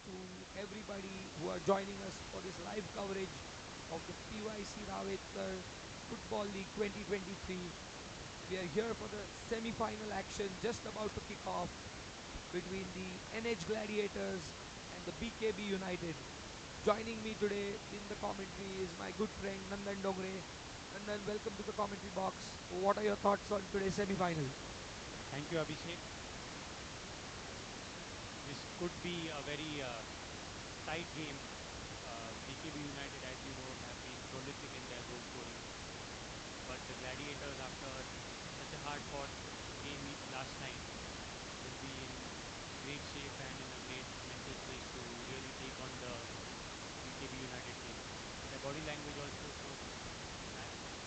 to everybody who are joining us for this live coverage of the PYC Ravetkar Football League 2023. We are here for the semi-final action just about to kick off between the NH Gladiators and the BKB United. Joining me today in the commentary is my good friend Nandan Dongre. Nandan, welcome to the commentary box. What are your thoughts on today's semi-final? Thank you, Abhishek. This could be a very tight game. BKB United, as you know, have been prolific in their goal scoring. But the Gladiators, after such a hard-fought game last night, will be in great shape and in a great mental space to really take on the BKB United team. Their body language also shows that it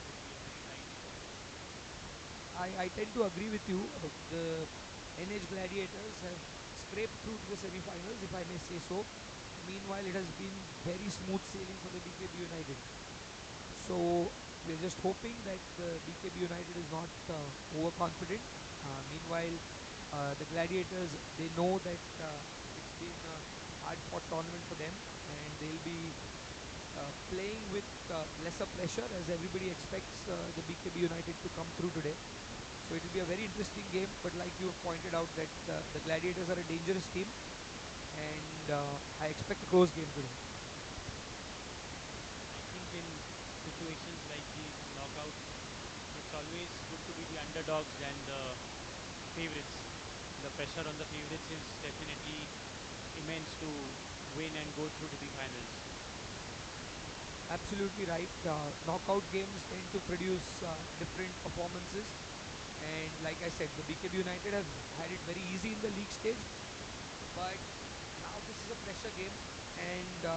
could be a very tight game. I tend to agree with you. The NH Gladiators have scraped through to the semi-finals, if I may say so. Meanwhile, it has been very smooth sailing for the BKB United. So we're just hoping that the BKB United is not overconfident. Meanwhile, the Gladiators, they know that it's been a hard-fought tournament for them, and they'll be playing with lesser pressure, as everybody expects the BKB United to come through today. So it will be a very interesting game, but like you pointed out that the Gladiators are a dangerous team, and I expect a close game today. I think in situations like these knockouts, it's always good to be the underdogs than the favorites. The pressure on the favorites is definitely immense to win and go through to the finals. Absolutely right. Knockout games tend to produce different performances, and like I said, the BKB United have had it very easy in the league stage, but now this is a pressure game, and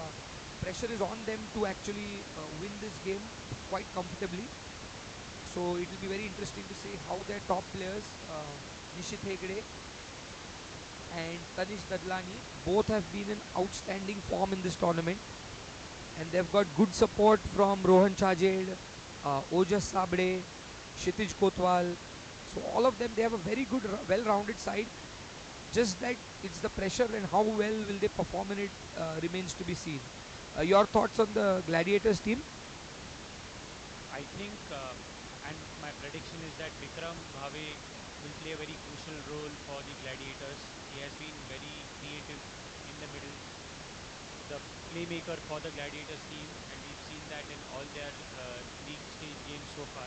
pressure is on them to actually win this game quite comfortably. So it will be very interesting to see how their top players, Nishit Hegde and Tanish Dadlani, both have been in outstanding form in this tournament, and they've got good support from Rohan Chajed, Ojas Sabde, Kshitij Kotwal. So all of them, they have a very good, well-rounded side. Just that it's the pressure and how well will they perform in it remains to be seen. Your thoughts on the Gladiators team? I think, and my prediction is that Vikram Bhave will play a very crucial role for the Gladiators. He has been very creative in the middle, the playmaker for the Gladiators team, and we've seen that in all their league stage games so far.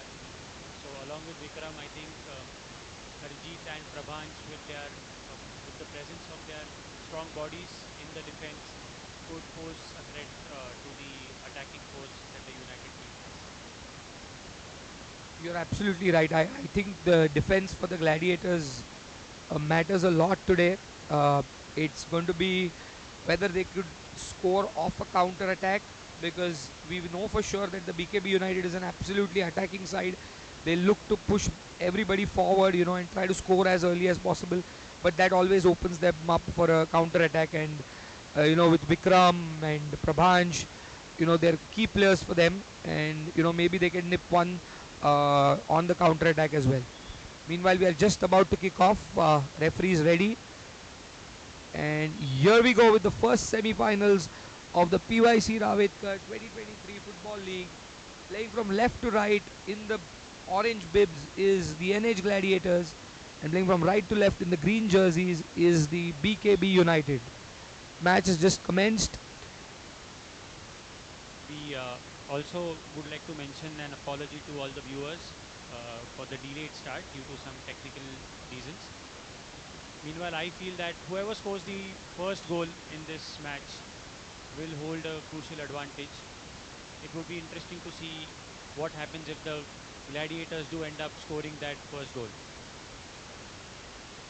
So along with Vikram, I think Harjeet and Prabhansh with the presence of their strong bodies in the defense could pose a threat to the attacking force that the United team has. You're absolutely right. I think the defense for the Gladiators matters a lot today. It's going to be whether they could score off a counter attack, because we know for sure that the BKB United is an absolutely attacking side. They look to push everybody forward, and try to score as early as possible. But that always opens them up for a counter attack. And with Vikram and Prabhansh, they're key players for them, and maybe they can nip one on the counter attack as well. Meanwhile, we are just about to kick off. Referee is ready. And here we go with the first semi-finals of the PYC Ravetkar 2023 Football League. Playing from left to right in the orange bibs is the NH Gladiators, and playing from right to left in the green jerseys is the BKB United. Match has just commenced. We also would like to mention an apology to all the viewers for the delayed start due to some technical reasons. Meanwhile, I feel that whoever scores the first goal in this match will hold a crucial advantage. It would be interesting to see what happens if the Gladiators do end up scoring that first goal.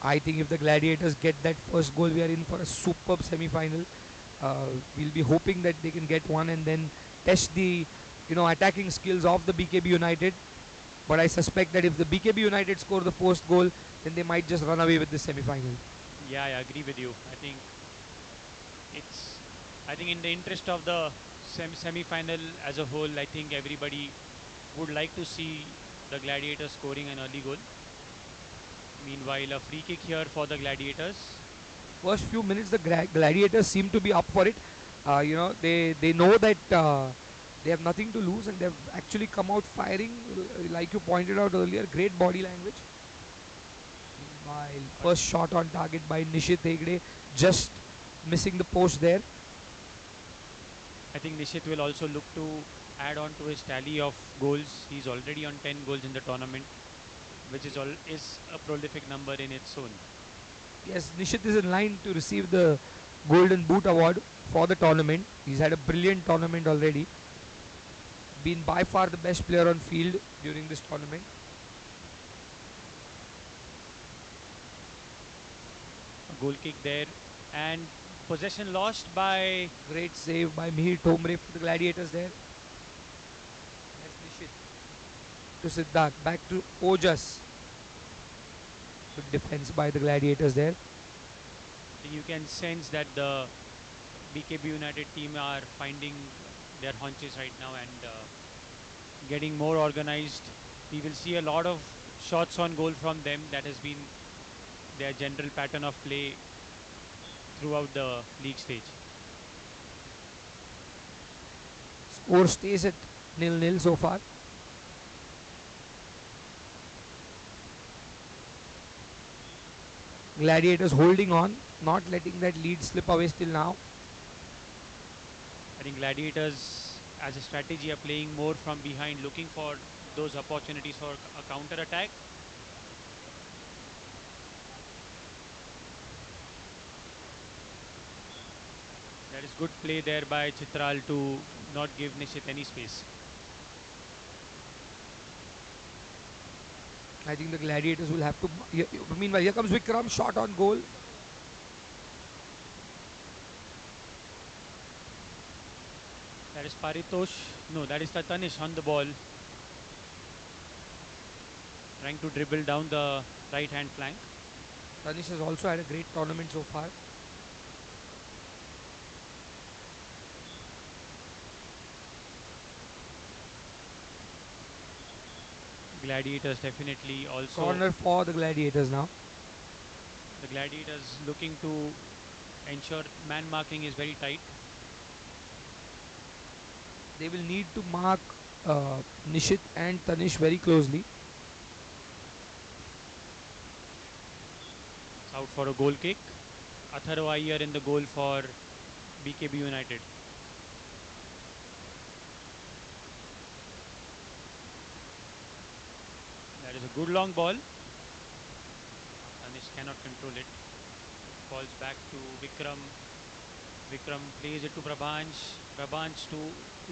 I think if the Gladiators get that first goal, we are in for a superb semi-final. We'll be hoping that they can get one and then test the attacking skills of the BKB United. But I suspect that if the BKB United score the first goal, then they might just run away with the semi-final. Yeah, I agree with you. I think in the interest of the semi-final as a whole, I think everybody would like to see the Gladiators scoring an early goal. Meanwhile, a free kick here for the Gladiators. First few minutes, the gladiators seem to be up for it. They know that they have nothing to lose, and they've actually come out firing, like you pointed out earlier. Great body language. Meanwhile, But first shot on target by Nishit Hegde, just missing the post there. I think Nishit will also look to add on to his tally of goals. He's already on 10 goals in the tournament, which is a prolific number in its own. Yes, Nishit is in line to receive the Golden Boot award for the tournament. He's had a brilliant tournament already. Been by far the best player on field during this tournament. A goal kick there, and possession lost by. Great save by Mihir Tomre for the Gladiators there. That's Nishit to Siddharth. Back to Ojas. Good defense by the Gladiators there. You can sense that the BKB United team are finding their haunches right now and getting more organized. We will see a lot of shots on goal from them. That has been their general pattern of play throughout the league stage. Score stays at 0-0 so far. Gladiators holding on, not letting that lead slip away still now. I think Gladiators, as a strategy, are playing more from behind, looking for those opportunities for a counter attack. That is good play there by Chitral to not give Nishit any space. I think the Gladiators will have to. Meanwhile, here comes Vikram, shot on goal. That is Paritosh. No, that is Tatanish on the ball. Trying to dribble down the right hand flank. Tanish has also had a great tournament so far. Gladiators definitely also. Corner for the Gladiators now. The Gladiators looking to ensure man marking is very tight. They will need to mark Nishit and Tanish very closely. It's out for a goal kick. Atharva Iyer in the goal for BKB United. That is a good long ball. Tanish cannot control it. Falls back to Vikram. Vikram plays it to Prabhansh. Prabhansh to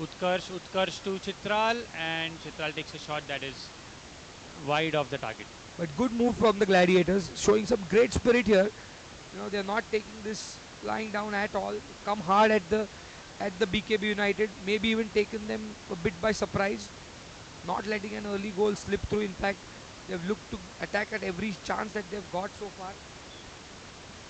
Utkarsh. Utkarsh to Chitral. And Chitral takes a shot that is wide of the target. But good move from the Gladiators, showing some great spirit here. They're not taking this lying down at all. Come hard at the BKB United. Maybe even taken them a bit by surprise. Not letting an early goal slip through. In fact, they've looked to attack at every chance that they've got so far.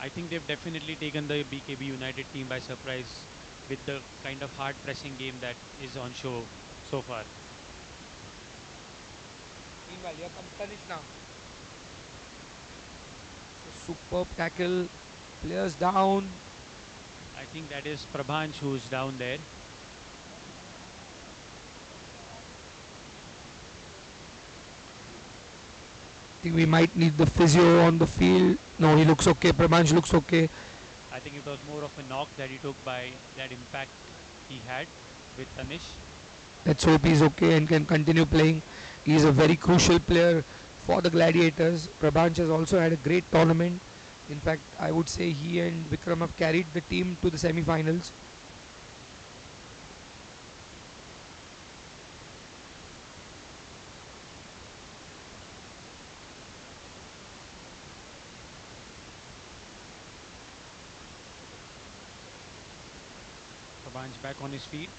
I think they've definitely taken the BKB United team by surprise with the kind of hard pressing game that is on show so far. Meanwhile, here comes Tanish now. So superb tackle. Players down. I think that is Prabhansh who's down there. I think we might need the physio on the field. No, he looks okay. Prabhansh looks okay. I think it was more of a knock that he took by that impact he had with Tanish. Let's hope he's okay and can continue playing. He's a very crucial player for the Gladiators. Prabhansh has also had a great tournament. In fact, I would say he and Vikram have carried the team to the semi-finals. Prabhansh back on his feet.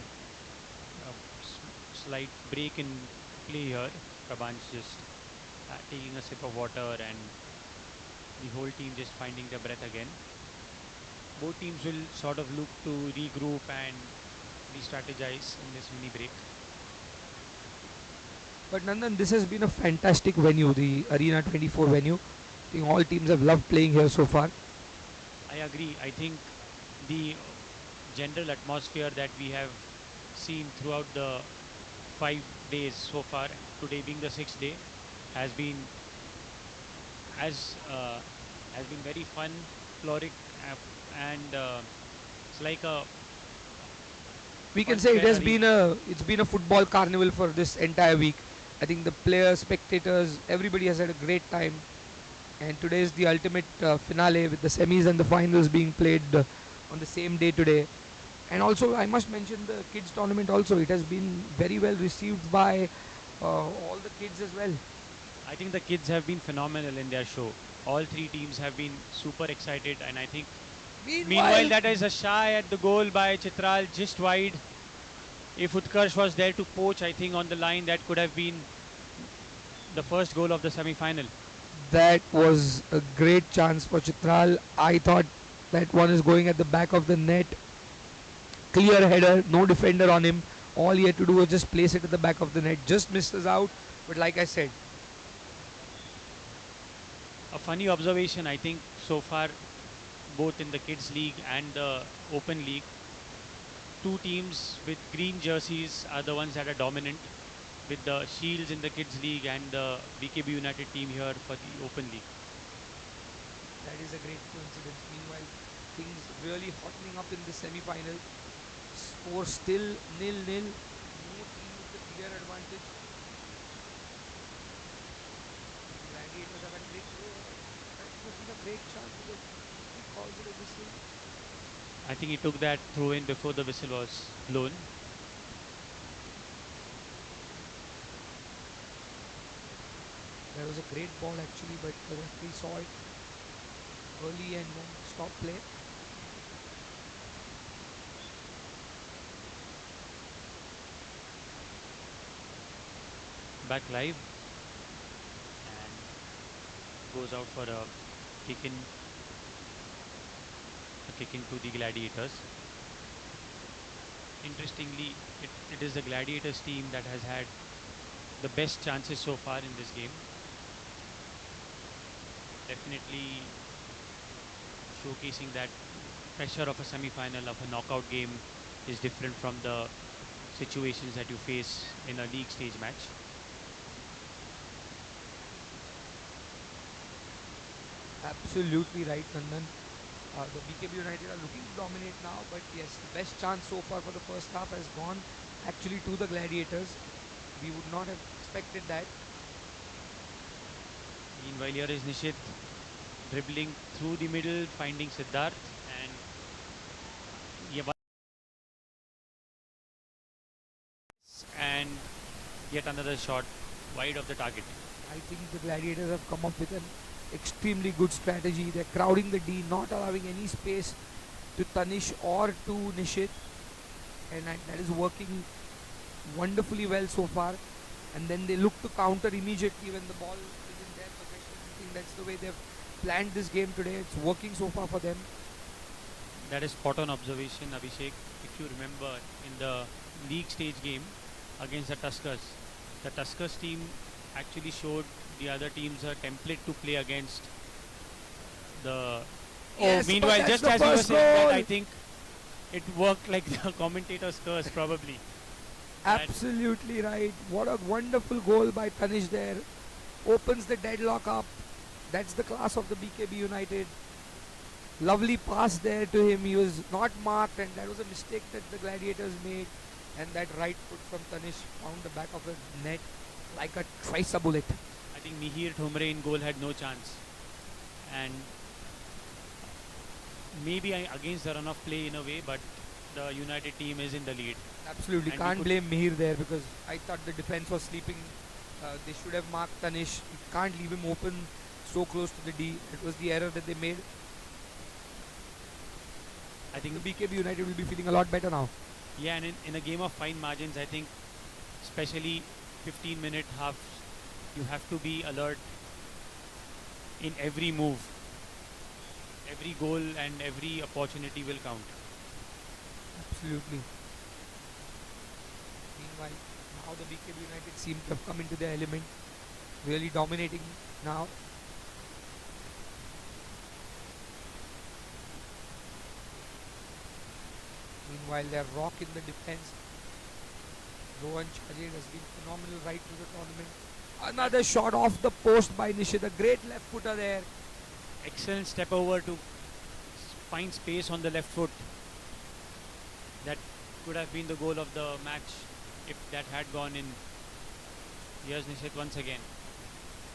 A slight break in play here. Prabhansh just taking a sip of water and the whole team just finding their breath again. Both teams will sort of look to regroup and re-strategize in this mini break. But Nandan, this has been a fantastic venue, the Arena 24 venue. I think all teams have loved playing here so far. I agree. I think the general atmosphere that we have seen throughout the 5 days so far, today being the sixth day, has been as has been very fun, floric, and it's like a We can say it funfair has arena. been a football carnival for this entire week. I think the players, spectators, everybody has had a great time. And today is the ultimate finale with the semis and the finals being played on the same day today. And also, I must mention the kids tournament. Also, it has been very well received by all the kids as well. I think the kids have been phenomenal in their show. All three teams have been super excited, and I think meanwhile Meanwhile, that is a shy at the goal by Chitral just wide. If Utkarsh was there to poach, I think on the line that could have been the first goal of the semi-final. that was a great chance for Chitral. I thought that one is going at the back of the net. Clear header, no defender on him. All he had to do was just place it at the back of the net. Just misses out. But like I said, A funny observation, I think, so far, both in the kids league and the open league, two teams with green jerseys are the ones that are dominant, with the shields in the kids league and the BKB United team here for the open league. that is a great coincidence. Meanwhile, things really hottening up in the semi-final. Score still nil-nil. No team with the clear advantage. Gladiators have had a great. Oh, that would have been a great chance because he calls it a whistle. I think he took that throw in before the whistle was blown. There was a great ball actually, but the referee saw it early and then stopped play. Back live and goes out for kick in, a kick into the Gladiators. Interestingly, it is the Gladiators team that has had the best chances so far in this game. Definitely showcasing that pressure of a semi-final of a knockout game is different from the situations that you face in a league stage match. Absolutely right, Nandan. The BKB United are looking to dominate now, but yes, the best chance so far for the first half has gone actually to the Gladiators. We would not have expected that. Meanwhile, here is Nishit dribbling through the middle, finding Siddharth, and yeah, and yet another shot wide of the target. I think the Gladiators have come up with an extremely good strategy. They're crowding the D, not allowing any space to Tanish or to Nishit, and that is working wonderfully well so far. And then they look to counter immediately when the ball is in their possession. I think that's the way they've planned this game today. It's working so far for them. That is spot on observation, Abhishek. If you remember in the league stage game against the Tuskers team actually showed the other teams a template to play against the. Oh, Yes, but meanwhile, that's just the as you were first saying that, I goal. think it worked like the commentator's curse, probably. That Absolutely right. What a wonderful goal by Tanish there. Opens the deadlock up. That's the class of the BKB United. Lovely pass there to him. He was not marked, and that was a mistake that the Gladiators made. And that right foot from Tanish found the back of the net like a twice a bullet. I think Mihir Thomre in goal had no chance, and maybe against the run of play in a way, but the United team is in the lead, Absolutely, and we can't could. blame Mihir there because I thought the defense was sleeping. They should have marked Tanish. You can't leave him open so close to the D. It was the error that they made. I think The BKB United will be feeling a lot better now. yeah, and in a game of fine margins, I think especially 15-minute halves, you have to be alert in every move. Every goal and every opportunity will count. Absolutely. Meanwhile, now the BKB United seem to have come into their element, really dominating now. Meanwhile, they're rock in the defense. Rohan Chajed has been phenomenal right through the tournament. Another shot off the post by Nishit. A great left footer there. Excellent step over to find space on the left foot. That could have been the goal of the match if that had gone in. Here's Nishit once again.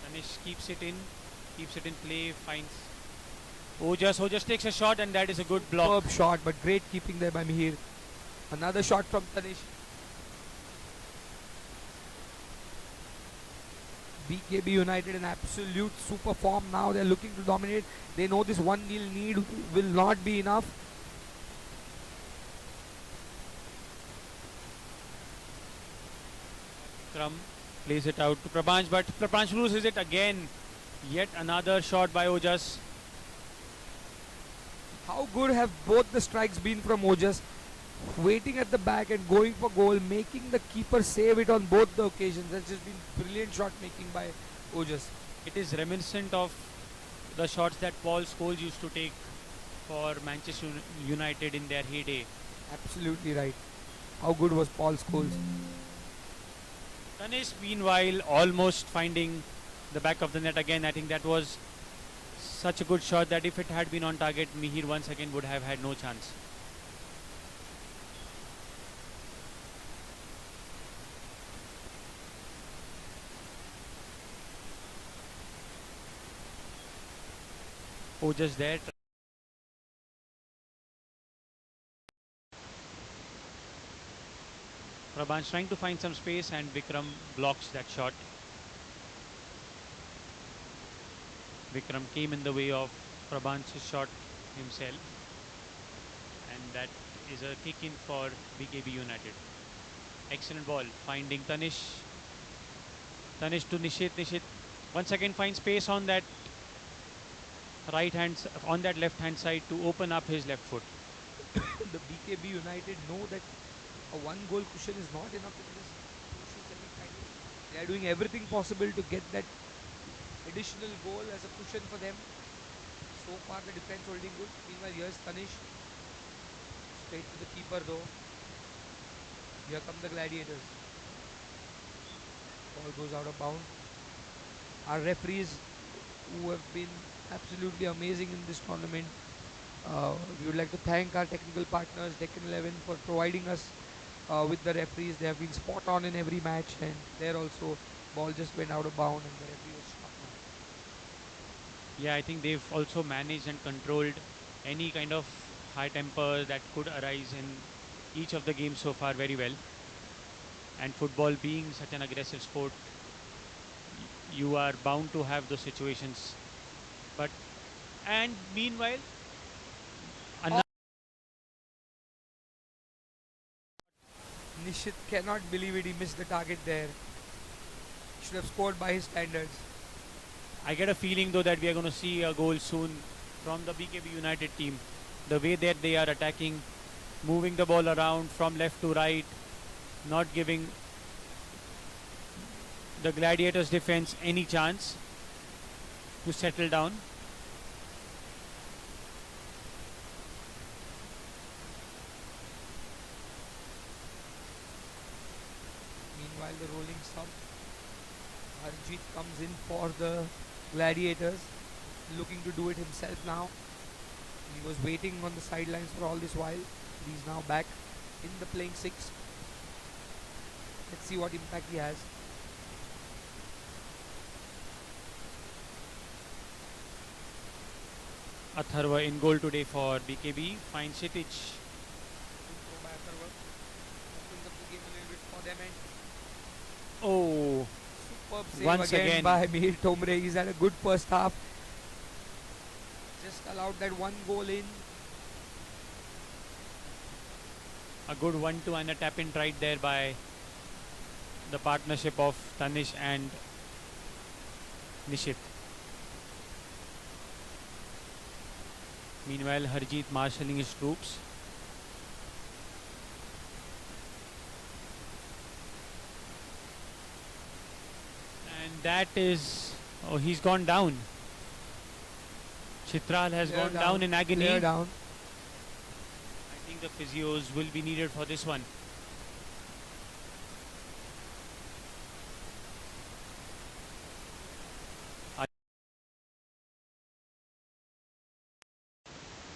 Tanish keeps it in play, finds Ojas. Ojas takes a shot and that is a good block. Superb shot, but great keeping there by Mihir. Another shot from Tanish. BKB United in absolute super form now. They're looking to dominate. They know this 1-0 lead will not be enough. Vikram plays it out to Prabhansh, but Prabhansh loses it again. Yet another shot by Ojas. How good have both the strikes been from Ojas? Waiting at the back and going for goal, making the keeper save it on both the occasions. That's just been brilliant shot making by Ojas. It is reminiscent of the shots that Paul Scholes used to take for Manchester United in their heyday. Absolutely right. How good was Paul Scholes? Tanish, meanwhile, almost finding the back of the net again. I think that was such a good shot that if it had been on target, Mihir once again would have had no chance. Oh, just there. Prabhansh trying to find some space and Vikram blocks that shot. Vikram came in the way of Prabhansh's shot himself. And that is a kick in for BKB United. Excellent ball, finding Tanish. Tanish to Nishit. Nishit once again finds space on that left hand side to open up his left foot. The BKB United know that a one goal cushion is not enough in this crucial semi-final. They are doing everything possible to get that additional goal as a cushion for them. So far the defense holding good. Meanwhile, here's Tanish. Straight to the keeper though. Here come the Gladiators. Ball goes out of bounds. Our referees, who have been absolutely amazing in this tournament, we would like to thank our technical partners, Deccan 11, for providing us with the referees. They have been spot on in every match, and there also ball just went out of bound and the referee was struck now. Yeah, I think they've also managed and controlled any kind of high temper that could arise in each of the games so far very well. And football being such an aggressive sport, you are bound to have those situations. And meanwhile, another Nishit cannot believe it, he missed the target there. Should have scored by his standards. I get a feeling though that we are going to see a goal soon from the BKB United team. The way that they are attacking, moving the ball around from left to right, not giving the Gladiators defense any chance to settle down. Meanwhile, the rolling sub. Arjit comes in for the Gladiators, looking to do it himself now. He was waiting on the sidelines for all this while. He's now back in the playing six. Let's see what impact he has. Atharva in goal today for BKB. Finds Kshitij. Good throw by Atharva. Opens up the game a little bit for them, and Oh, superb save once again. by Mihir Tomre. He's had a good first half. Just allowed that one goal in. A good 1-2 and a tap in right there by the partnership of Tanish and Nishit. Meanwhile, Harjeet marshalling his troops. And that is... Oh, he's gone down. Chitral has Clear gone down in agony. Clear down. I think the physios will be needed for this one.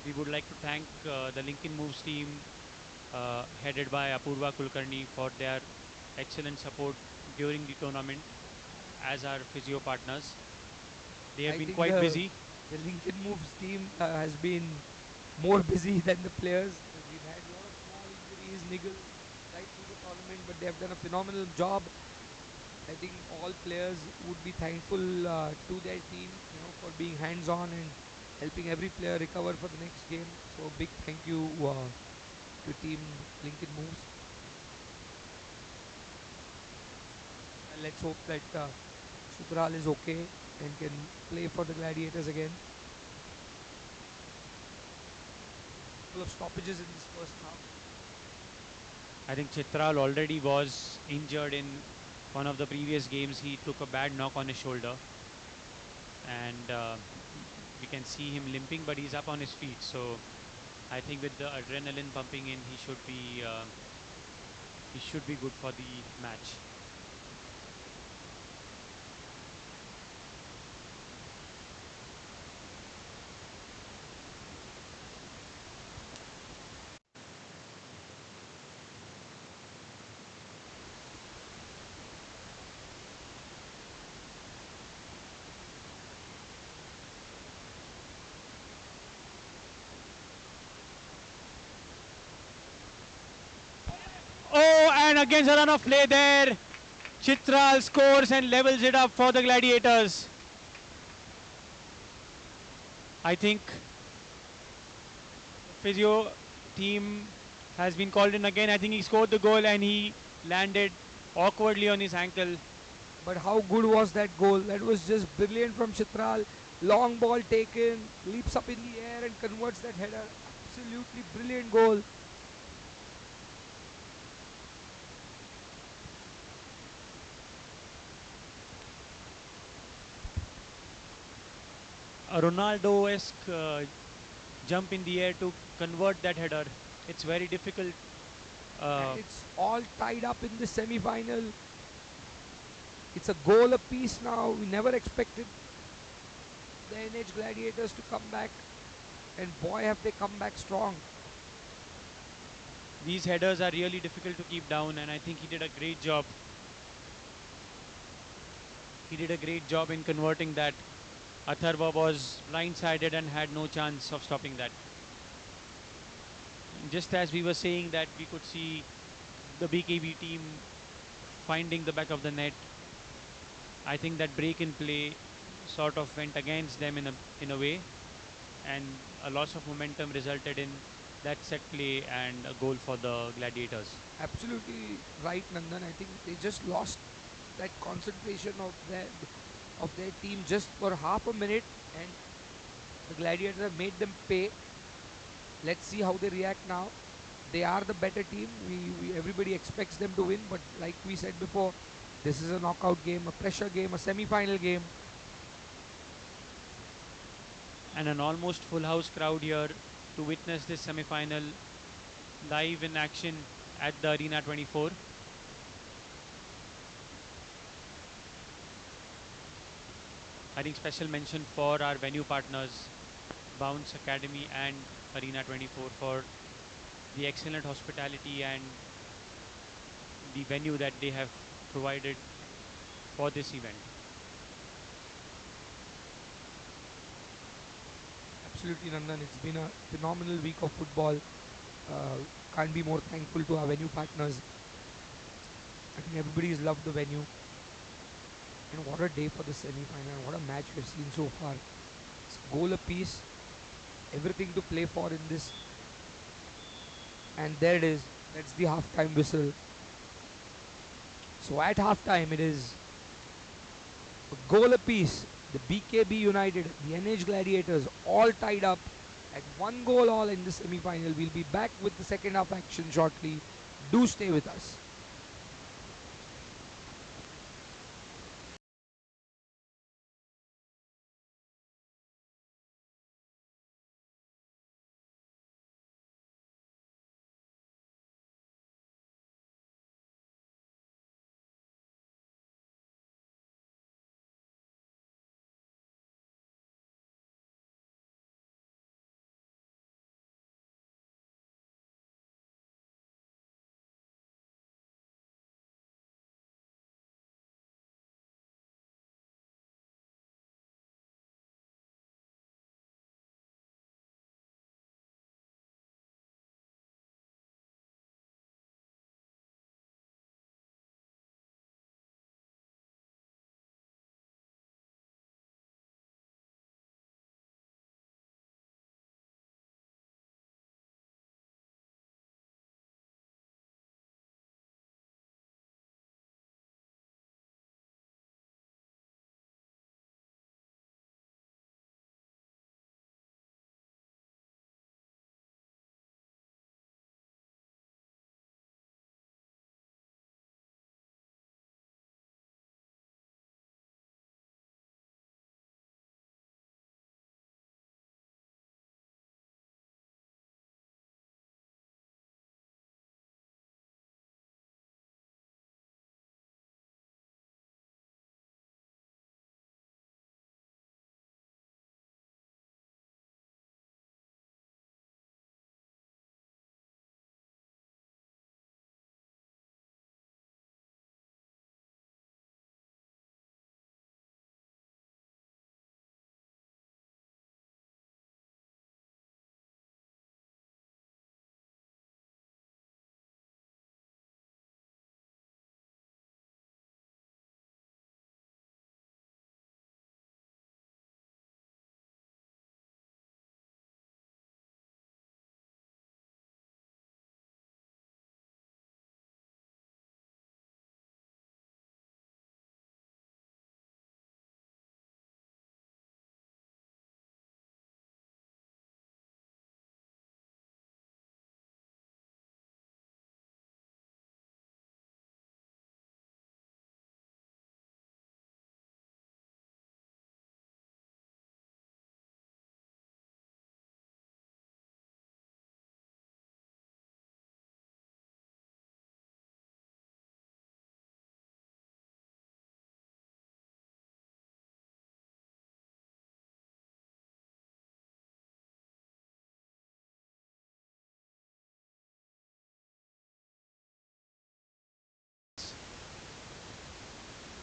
We would like to thank the Lincoln Moves team headed by Apurva Kulkarni for their excellent support during the tournament as our physio partners. They have I been think quite busy. the Lincoln Moves team has been more busy than the players. We've had a lot of small injuries, niggles right through the tournament, but they have done a phenomenal job. I think all players would be thankful to their team, for being hands-on and helping every player recover for the next game. So big thank you to team Lincoln Moves. And let's hope that Sukral is okay and can play for the Gladiators again. Couple of stoppages in this first half. I think Chitral already was injured in one of the previous games. He took a bad knock on his shoulder, and we can see him limping, but he's up on his feet. So I think with the adrenaline pumping in, he should be good for the match. Oh, and against a run of play there, Chitral scores and levels it up for the Gladiators. I think physio team has been called in again. I think he scored the goal and he landed awkwardly on his ankle. But how good was that goal? That was just brilliant from Chitral. Long ball taken, leaps up in the air and converts that header. Absolutely brilliant goal. A Ronaldo-esque jump in the air to convert that header. It's very difficult. And Uh, it's all tied up in the semi-final. It's a goal apiece now. We never expected the NH Gladiators to come back. And boy, have they come back strong. these headers are really difficult to keep down, and I think he did a great job. He did a great job in converting that. Atharva was blindsided and had no chance of stopping that. Just as we were saying that we could see the BKB team finding the back of the net, I think that break in play sort of went against them in a way, and a loss of momentum resulted in that set play and a goal for the Gladiators. Absolutely right, Nandan. I think they just lost that concentration of their team just for half a minute, and the Gladiators have made them pay. Let's see how they react now. They are the better team. Everybody expects them to win, but like we said before, this is a knockout game, a pressure game, a semi-final game. And an almost full house crowd here to witness this semi-final live in action at the Arena 24. I think special mention for our venue partners, Bounce Academy and Arena 24, for the excellent hospitality and the venue that they have provided for this event. Absolutely, Nandan. It's been a phenomenal week of football. Uh, can't be more thankful to our venue partners. I think everybody's loved the venue. And what a day for the semi-final. What a match we've seen so far. It's goal apiece. Everything to play for in this. And there it is. That's the halftime whistle. So at halftime, it is a goal apiece. The BKB United, the NH Gladiators, all tied up at one goal all in the semi-final. We'll be back with the second half action shortly. Do stay with us.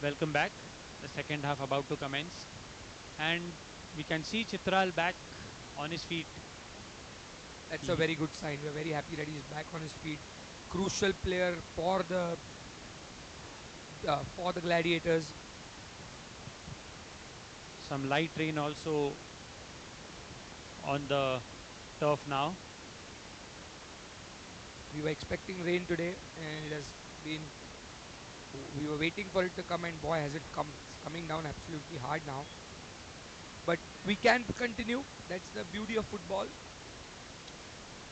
Welcome back. The second half about to commence. And we can see Chitral back on his feet. That's a He, very good sign. We're very happy that he's back on his feet. Crucial player for the Gladiators. some light rain also on the turf now. We were expecting rain today, and it has been. We were waiting for it to come, and boy, has it come! It's coming down absolutely hard now. But we can continue. That's the beauty of football.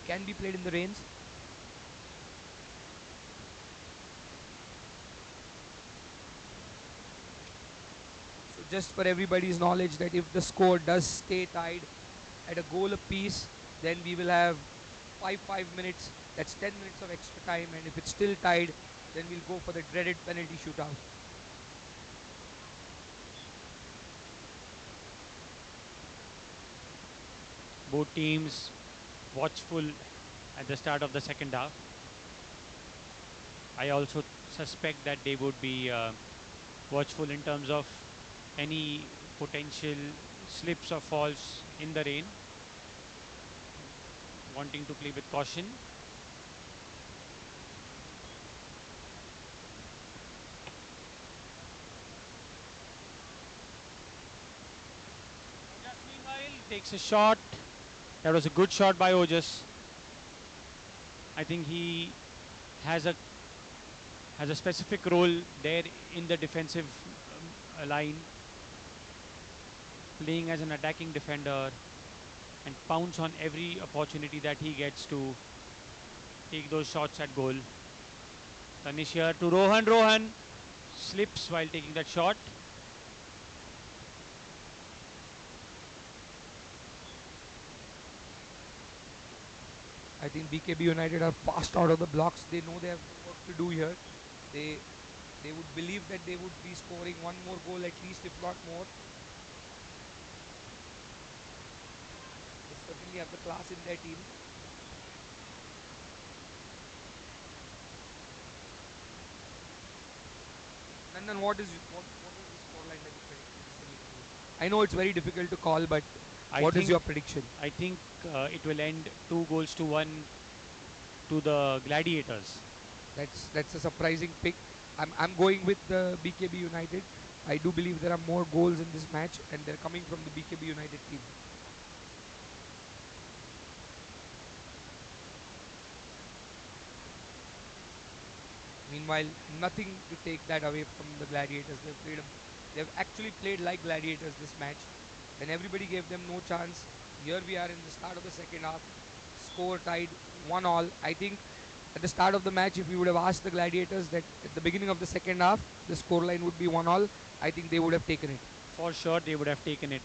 Can be played in the rains. So just for everybody's knowledge, that if the score does stay tied at a goal apiece, then we will have 5 minutes. That's 10 minutes of extra time, and if it's still tied, then we'll go for the dreaded penalty shootout. Both teams watchful at the start of the second half. I also suspect that they would be watchful in terms of any potential slips or falls in the rain, wanting to play with caution. Ojas meanwhile takes a shot. That was a good shot by Ojas. I think he has a specific role there in the defensive line, playing as an attacking defender and pounce on every opportunity that he gets to take those shots at goal. Tanish here to Rohan. Rohan slips while taking that shot. I think BKB United are fast out of the blocks. They know they have work to do here. They they would believe that they would be scoring one more goal at least, if not more. They certainly have the class in their team. Nandan, what is the scoreline that you predict for this semi-final? I know it's very difficult to call, but I what is think your prediction? I think it will end 2-1 to the Gladiators. That's a surprising pick. I'm going with the BKB United. I do believe there are more goals in this match, and they're coming from the BKB United team. Meanwhile, nothing to take that away from the Gladiators. They've actually played like Gladiators this match, and everybody gave them no chance. Here we are in the start of the second half, score tied 1-all. I think at the start of the match, if we would have asked the Gladiators that at the beginning of the second half, the scoreline would be 1-all, I think they would have taken it. For sure, they would have taken it.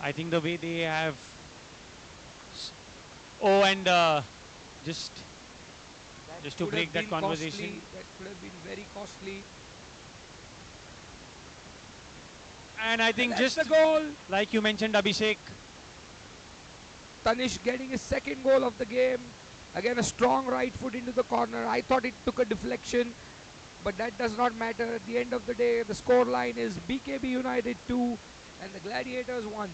I think the way they have. Oh, and just That just to could break have that been conversation. costly. That could have been very costly. And I And think that's just the goal. like you mentioned, Abhishek, Tanish getting his second goal of the game. Again, a strong right foot into the corner. I thought it took a deflection, but that does not matter. At the end of the day, the score line is BKB United 2 and the Gladiators 1.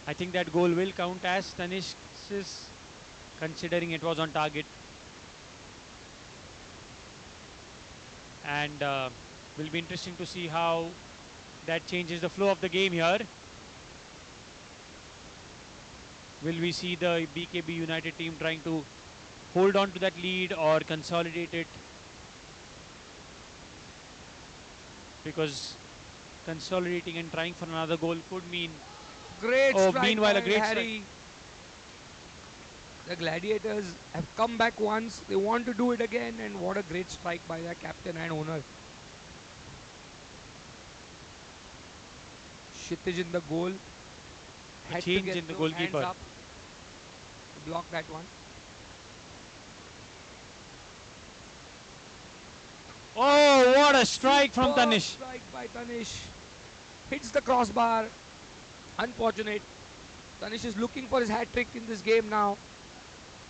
I think that goal will count as Tanish's, considering it was on target. And will be interesting to see how that changes the flow of the game here. Will we see the BKB United team trying to hold on to that lead or consolidate it? Because consolidating and trying for another goal could mean. Great Oh, strike meanwhile, by a great strike. Harry. The Gladiators have come back once. They want to do it again, and what a great strike by their captain and owner. Kshitij in the goal. A Had to change get in the those hands goalkeeper. up to block that one. Oh, what a strike from Superb Tanish. strike by Tanish. Hits the crossbar. Unfortunate. Tanish is looking for his hat trick in this game now.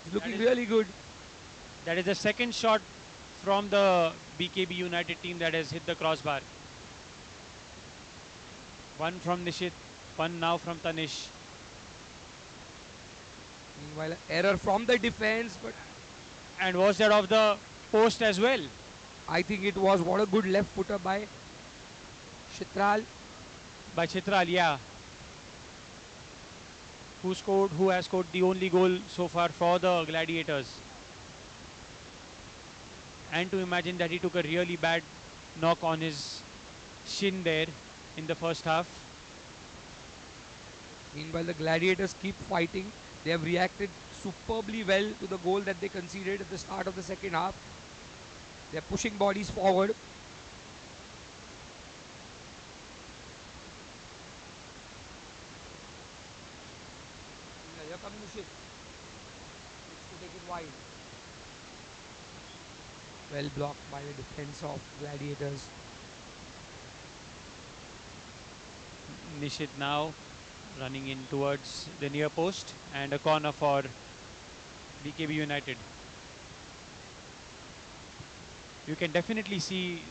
He's That looking is, really good. that is the second shot from the BKB United team that has hit the crossbar. One from Nishit, one now from Tanish. Meanwhile, error from the defense, but And was that of the post as well? I think it was what a good left footer by Chitral. By Chitral, yeah. Who has scored the only goal so far for the Gladiators. And to imagine that he took a really bad knock on his shin there in the first half. Meanwhile, the Gladiators keep fighting. They have reacted superbly well to the goal that they conceded at the start of the second half. They are pushing bodies forward. Here comes Nishit. Looks to take it wide. Well blocked by the defense of Gladiators. Nishit now running in towards the near post and a corner for BKB United. You can definitely see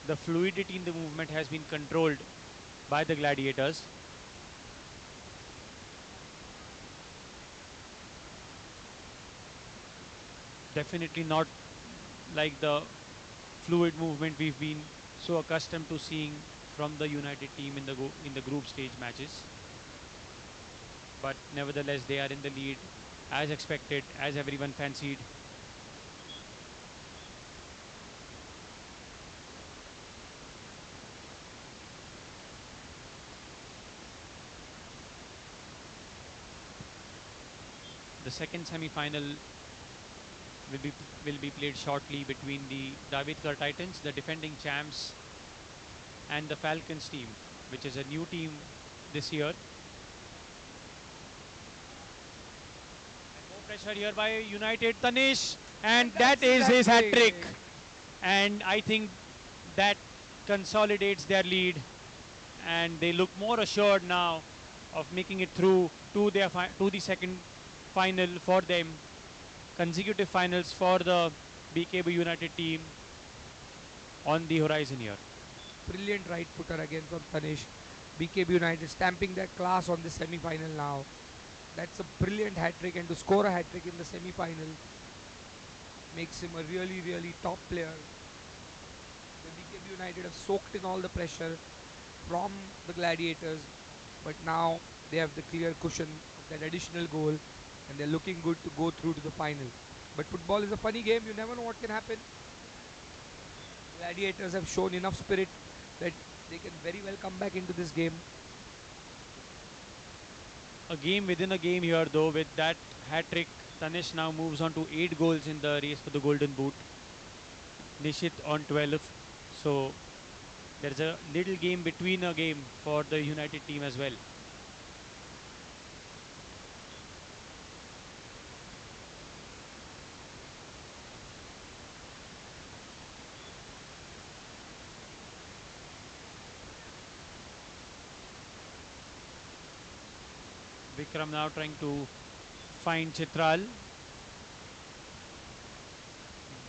the fluidity in the movement has been controlled by the Gladiators. Definitely not like the fluid movement we've been so accustomed to seeing from the United team in the group stage matches. But nevertheless, they are in the lead as expected, as everyone fancied. The second semi-final will be will be played shortly between the Ravetkar Titans, the defending champs, and the Falcons team, which is a new team this year. And more pressure here by United, Tanish, and that is his hat trick. And I think that consolidates their lead, and they look more assured now of making it through to to the second final for them, consecutive finals for the BKB United team on the horizon here. Brilliant right footer again from Tanish. BKB United stamping their class on the semi final now. That's a brilliant hat trick, and to score a hat trick in the semi final makes him a really, really top player. The BKB United have soaked in all the pressure from the Gladiators, but now they have the clear cushion of that additional goal, and they're looking good to go through to the final. But football is a funny game, you never know what can happen. Gladiators have shown enough spirit that they can very well come back into this game. A game within a game here, though, with that hat trick. Tanish now moves on to 8 goals in the race for the Golden Boot. Nishit on 12. So there's a little game between a game for the United team as well. Vikram now trying to find Chitral.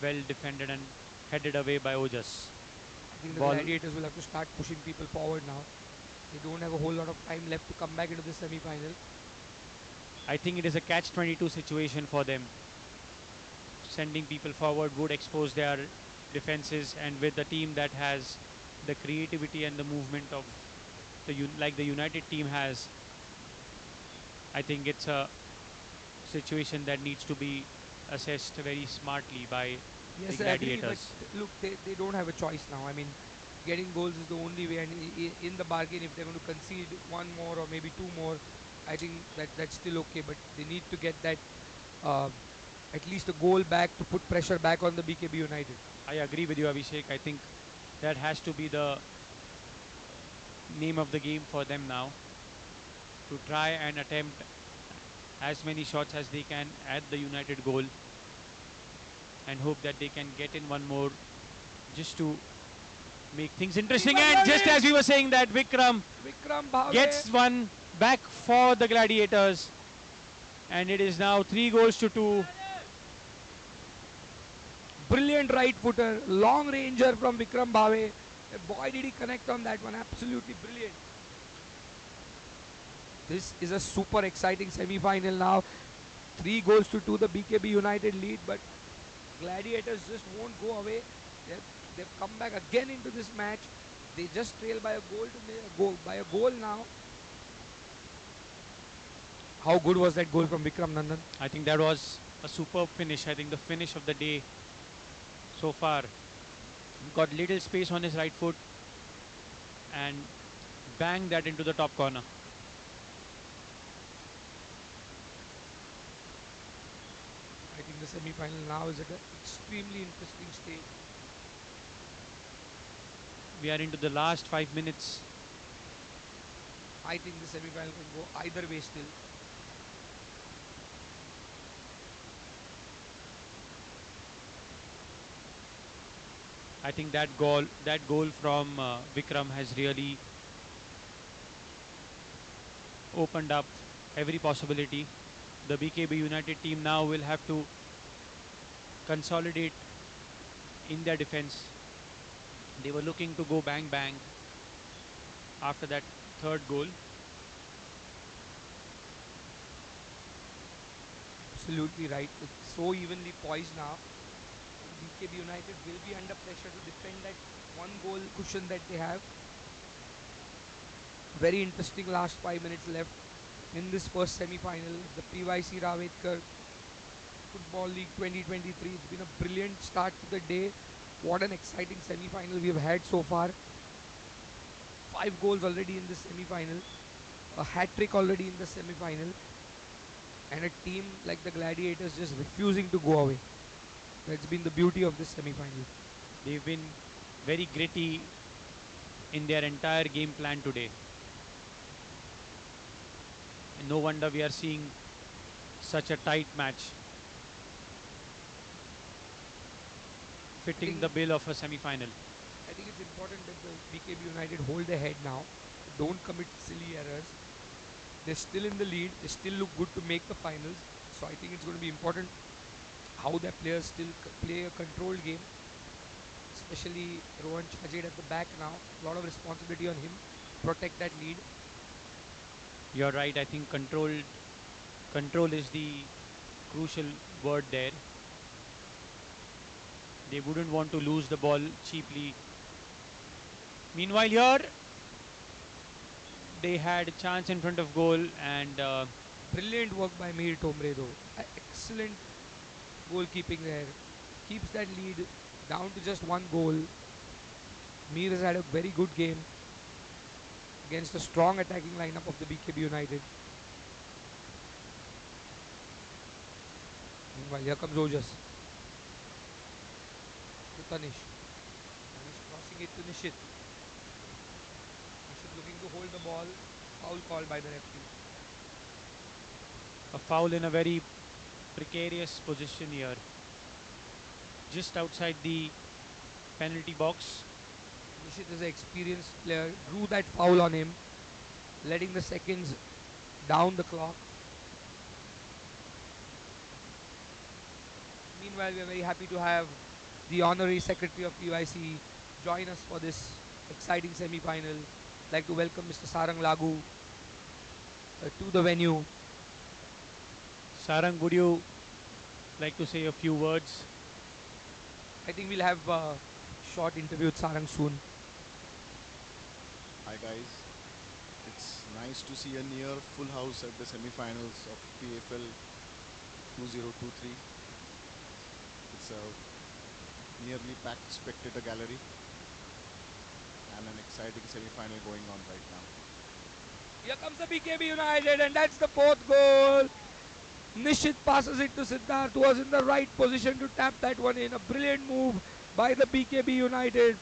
Well defended and headed away by Ojas. I think the Ball. Gladiators will have to start pushing people forward now. They don't have a whole lot of time left to come back into the semi final. I think it is a catch-22 situation for them. Sending people forward would expose their defenses, and with the team that has the creativity and the movement of like the United team has, I think it's a situation that needs to be assessed very smartly by the Yes, I agree, but Gladiators. look, they don't have a choice now. I mean, getting goals is the only way, and in the bargain, if they're going to concede one more or maybe two more, I think that's still okay. But they need to get that uh, at least a goal back to put pressure back on the BKB United. I agree with you, Abhishek. I think that has to be the name of the game for them now, to try and attempt as many shots as they can at the United goal and hope that they can get in one more just to make things interesting. And just as we were saying that, Vikram gets one back for the Gladiators, and it is now 3 goals to 2. Brilliant right footer, long ranger from Vikram Bhave. Boy, did he connect on that one! Absolutely brilliant. This is a super exciting semi-final now. 3 goals to 2, the BKB United lead, but Gladiators just won't go away. They've come back again into this match. They just trail by a goal now. How good was that goal from Vikram Nandan? I think that was a superb finish. I think the finish of the day so far. Got little space on his right foot and banged that into the top corner. I think the semi-final now is at an extremely interesting stage. We are into the last 5 minutes. I think the semi-final can go either way still. I think that goal from Vikram has really opened up every possibility. The BKB United team now will have to consolidate in their defense. They were looking to go bang bang after that third goal. Absolutely right. It's so evenly poised now. BKB United will be under pressure to defend that one goal cushion that they have. Very interesting last 5 minutes left in this first semi-final. The PYC Ravetkar Football League 2023. It's been a brilliant start to the day. What an exciting semi-final we have had so far. 5 goals already in this semi-final. A hat-trick already in the semi-final. And a team like the Gladiators just refusing to go away. That's been the beauty of this semi-final. They've been very gritty in their entire game plan today. And no wonder we are seeing such a tight match, fitting the bill of a semi-final. I think it's important that the BKB United hold their head now. Don't commit silly errors. They're still in the lead. They still look good to make the finals. So I think it's going to be important how their players still play a controlled game. Especially Rohan Chajed at the back now. A lot of responsibility on him. Protect that lead. You're right. I think control is the crucial word there. They wouldn't want to lose the ball cheaply. Meanwhile, here they had a chance in front of goal and Brilliant work by Mir Tomre though. Excellent goalkeeping there. Keeps that lead down to just 1 goal. Mir has had a very good game against the strong attacking lineup of the BKB United. Meanwhile, here comes Ojas to Tanish. Tanish crossing it to Nishit. Nishit looking to hold the ball. Foul called by the referee. a foul in a very precarious position here. Just outside the penalty box. Nishit is an experienced player. Drew that foul on him, letting the seconds down the clock. Meanwhile, we are very happy to have the honorary secretary of PYC join us for this exciting semi-final. I'd like to welcome Mr. Sarang Lagu to the venue. Sarang, would you like to say a few words? I think we'll have a short interview with Sarang soon. Hi guys, it's nice to see a near full house at the semi-finals of PFL 2023. It's a nearly packed spectator gallery and an exciting semi-final going on right now. Here comes the BKB United, and that's the fourth goal. Nishit passes it to Siddharth, who was in the right position to tap that one in. A brilliant move by the BKB United.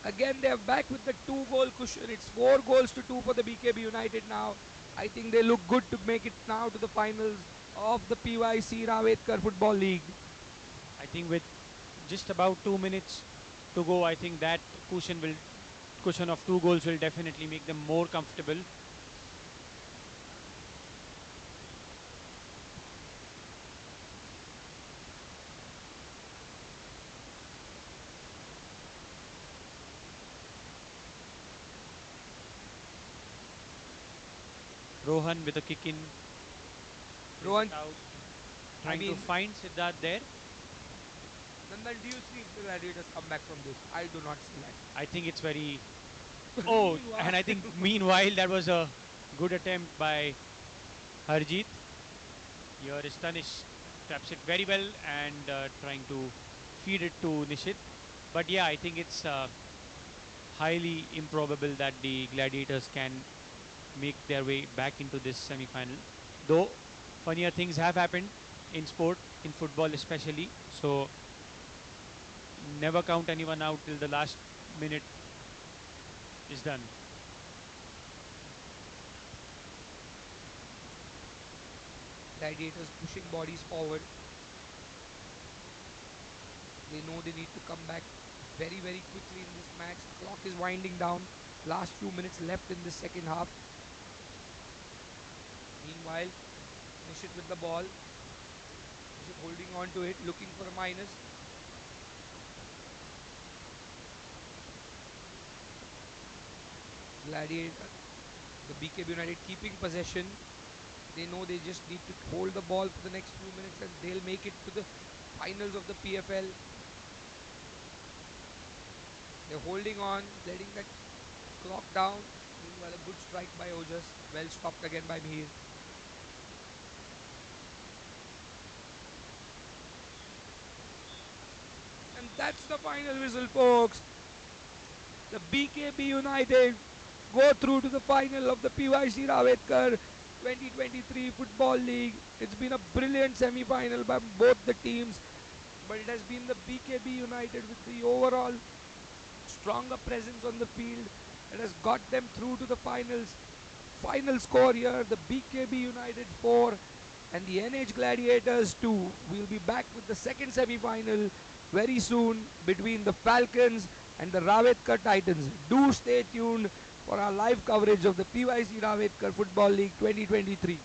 Again, they are back with the 2 goal cushion. It's 4 goals to 2 for the BKB United now. I think they look good to make it now to the finals of the PYC Ravetkar Football League. I think with just about 2 minutes to go, I think that cushion of 2 goals will definitely make them more comfortable. Rohan with a kick in, plays it Rohan, out, I trying to mean, find Siddharth there. Nandan, do you see the Gladiators come back from this? I do not see that. I think it's very. Oh, Meanwhile, and I think meanwhile that was a good attempt by Harjeet. Here is Tanish, taps it very well and trying to feed it to Nishit. But yeah, I think it's highly improbable that the Gladiators can make their way back into this semi-final. Though funnier things have happened in sport, in football especially. So never count anyone out till the last minute is done. Gladiators pushing bodies forward. They know they need to come back very, very quickly in this match. The clock is winding down. Last few minutes left in the second half. Meanwhile, Nishit with the ball. Nishit holding on to it, looking for a minus. Gladiator, the BKB United keeping possession. They know they just need to hold the ball for the next few minutes and they'll make it to the finals of the PFL. They're holding on, letting that clock down. Meanwhile, a good strike by Ojas. Well stopped again by Mihir. And that's the final whistle, folks. The BKB United go through to the final of the PYC Ravetkar 2023 Football League. It's been a brilliant semi-final by both the teams, but it has been the BKB United with the overall stronger presence on the field that has got them through to the finals. Final score here, the BKB United 4 and the NH Gladiators 2. We'll be back with the second semi-final very soon between the Falcons and the Ravetkar Titans. Do stay tuned for our live coverage of the PYC Ravetkar Football League 2023.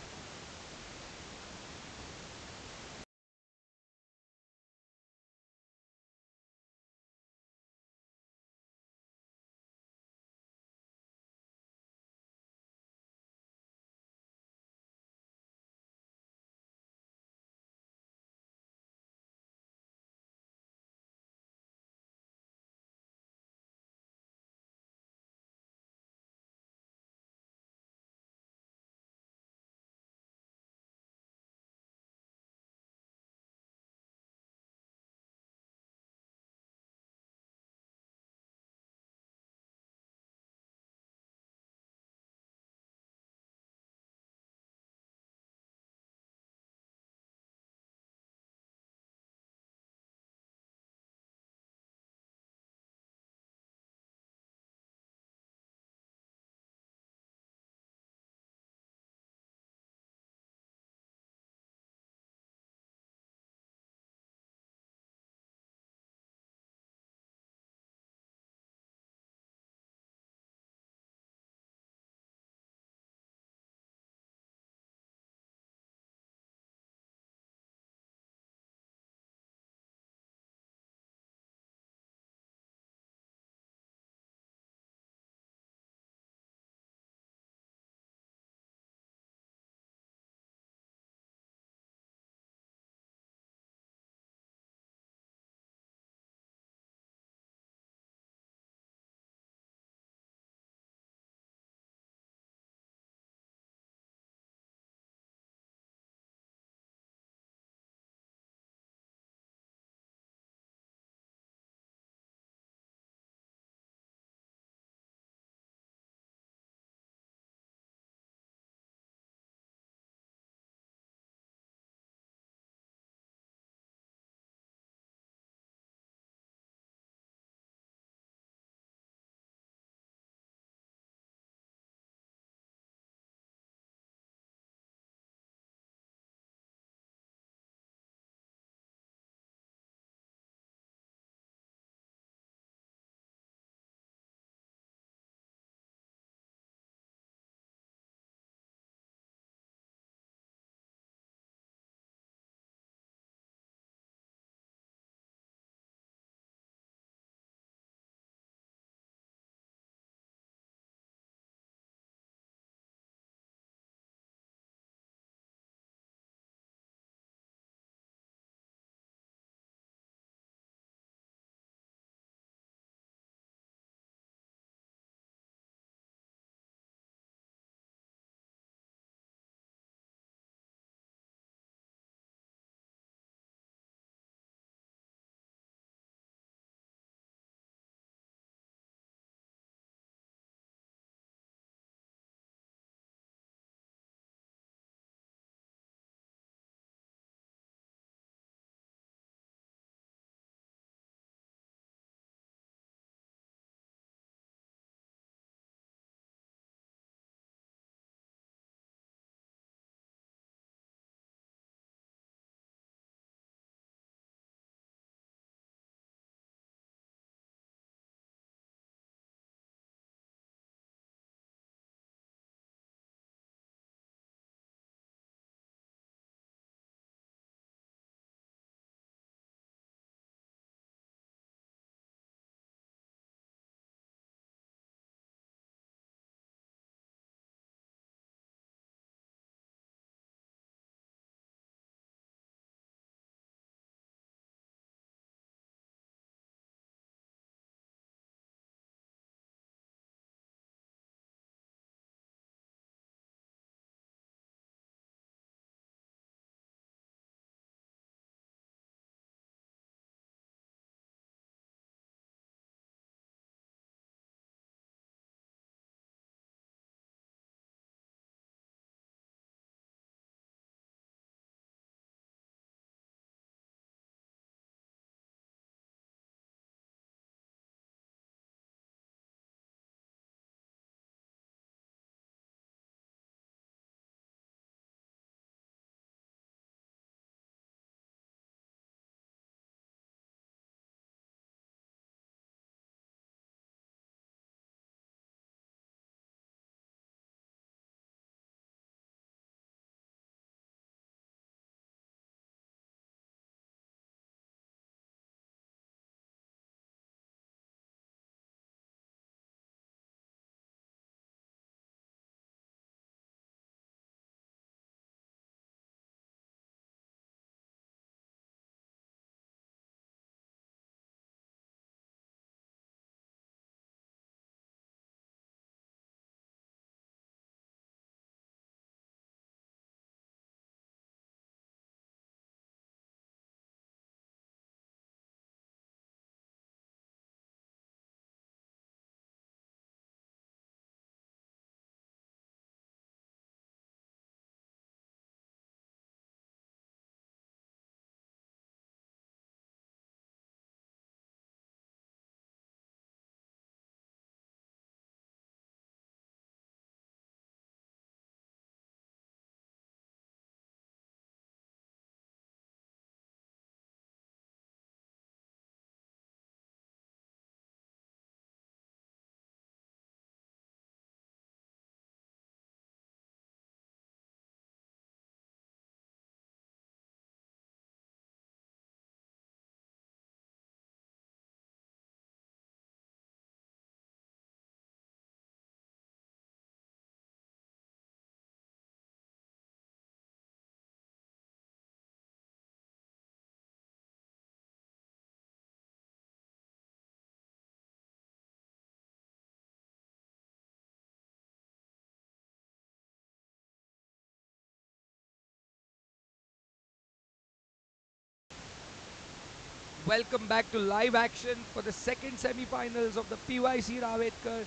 Welcome back to live action for the second semi-finals of the PYC Ravetkar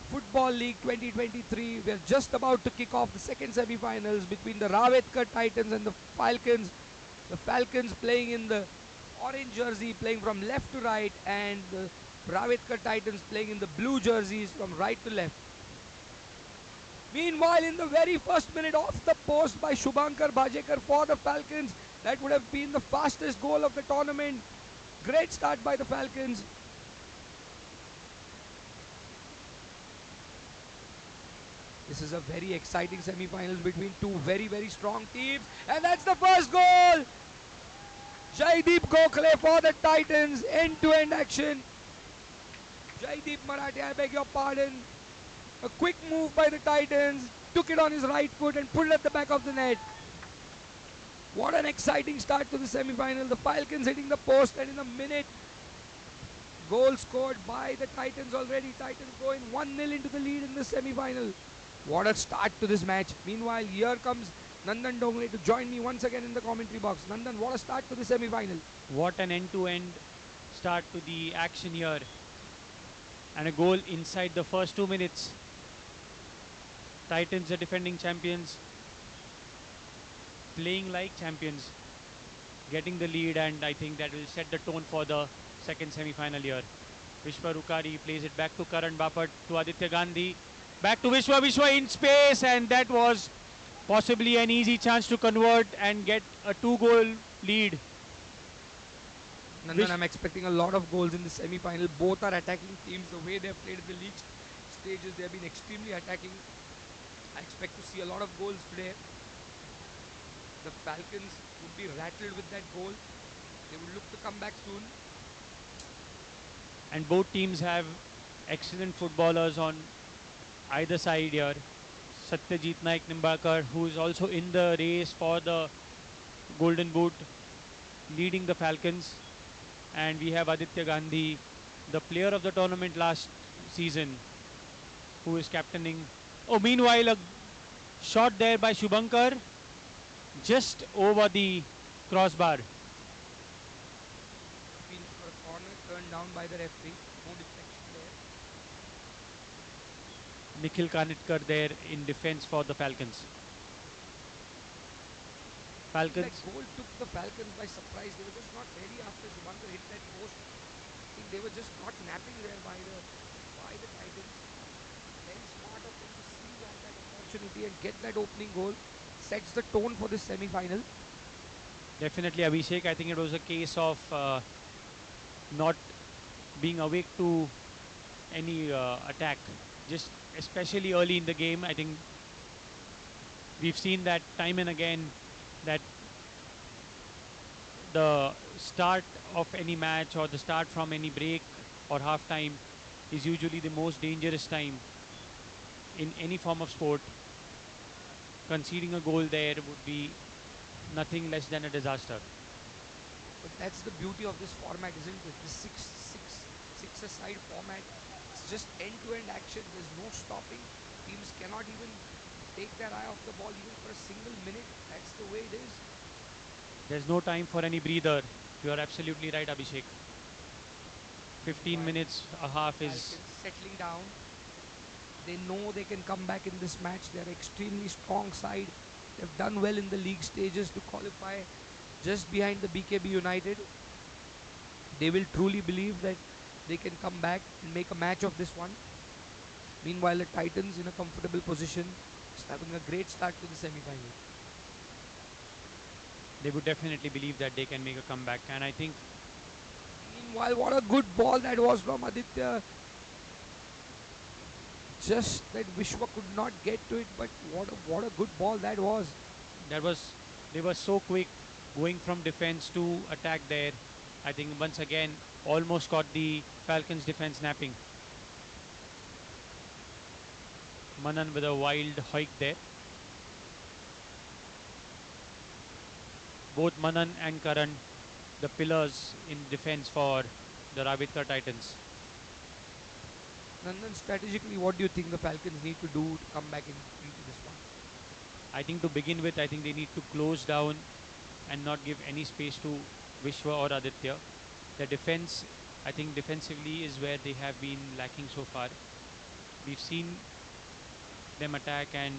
Football League 2023. We are just about to kick off the second semi-finals between the Ravetkar Titans and the Falcons. The Falcons playing in the orange jersey, playing from left to right, and the Ravetkar Titans playing in the blue jerseys from right to left. Meanwhile, in the very first minute, off the post by Shubhankar Bhajekar for the Falcons, that would have been the fastest goal of the tournament. Great start by the Falcons. This is a very exciting semi-finals between two very strong teams. And that's the first goal. Jaideep Gokhale for the Titans. End-to-end action. Jaideep Marathi, I beg your pardon. A quick move by the Titans. Took it on his right foot and put it at the back of the net. What an exciting start to the semi-final. The Falcons hitting the post, and in a minute, goal scored by the Titans already. Titans going 1-0 into the lead in the semi-final. What a start to this match. Meanwhile, here comes Nandan Dongle to join me once again in the commentary box. Nandan, what a start to the semi-final. What an end-to-end start to the action here. And a goal inside the first 2 minutes. Titans, the defending champions, playing like champions, getting the lead, and I think that will set the tone for the second semi-final here. Vishwa Rukari plays it back to Karan Bapat, to Aditya Gandhi, back to Vishwa, Vishwa in space, and that was possibly an easy chance to convert and get a 2-goal lead. Nandan, I'm expecting a lot of goals in the semi-final. Both are attacking teams. The way they have played in the league stages, they have been extremely attacking. I expect to see a lot of goals today. The Falcons would be rattled with that goal. They would look to come back soon. And both teams have excellent footballers on either side here. Satyajit Naik Nimbakar, who is also in the race for the Golden Boot, leading the Falcons. And we have Aditya Gandhi, the player of the tournament last season, who is captaining. Oh, meanwhile, a shot there by Shubhankar, just over the crossbar. Been for a corner turned down by the referee. No deflection there. Nikhil Kanitkar there in defense for the Falcons. That Falcons, goal took the Falcons by surprise. They were just not ready after Shubhankar hit that post. I think they were just caught napping there by the Titans. Very smart of them to seize on that opportunity and get that opening goal. Sets the tone for this semi-final. definitely Abhishek. I think it was a case of not being awake to any attack, just especially early in the game. I think we've seen that time and again, that the start of any match or the start from any break or half time is usually the most dangerous time in any form of sport. Conceding a goal there would be nothing less than a disaster. But that's the beauty of this format, isn't it? The six-a-side format. It's just end-to-end action. There's no stopping. Teams cannot even take their eye off the ball even for a single minute. That's the way it is. There's no time for any breather. You are absolutely right, Abhishek. 15 Meanwhile, minutes, a half is. Falcons settling down. They know they can come back in this match. They're extremely strong side. They've done well in the league stages to qualify just behind the BKB United. They will truly believe that they can come back and make a match of this one. Meanwhile, the Titans in a comfortable position, just having a great start to the semi-final. They would definitely believe that they can make a comeback. And I think Meanwhile, what a good ball that was from Aditya. Just that Vishwa could not get to it, but what a good ball that was. that was they were so quick going from defense to attack there. I think once again almost caught the Falcons defense napping. Manan with a wild hike there. Both Manan and Karan, the pillars in defense for the Ravetkar Titans. Nandan, strategically, what do you think the Falcons need to do to come back into this one? I think to begin with, I think they need to close down and not give any space to Vishwa or Aditya. The defense, I think defensively is where they have been lacking so far. We've seen them attack and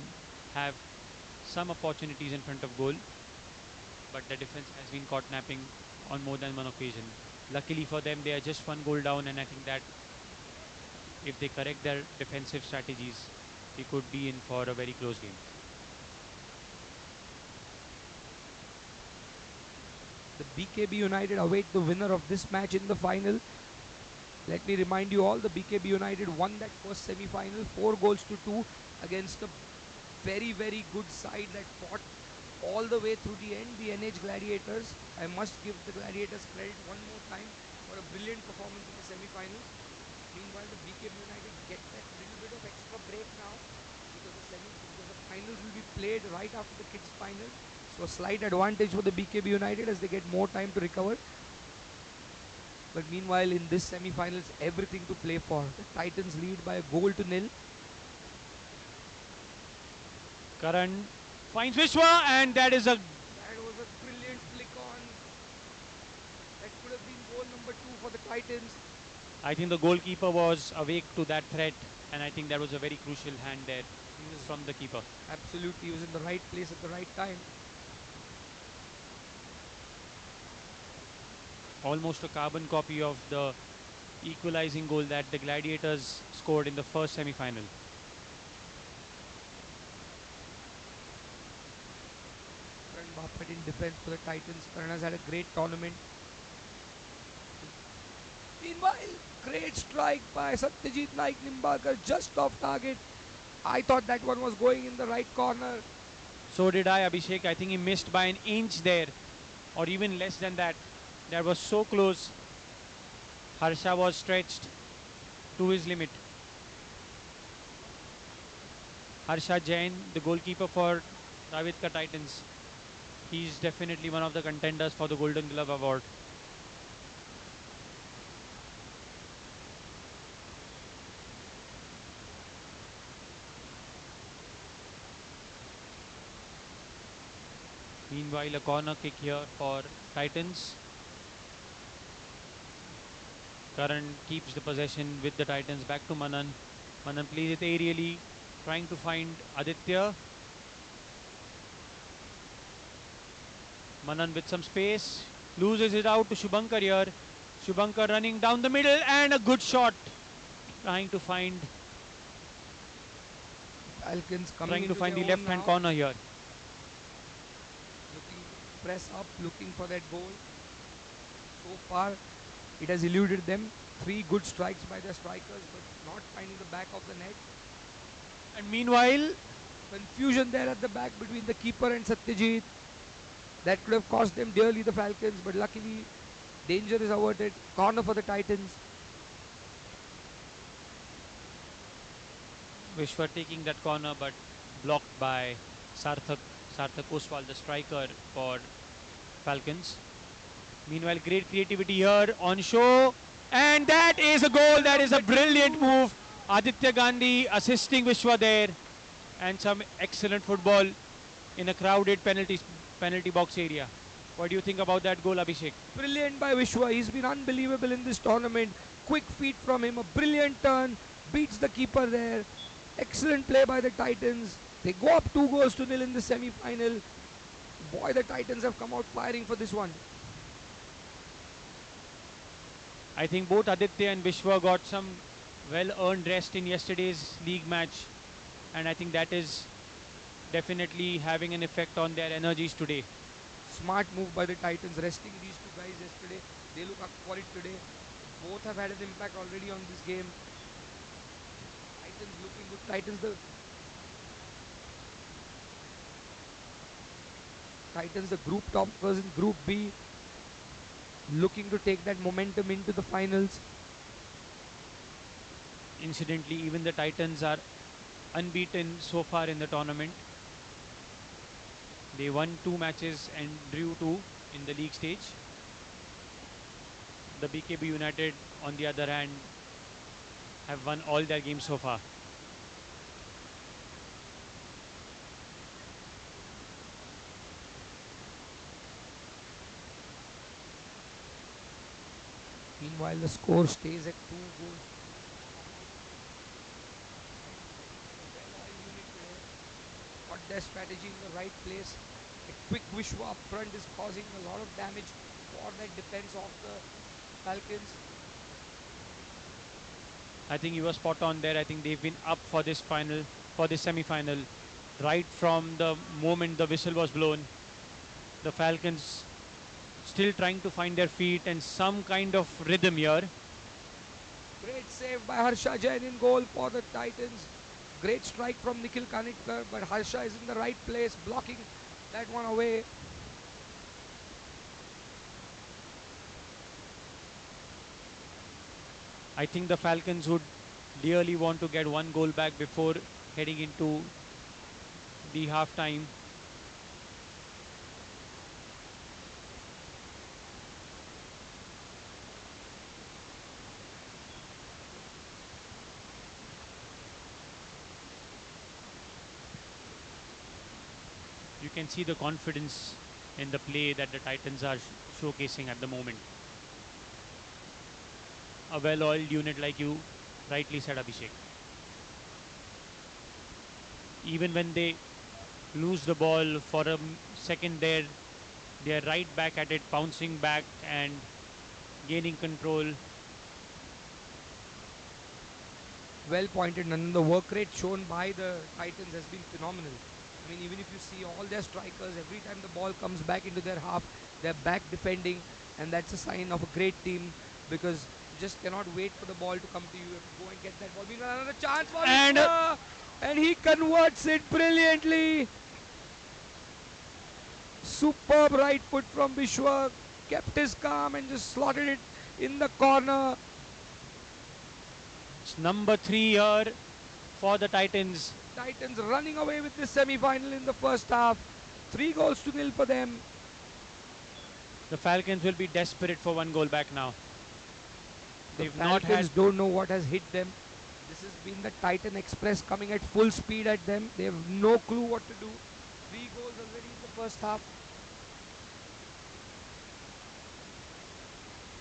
have some opportunities in front of goal, but the defense has been caught napping on more than one occasion. Luckily for them, they are just one goal down, and I think that if they correct their defensive strategies, they could be in for a very close game. The BKB United await the winner of this match in the final. Let me remind you all, the BKB United won that first semi-final 4 goals to 2 against a very, very good side that fought all the way through the end, the NH Gladiators. I must give the Gladiators credit one more time for a brilliant performance in the semi-finals. Meanwhile, the BKB United get that little bit of extra break now because the finals will be played right after the kids' final. So a slight advantage for the BKB United as they get more time to recover. But meanwhile, in this semi-finals, everything to play for. The Titans lead by a goal to nil. Karan finds Vishwa, and that is a. That was a brilliant flick on. That could have been goal number 2 for the Titans. I think the goalkeeper was awake to that threat, and I think that was a very crucial hand there from the keeper. Absolutely, he was in the right place at the right time. Almost a carbon copy of the equalizing goal that the Gladiators scored in the first semi-final. Karan Bapat in defense for the Titans. Karan has had a great tournament. Meanwhile, great strike by Satyajit Naik Nimbalkar just off target. I thought that one was going in the right corner. So did I, Abhishek. I think he missed by an inch there, or even less than that. That was so close. Harsha was stretched to his limit. Harsha Jain, the goalkeeper for Ravetkar Titans, he's definitely one of the contenders for the Golden Glove Award. Meanwhile, a corner kick here for Titans. Karan keeps the possession with the Titans. Back to Manan. Manan plays it aerially, trying to find Aditya. Manan with some space, loses it out to Shubhankar here. Shubhankar running down the middle, and a good shot. Trying to find Falcons coming into the their own left hand now. corner here. Looking to press up, looking for that goal. So far, it has eluded them. 3 good strikes by the strikers, but not finding the back of the net. And meanwhile, Confusion there at the back between the keeper and Satyajit. That could have cost them dearly, the Falcons, but luckily danger is averted. Corner for the Titans. Vishwa taking that corner, but blocked by Sarthak Oswal, the striker for Falcons. Meanwhile, great creativity here on show. And that is a goal. That is a brilliant move. Aditya Gandhi assisting Vishwa there. And some excellent football in a crowded penalty box area. What do you think about that goal, Abhishek? Brilliant by Vishwa. He's been unbelievable in this tournament. Quick feet from him. A brilliant turn. Beats the keeper there. Excellent play by the Titans. They go up 2 goals to nil in the semi-final. Boy, the Titans have come out firing for this one. I think both Aditya and Vishwa got some well-earned rest in yesterday's league match. And I think that is definitely having an effect on their energies today. Smart move by the Titans, resting these 2 guys yesterday. They look up for it today. Both have had an impact already on this game. Titans looking good. Titans, the group toppers in Group B, looking to take that momentum into the finals. Incidentally, even the Titans are unbeaten so far in the tournament. They won 2 matches and drew 2 in the league stage. The BKB United, on the other hand, have won all their games so far. Meanwhile, the score stays at 2 goals. Well-oiled unit today. Got their strategy in the right place. A quick Vishwa up front is causing a lot of damage for that defense of the Falcons. I think you were spot on there. I think they've been up for this final, for this semi-final, right from the moment the whistle was blown. The Falcons still trying to find their feet and some kind of rhythm here. Great save by Harsha Jain in goal for the Titans. Great strike from Nikhil Kanitkar, but Harsha is in the right place, blocking that one away. I think the Falcons would dearly want to get one goal back before heading into the half time. You can see the confidence in the play that the Titans are showcasing at the moment. A well oiled unit, like you rightly said, Abhishek. Even when they lose the ball for a second there, they are right back at it, bouncing back and gaining control. Well pointed, Nandan. The work rate shown by the Titans has been phenomenal. I mean, even if you see all their strikers, every time the ball comes back into their half, they're back defending, and that's a sign of a great team because you just cannot wait for the ball to come to you. You have to go and get that ball. Meanwhile, another chance for And Vishwa, and he converts it brilliantly. Superb right foot from Vishwa, kept his calm and just slotted it in the corner. it's number 3 here for the Titans. Titans running away with this semi-final in the first half. 3 goals to nil for them. The Falcons will be desperate for one goal back now. The They've not had. Falcons don't know what has hit them. This has been the Titan Express coming at full speed at them. They have no clue what to do. 3 goals already in the first half.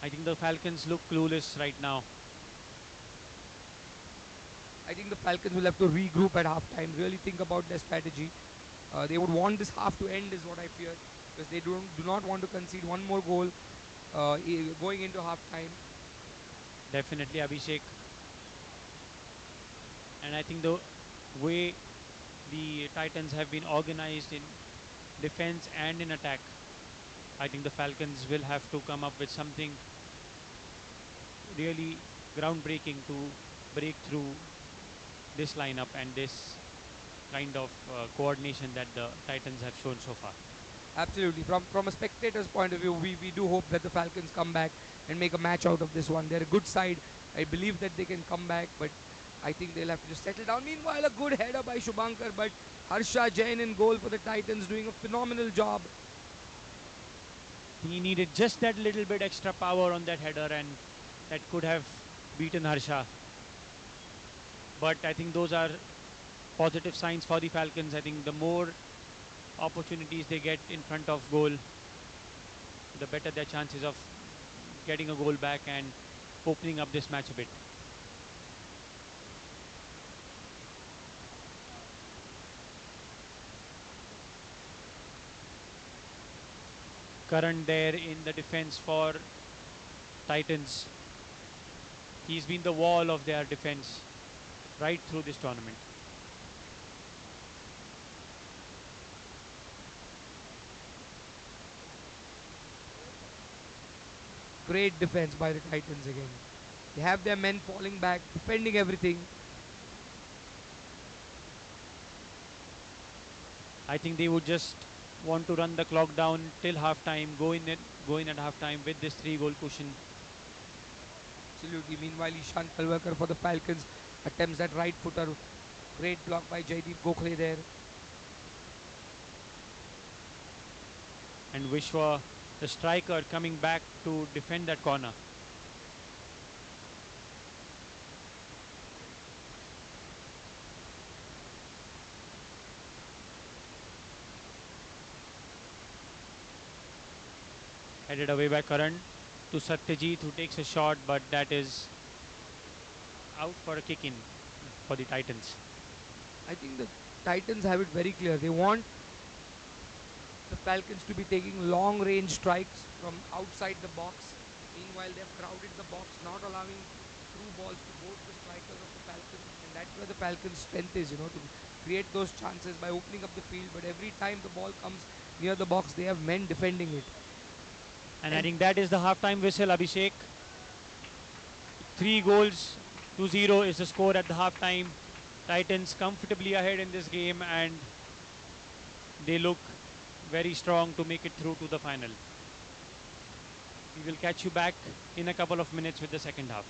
I think the Falcons look clueless right now. I think the Falcons will have to regroup at halftime, really think about their strategy. They would want this half to end, is what I fear, because they do not want to concede one more goal going into halftime. Definitely, Abhishek. And I think the way the Titans have been organized in defense and in attack, I think the Falcons will have to come up with something really groundbreaking to break through this lineup and this kind of coordination that the Titans have shown so far. Absolutely. From a spectator's point of view, we do hope that the Falcons come back and make a match out of this one. They're a good side. I believe that they can come back, but I think they'll have to just settle down. Meanwhile, a good header by Shubhankar, but Harsha Jain in goal for the Titans doing a phenomenal job. He needed just that little bit extra power on that header, and that could have beaten Harsha. But I think those are positive signs for the Falcons. I think the more opportunities they get in front of goal, the better their chances of getting a goal back and opening up this match a bit. Current there in the defense for Titans. He's been the wall of their defense right through this tournament. Great defense by the Titans again. They have their men falling back, defending everything. I think they would just want to run the clock down till half time, go in at half time with this 3 goal cushion. Absolutely. Meanwhile, Ishan Kalwakar for the Falcons attempts that right footer. Great block by Jaideep Gokhale there. And Vishwa, the striker, coming back to defend that corner. Headed away by Karan. to Satyajit, who takes a shot, but that is out for a kick in for the Titans. I think the Titans have it very clear. They want the Falcons to be taking long range strikes from outside the box. Meanwhile, they've crowded the box, not allowing through balls to both the strikers of the Falcons, and that's where the Falcons' strength is, to create those chances by opening up the field. But every time the ball comes near the box, they have men defending it. And I And think that is the halftime whistle, Abhishek. 3 goals to 0 is the score at the halftime. Titans comfortably ahead in this game, and they look very strong to make it through to the final. We will catch you back in a couple of minutes with the second half.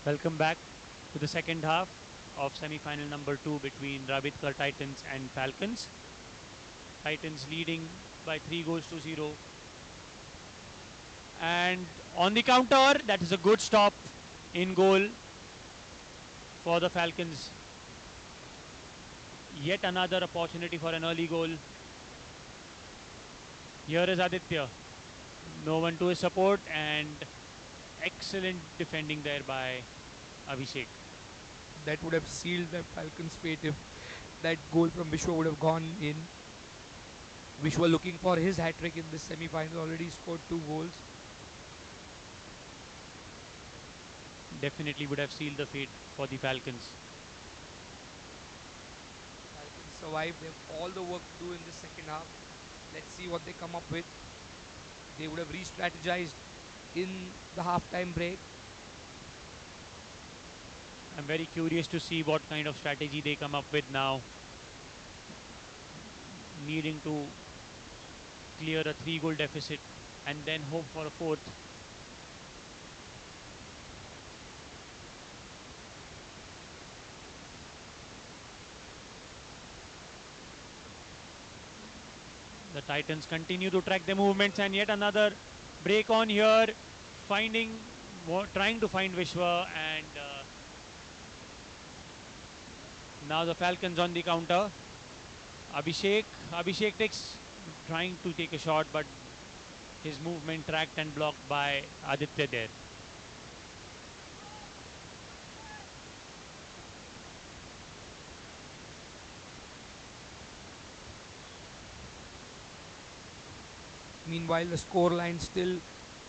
Welcome back to the second half of semi-final number 2 between Ravetkar Titans and Falcons. Titans leading by 3 goals to 0. And on the counter, that is a good stop in goal for the Falcons. Yet another opportunity for an early goal. Here is Aditya. No one to his support, and excellent defending there by Abhishek. that would have sealed the Falcons' fate if that goal from Vishwa would have gone in. Vishwa looking for his hat trick in this semi final, already scored 2 goals. Definitely would have sealed the fate for the Falcons. Falcons survived. They have all the work to do in this second half. Let's see what they come up with. They would have re strategized in the halftime break. I'm very curious to see what kind of strategy they come up with now. Needing to clear a 3 goal deficit and then hope for a fourth. The Titans continue to track their movements, and yet another break on here, trying to find Vishwa, and now the Falcons on the counter. Abhishek trying to take a shot, but his movement tracked and blocked by Aditya there. Meanwhile, the scoreline still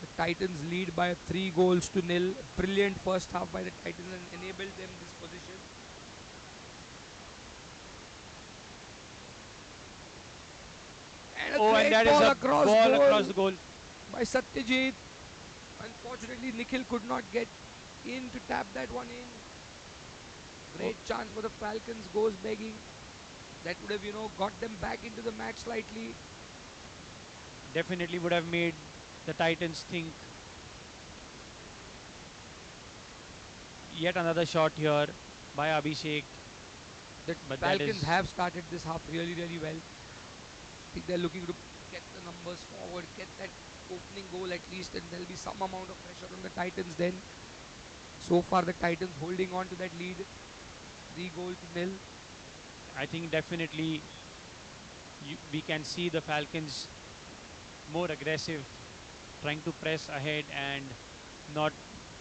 the Titans lead by 3 goals to 0. Brilliant first half by the Titans and enabled them this position. And a Oh, and great that is ball a across ball goal across the goal. by Satyajit. Unfortunately, Nikhil could not get in to tap that one in. Oh, Great chance for the Falcons, goes begging. That would have, got them back into the match slightly. definitely would have made the Titans think. Yet another shot here by Abhishek, The but that Falcons is have started this half really, really well. I think they're looking to get the numbers forward, get that opening goal at least, and there'll be some amount of pressure on the Titans then. So far, the Titans holding on to that lead, 3 goals to nil. I think definitely we can see the Falcons more aggressive, trying to press ahead and not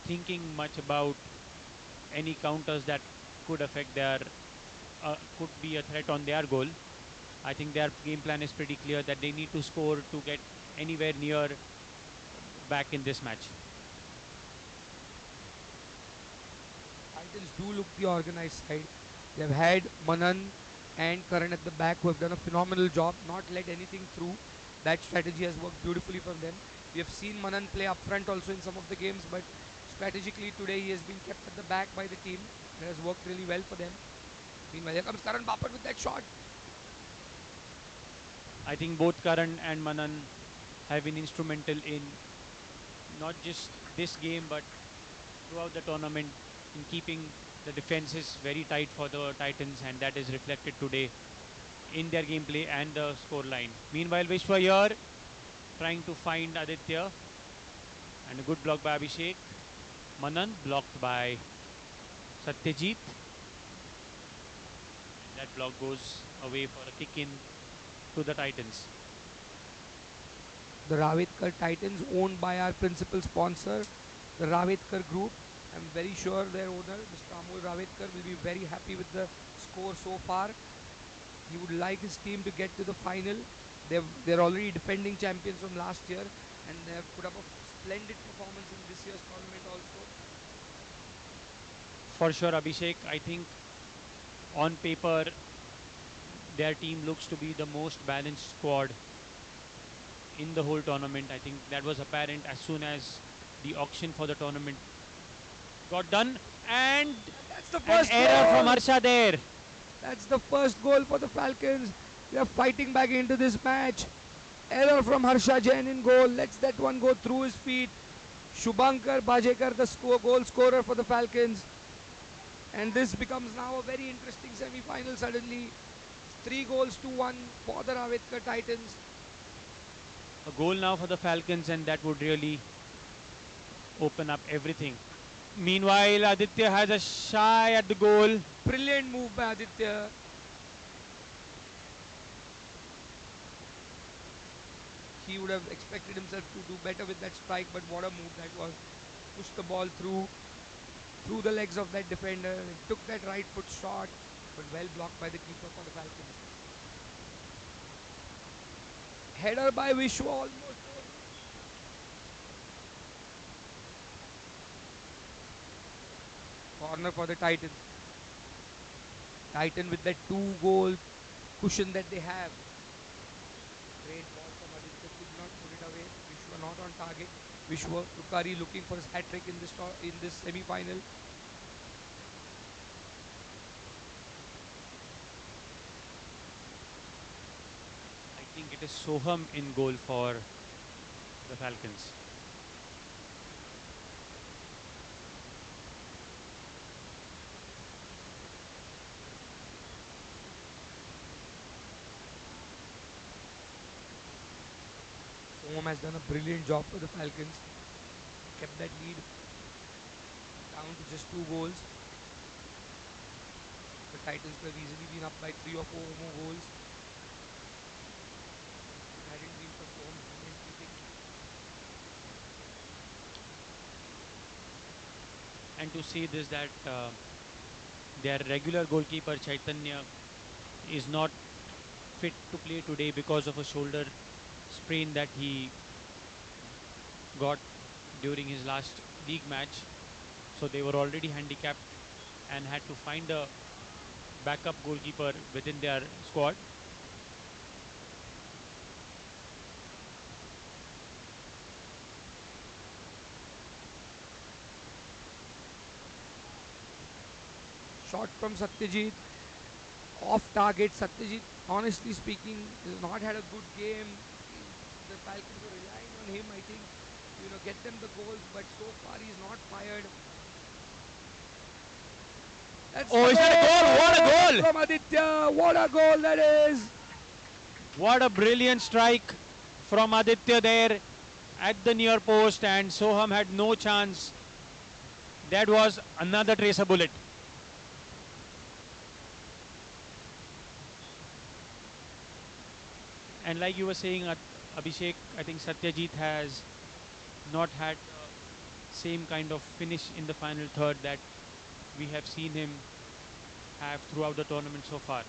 thinking much about any counters that could affect their could be a threat on their goal. I think their game plan is pretty clear that they need to score to get anywhere near back in this match. Titans do look the organized side. They've had Manan and Karan at the back who have done a phenomenal job, not let anything through. That strategy has worked beautifully for them. We have seen Manan play up front also in some of the games, but strategically today he has been kept at the back by the team. It has worked really well for them. Meanwhile, here comes Karan Bapat with that shot. I think both Karan and Manan have been instrumental in not just this game but throughout the tournament in keeping the defenses very tight for the Titans, and that is reflected today in their gameplay and the score line. Meanwhile, Vishwa here trying to find Aditya, and a good block by Abhishek. Manan blocked by Satyajit. That block goes away for a kick in to the Titans. The Ravetkar Titans, owned by our principal sponsor, the Ravetkar Group. I'm very sure their owner, Mr. Amol Ravetkar, will be very happy with the score so far. He would like his team to get to the final. They're already defending champions from last year, and they have put up a splendid performance in this year's tournament also. For sure, Abhishek, I think on paper their team looks to be the most balanced squad in the whole tournament. I think that was apparent as soon as the auction for the tournament got done. And And that's the an first error from goal. Harsha there. That's the first goal for the Falcons. They are fighting back into this match. Error from Harsha Jain in goal. Lets that one go through his feet. Shubhankar Bajekar, the goal scorer for the Falcons. And this becomes now a very interesting semi-final suddenly. 3 goals to 1 for the Ravetkar Titans. A goal now for the Falcons, and that would really open up everything. Meanwhile, Aditya has a shy at the goal. Brilliant move by Aditya. He would have expected himself to do better with that strike, but what a move that was. Pushed the ball through the legs of that defender. He took that right foot shot, but well blocked by the keeper for the Falcons. Header by Vishwa almost. Corner for the Titans. Titan with that 2 goal cushion that they have. Great ball from Aditya, could not put it away. Vishwa not on target. Vishwa Rukari looking for his hat trick in this semi final. I think it is Soham in goal for the Falcons. Soham has done a brilliant job for the Falcons. Kept that lead down to just 2 goals. The Titans could have easily been up by 3 or 4 more goals. Hadn't been for Soham's brilliant keeping. And to see this, that their regular goalkeeper Chaitanya is not fit to play today because of a shoulder sprain that he got during his last league match. So they were already handicapped and had to find a backup goalkeeper within their squad. shot from Satyajit. Off target, Satyajit, honestly speaking, has not had a good game. The Falcons were relying on him, I think, to get them the goals, but so far he's not fired. That's Oh, the is that a goal? What a goal goal! from Aditya. What a goal that is! What a brilliant strike from Aditya there at the near post, and Soham had no chance. That was another tracer bullet. And like you were saying, Abhishek, I think Satyajit has not had the same kind of finish in the final third that we have seen him have throughout the tournament so far.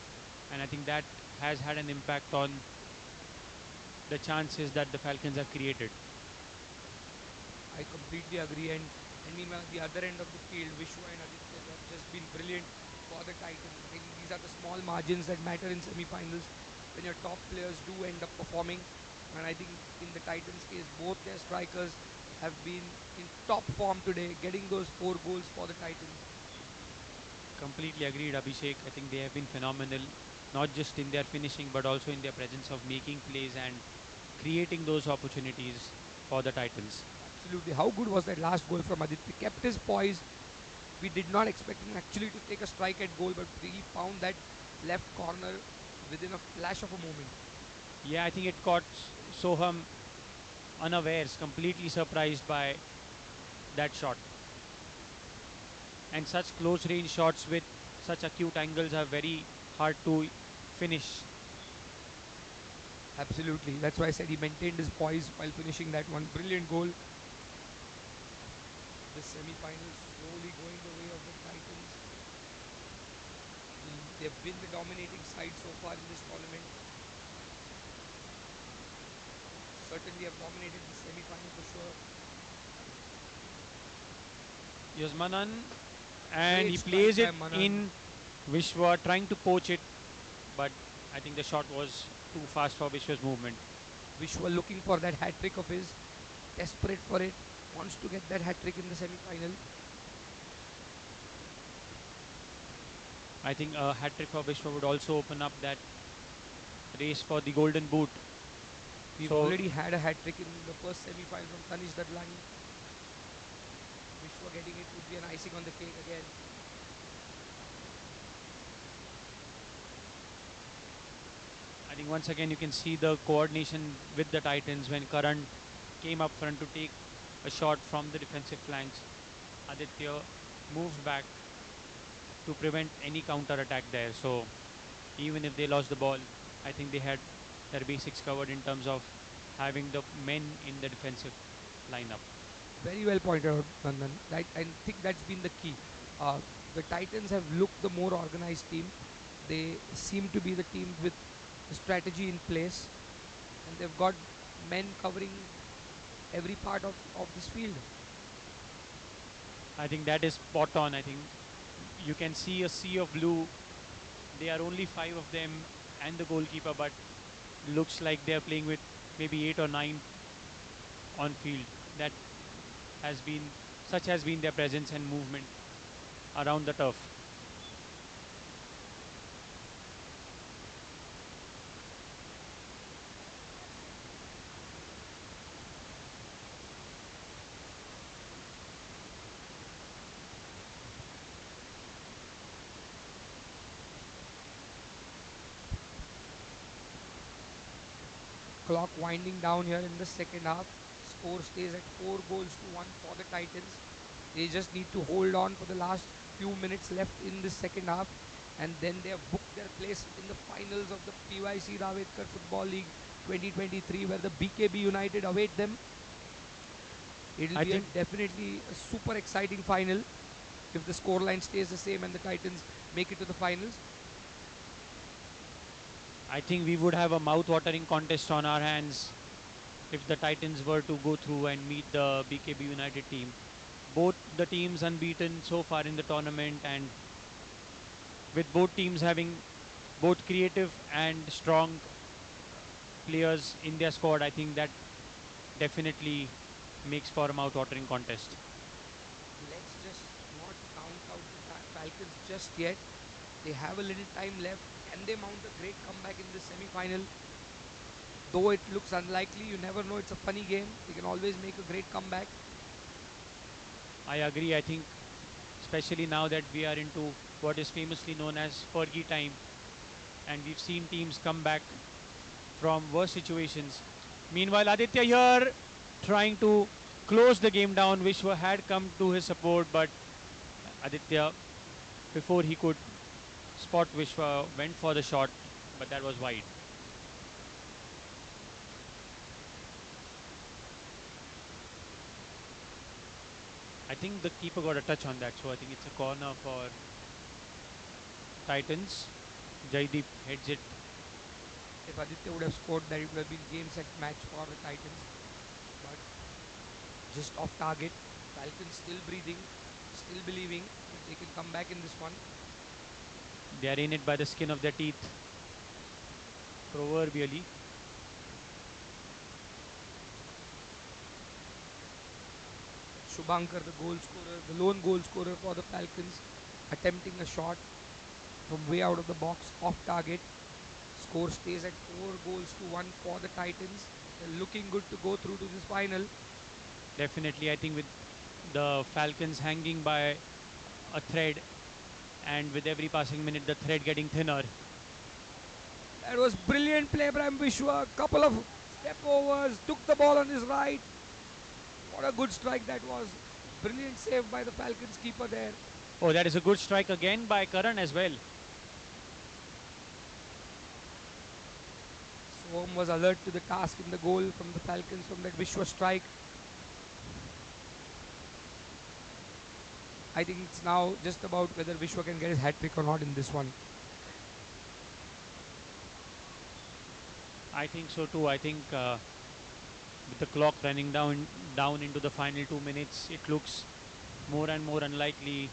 And I think that has had an impact on the chances that the Falcons have created. I completely agree. And meanwhile, at the other end of the field, Vishwa and Aditya have just been brilliant for the Titans. I think these are the small margins that matter in semi-finals when your top players do end up performing. And I think in the Titans' case, both their strikers have been in top form today, getting those 4 goals for the Titans. Completely agreed, Abhishek. I think they have been phenomenal, not just in their finishing, but also in their presence of making plays and creating those opportunities for the Titans. Absolutely. How good was that last goal from Aditya? Kept his poise. We did not expect him actually to take a strike at goal, but he found that left corner within a flash of a moment. Yeah, I think it caught Soham unawares, completely surprised by that shot. And such close range shots with such acute angles are very hard to finish. Absolutely. That's why I said he maintained his poise while finishing that one. Brilliant goal. The semi-finals slowly going the way of the Titans. They've been the dominating side so far in this tournament. Certainly have dominated the semi-final for sure. Yasmanan, and Great he strike plays by it Manan. in. Vishwa trying to poach it, but I think the shot was too fast for Vishwa's movement. Vishwa looking for that hat trick of his. Desperate for it. Wants to get that hat trick in the semi-final. I think a hat trick for Vishwa would also open up that race for the golden boot. We've So already had a hat trick in the first semi-final from Tanish Dadlani. Vishwa getting it would be an icing on the cake again. I think once again you can see the coordination with the Titans when Karan came up front to take a shot from the defensive flanks. Aditya moves back to prevent any counter attack there. So even if they lost the ball, I think they had their basics covered in terms of having the men in the defensive lineup. Very well pointed out, Nandan. I think that's been the key. Uh, the Titans have looked the more organized team. They seem to be the team with the strategy in place, and they've got men covering every part of this field. I think that is spot on. I think you can see a sea of blue. They are only 5 of them and the goalkeeper, but looks like they are playing with maybe 8 or 9 on field. That has been such has been their presence and movement around the turf. Clock winding down here in the second half. Score stays at 4 goals to 1 for the Titans. They just need to hold on for the last few minutes left in this second half, and then they have booked their place in the finals of the PYC Ravetkar Football League 2023, where the BKB United await them. It'll I be think definitely a super exciting final if the scoreline stays the same and the Titans make it to the finals. I think we would have a mouth-watering contest on our hands if the Titans were to go through and meet the BKB United team. Both the teams unbeaten so far in the tournament, and with both teams having both creative and strong players in their squad, I think that definitely makes for a mouth-watering contest. Let's just not count out the Falcons just yet. They have a little time left. Can they mount a great comeback in this semi-final? Though it looks unlikely, you never know. It's a funny game. They can always make a great comeback. I agree. I think, especially now that we are into what is famously known as Fergie time, and we've seen teams come back from worse situations. Meanwhile, Aditya here trying to close the game down. Vishwa had come to his support, but Aditya, before he could spot Vishwa, went for the shot, but that was wide. I think the keeper got a touch on that, so I think it's a corner for Titans. Jaideep heads it. If Aditya would have scored that, it would have been game set match for the Titans. But just off target. Falcons still breathing, still believing that they can come back in this one. They are in it by the skin of their teeth, proverbially. Shubhankar, the goal scorer, the lone goal scorer for the Falcons, attempting a shot from way out of the box, off target. Score stays at 4 goals to 1 for the Titans. They're looking good to go through to this final. Definitely, I think with the Falcons hanging by a thread, and with every passing minute, the thread getting thinner. That was brilliant play by Vishwa. Couple of step overs, took the ball on his right. What a good strike that was. Brilliant save by the Falcons keeper there. Oh, that is a good strike again by Karan as well. Soham was alert to the task in the goal from the Falcons from that Vishwa strike. I think it's now just about whether Vishwa can get his hat trick or not in this one. I think so too. I think with the clock running down into the final 2 minutes, it looks more and more unlikely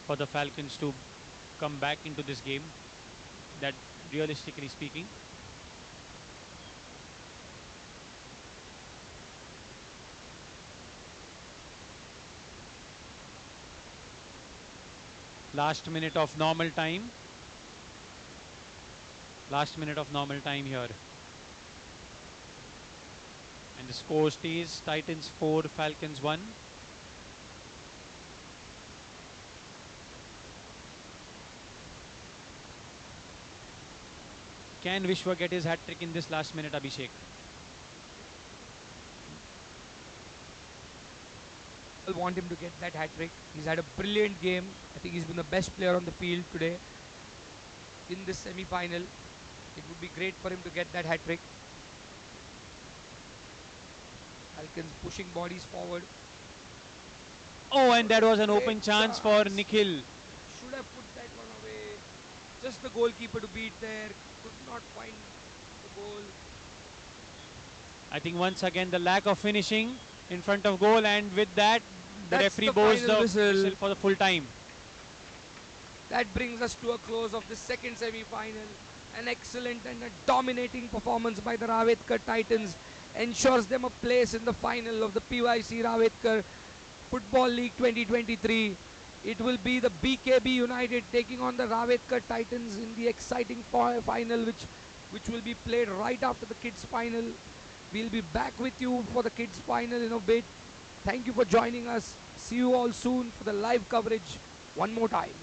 for the Falcons to come back into this game. That, realistically speaking, last minute of normal time. Last minute of normal time here. And the score stays Titans 4, Falcons 1. Can Vishwa get his hat trick in this last minute, Abhishek? I want him to get that hat trick. He's had a brilliant game. I think he's been the best player on the field today in this semi final. It would be great for him to get that hat trick. Falcons pushing bodies forward. Oh, and that was an Great open chance for chance. Nikhil. Should have put that one away. Just the goalkeeper to beat there. Could not find the goal. I think once again the lack of finishing in front of goal, and with that, the That's referee the blows final the whistle. whistle for the full time. That brings us to a close of the second semi-final. An excellent and a dominating performance by the Ravetkar Titans ensures them a place in the final of the PYC Ravetkar Football League 2023. It will be the BKB United taking on the Ravetkar Titans in the exciting final, which will be played right after the kids' final. We'll be back with you for the kids' final in a bit. Thank you for joining us. See you all soon for the live coverage one more time.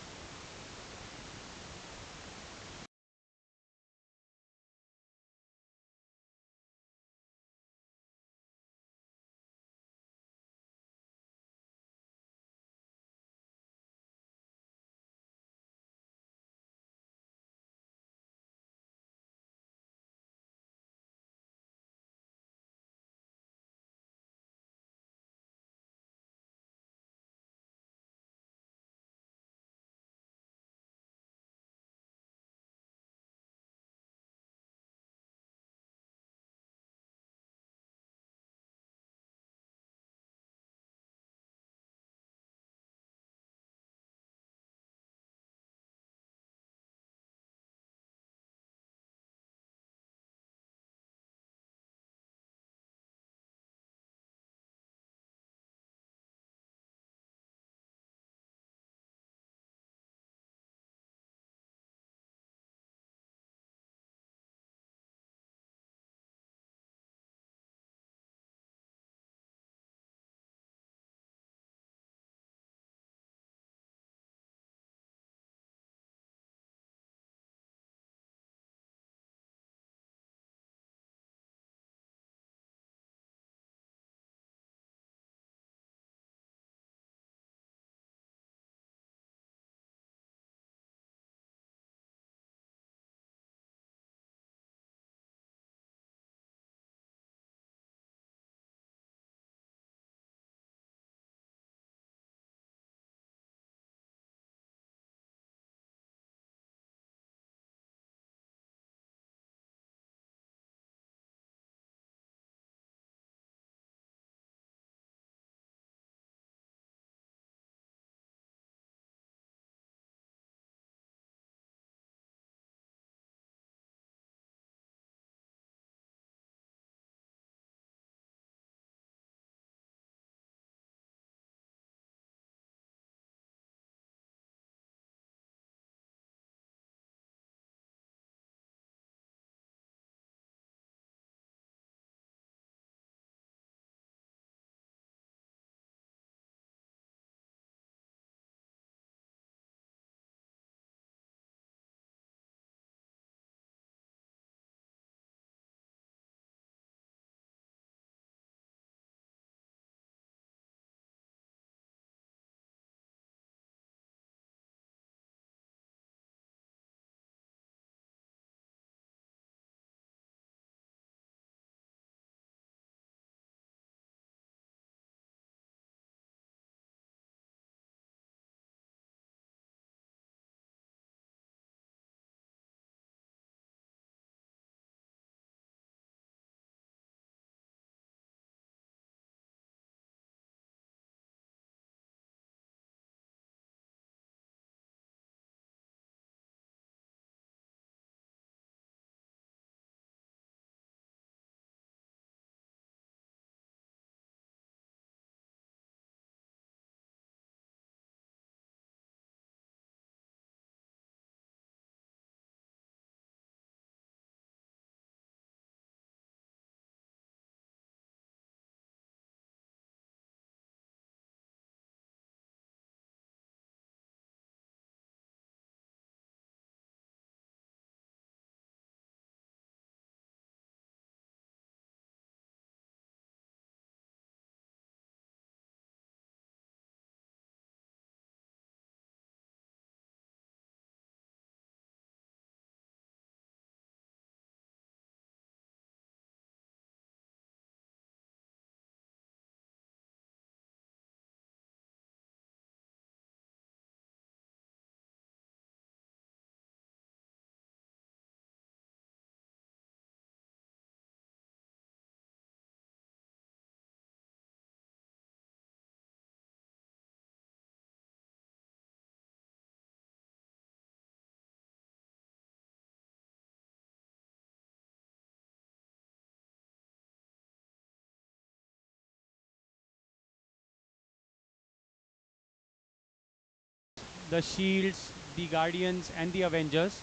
the Shields, the Guardians, and the Avengers.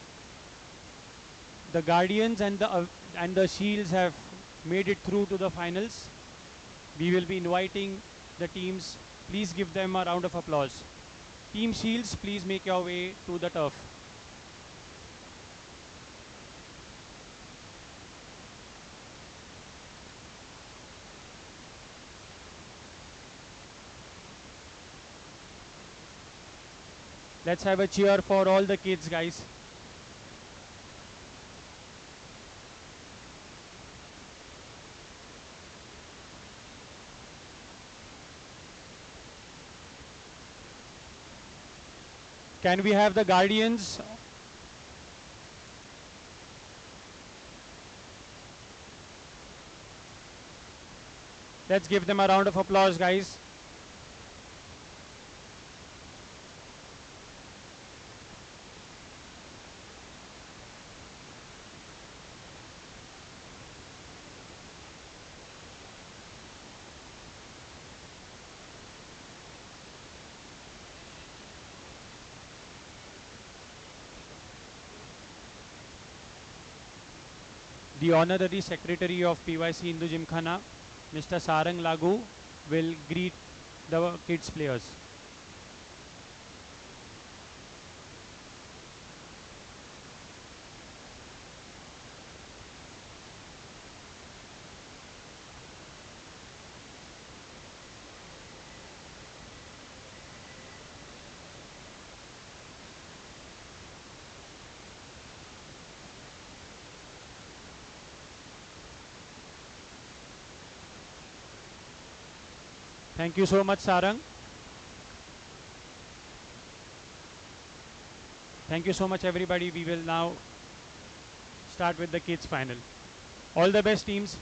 The Guardians and the Shields have made it through to the finals. We will be inviting the teams. Please give them a round of applause. Team Shields, please make your way to the turf. Let's have a cheer for all the kids, guys. Can we have the Guardians? Let's give them a round of applause, guys. The Honorary Secretary of PYC Hindu Gymkhana, Mr. Sarang Lagu, will greet the kids players. Thank you so much, Sarang. Thank you so much, everybody. We will now start with the kids final. All the best, teams.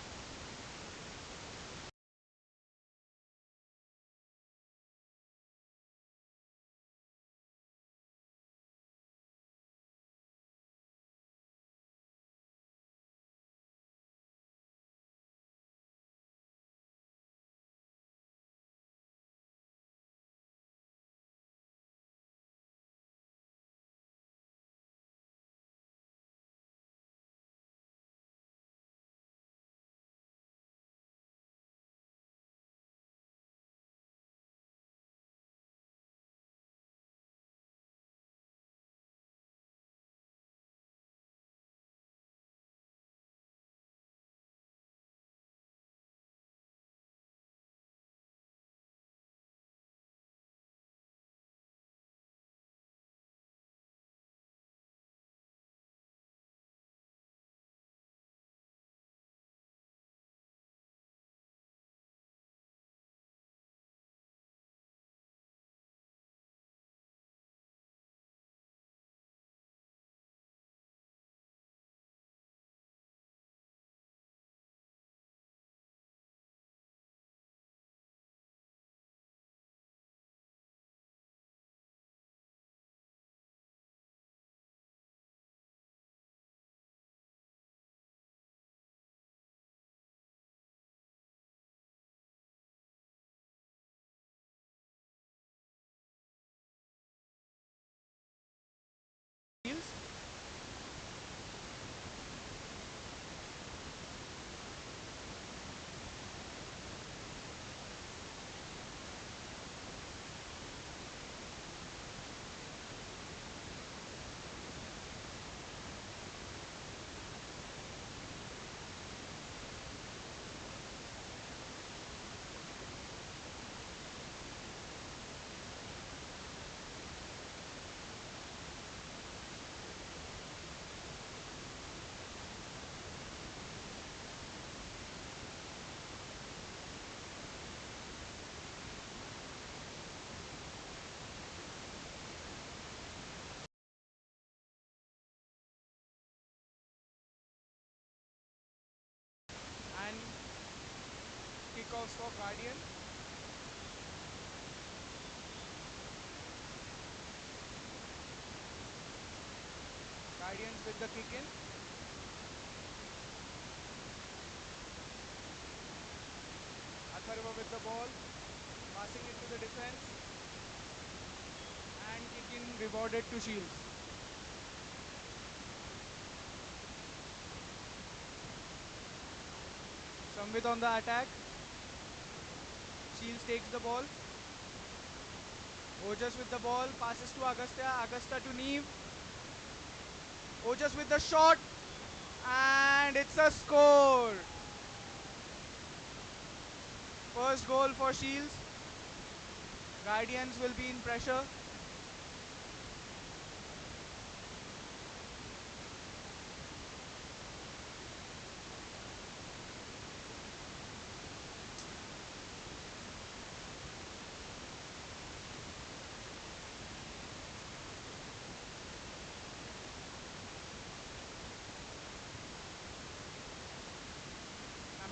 And kickoffs for Guardian. Guardians with the kick in. Atharva with the ball. Passing it to the defense. And kick in rewarded to Shields. Samvit on the attack. Shields takes the ball. Ojas with the ball. Passes to Agastya. Agastya to Neve. Ojas with the shot. And it's a score. First goal for Shields. Guardians will be in pressure.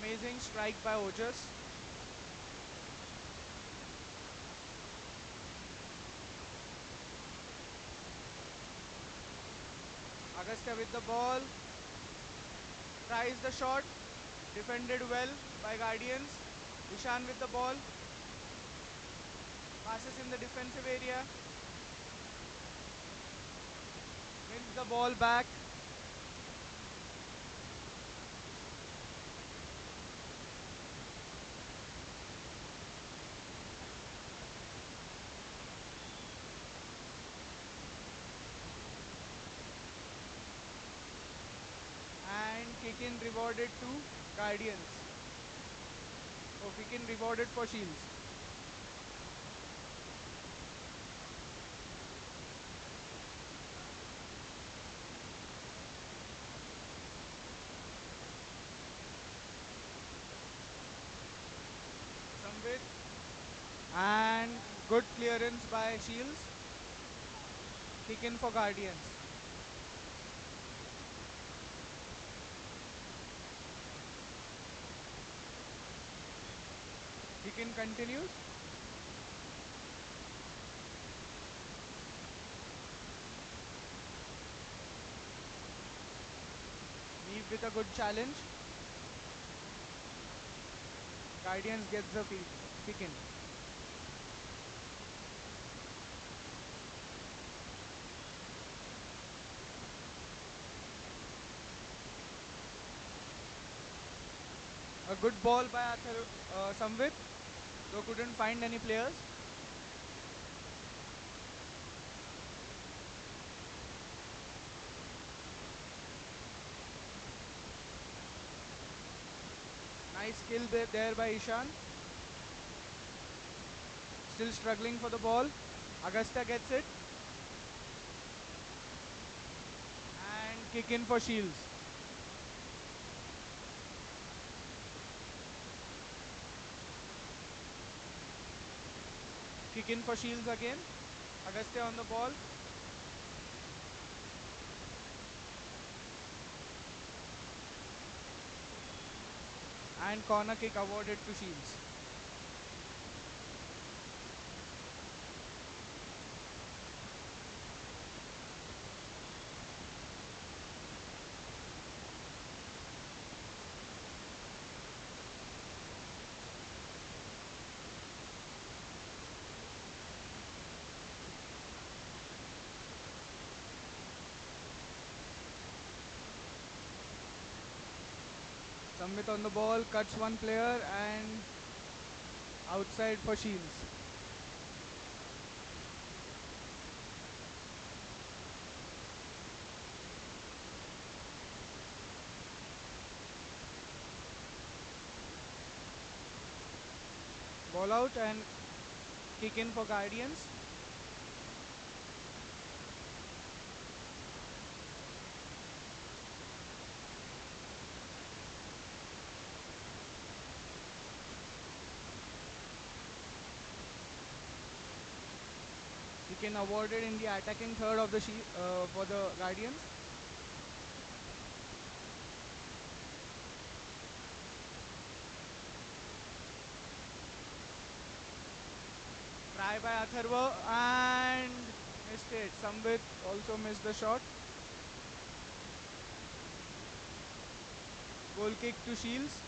Amazing strike by Ojas. Agastya with the ball. Tries the shot. Defended well by Guardians. Ishan with the ball. Passes in the defensive area. Wins the ball back. And kick in rewarded to Guardians. Oh, kick in rewarded for Shields. Samvit. And good clearance by Shields. Kick in for Guardians. Kick in continues. Neve with a good challenge. Guardians gets the kick in. A good ball by Samvit, though couldn't find any players. Nice skill there by Ishan. Still struggling for the ball. Agastya gets it. And kick in for Shields. Kick in for Shields again. Agastya on the ball. And corner kick awarded to Shields. Samvit on the ball, cuts one player and outside for Shields. Ball out and kick in for Guardians. Kick in awarded in the attacking third of the for the Guardians. Try by Atharva and missed it. Samvit also missed the shot. Goal kick to Shields.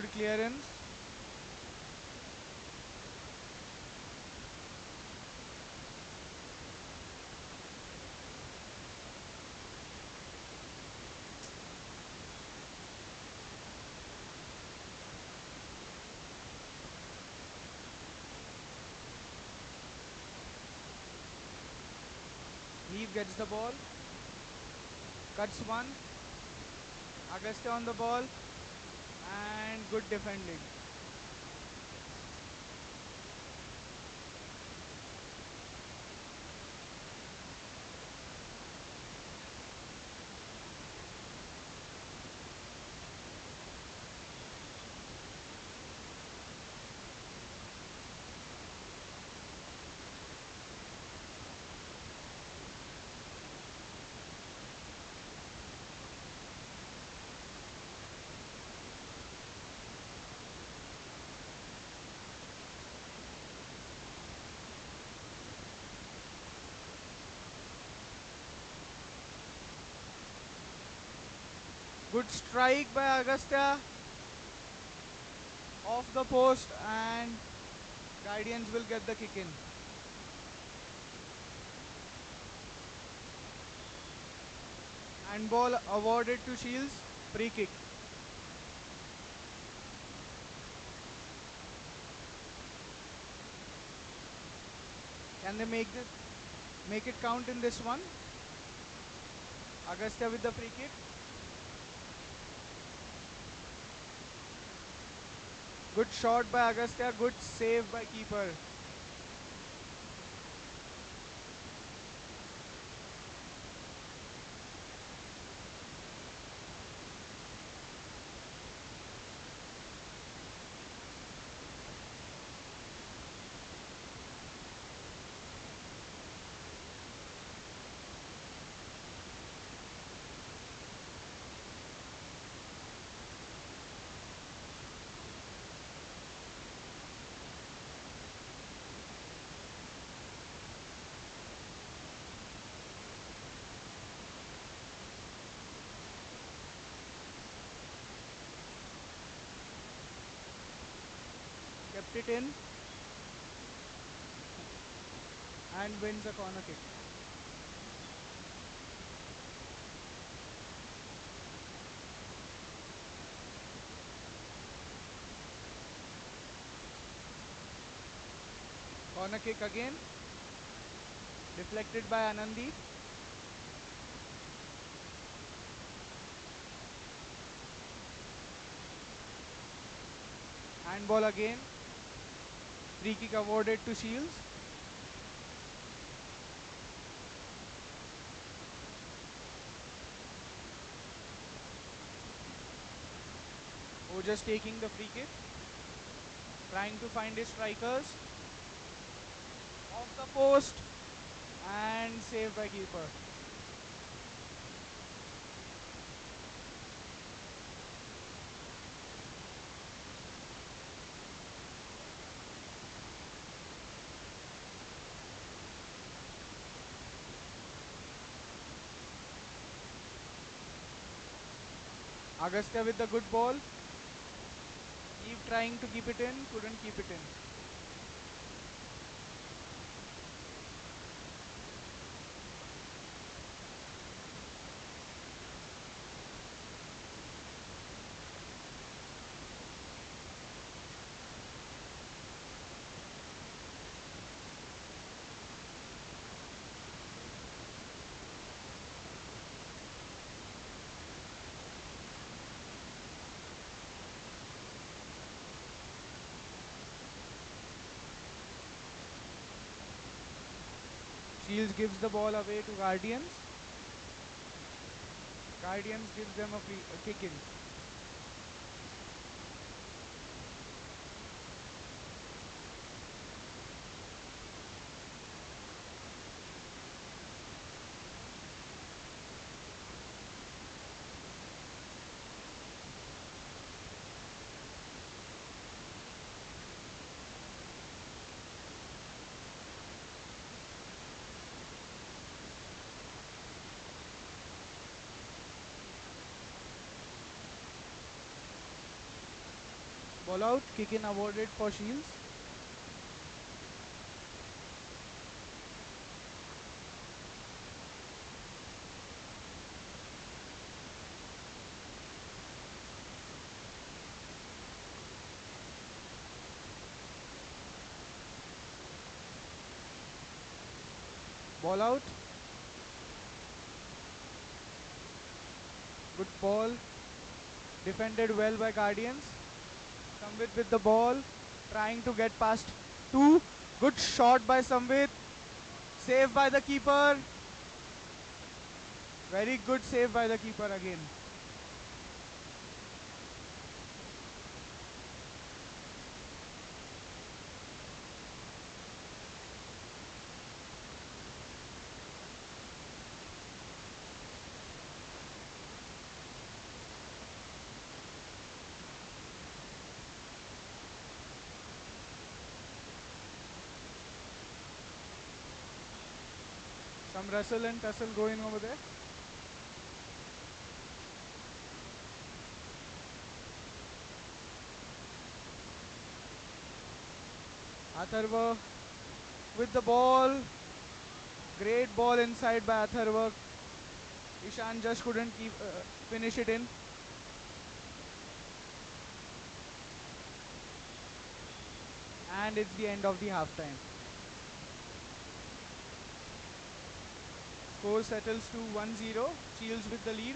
Good clearance. Heath gets the ball. Cuts one. Agastya on the ball. And good defending. Good strike by Agastya. Off the post, and Guardians will get the kick in. Handball awarded to Shields. Free kick. Can they make it count in this one? Agastya with the free kick. Good shot by Agastya. Good save by keeper. Kept it in and wins a corner kick. Corner kick again. Deflected by Anandeep. Handball again. Free kick awarded to Shields. Ojas taking the free kick. Trying to find his strikers. Off the post. And saved by keeper. Agastya with the good ball. Keep trying to keep it in. Couldn't keep it in. Shields gives the ball away to Guardians. Guardians gives them a kick in. Ball out. Kick in awarded for Shields. Ball out. Good ball. Defended well by Guardians. Samvit with the ball. Trying to get past two. Good shot by Samvit. Save by the keeper. Very good save by the keeper again. Some wrestle and tussle going over there. Atharva with the ball. Great ball inside by Atharva. Ishan just couldn't finish it in. And it's the end of the halftime. Score settles to 1-0. Shields with the lead.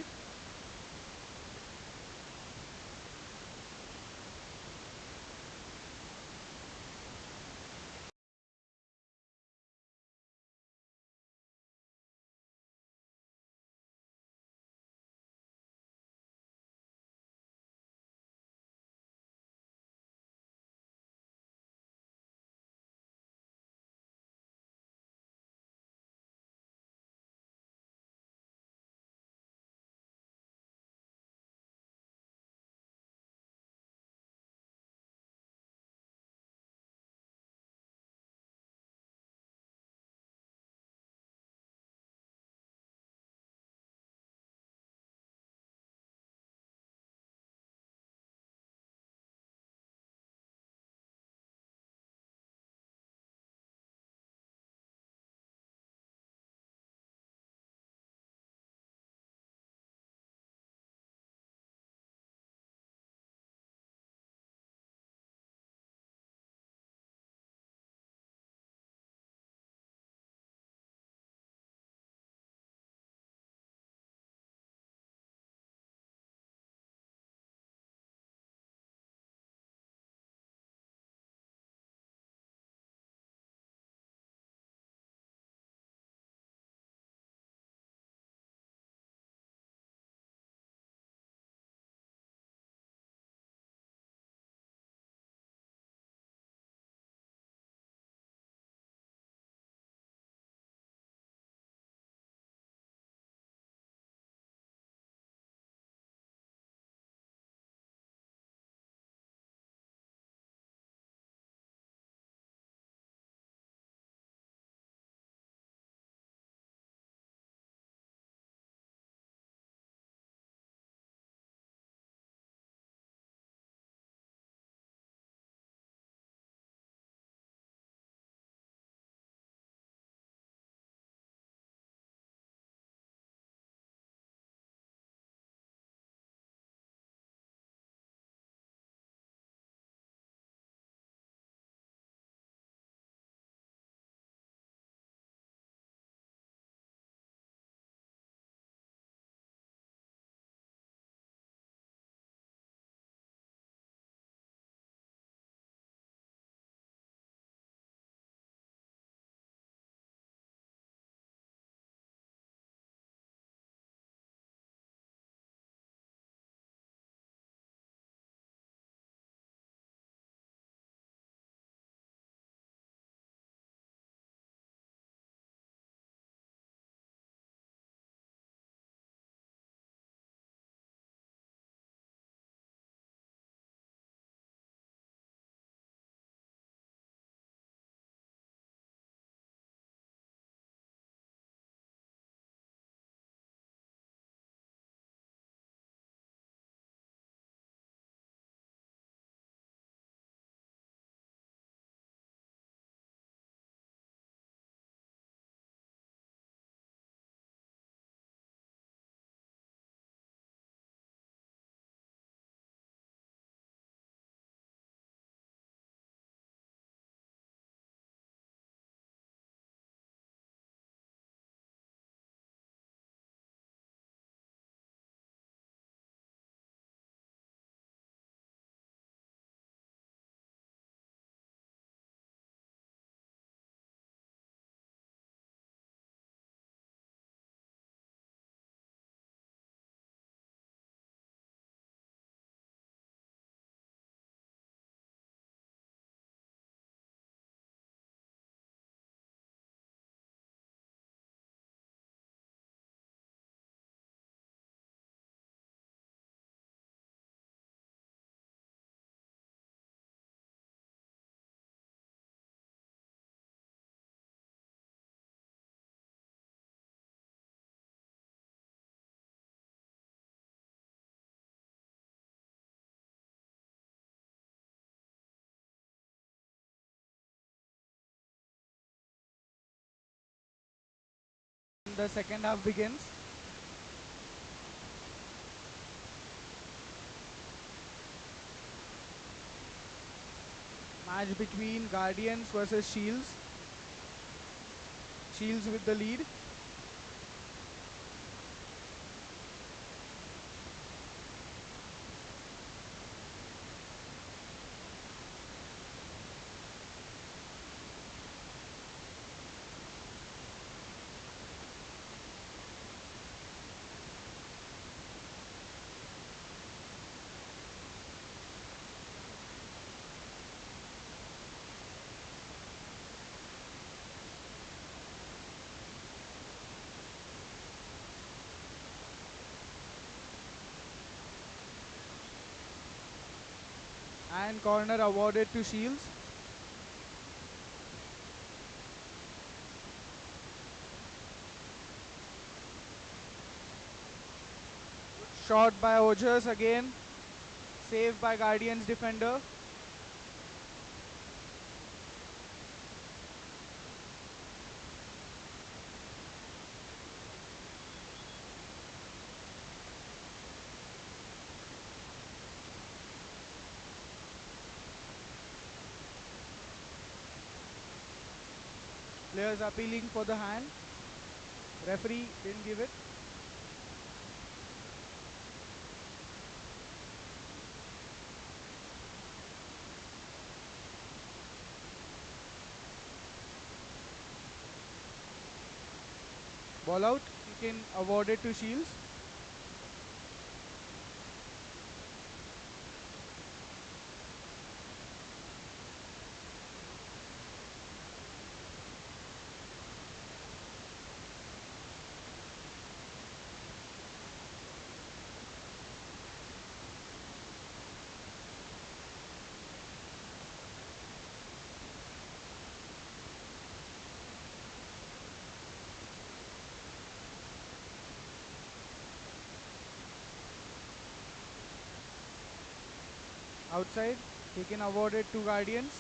and the second half begins. Match between Guardians versus Shields. Shields with the lead. And corner awarded to Shields. Good shot by Ojers again. Saved by Guardians defender. Players appealing for the hand. Referee didn't give it. Ball out. Kick in awarded to Shields. Outside. Kick in awarded to Guardians.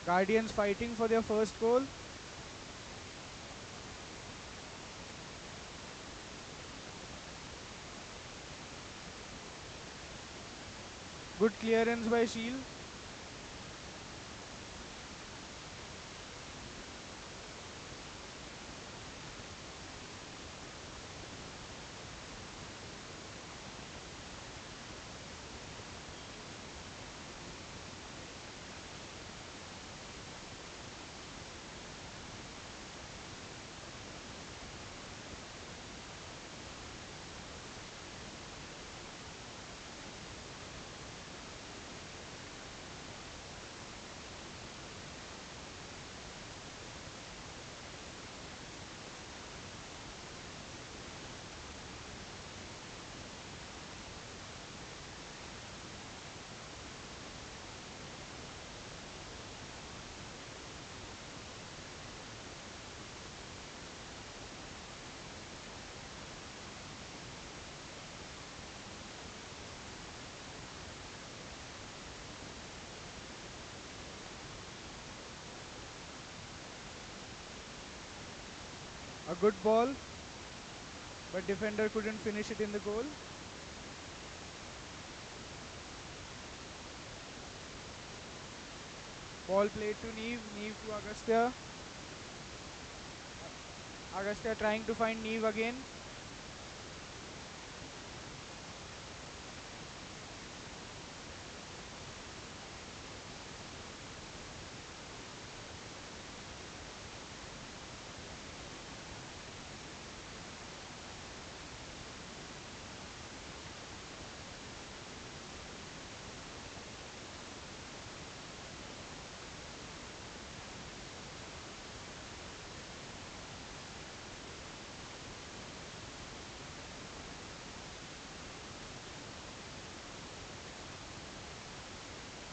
Guardians fighting for their first goal. Good clearance by Shield. A good ball, but defender couldn't finish it in the goal. Ball played to Neve. Neve to Agastya. Agastya trying to find Neve again.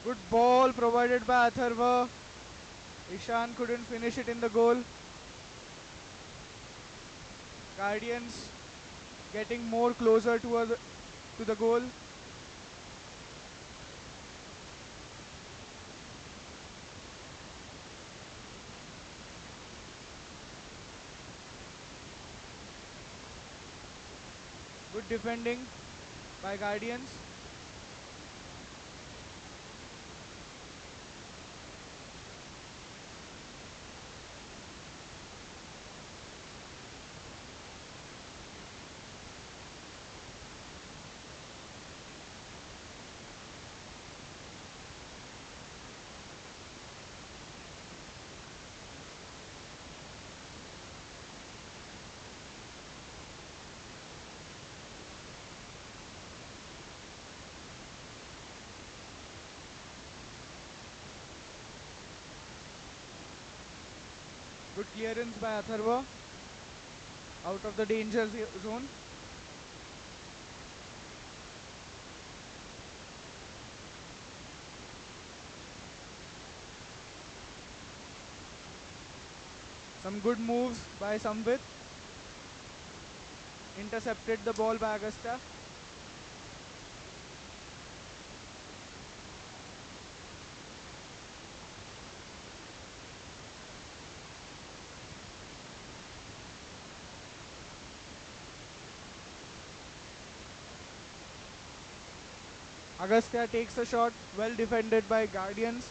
Good ball provided by Atharva. Ishan couldn't finish it in the goal. Guardians getting more closer to the goal. Good defending by Guardians. Good clearance by Atharva out of the danger zone. Some good moves by Samvit. Intercepted the ball by Agastya. Agastya takes a shot, well defended by Guardians.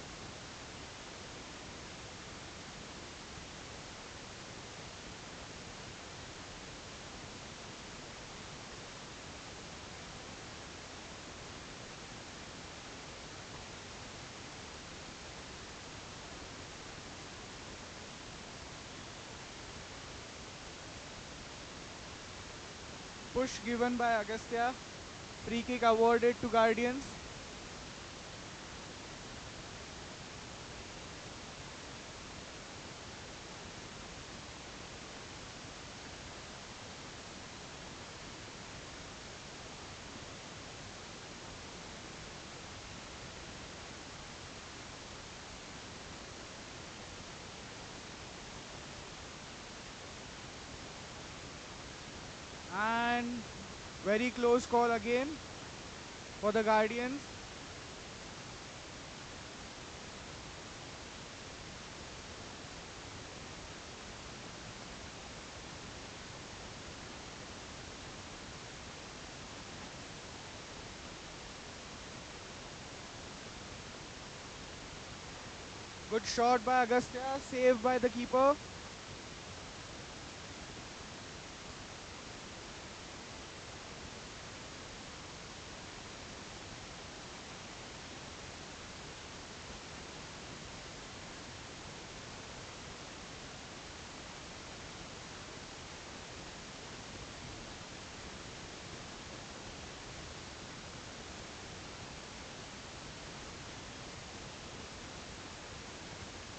Push given by Agastya. Free kick awarded to Guardians. And very close call again for the Guardians. Good shot by Agastya, saved by the keeper.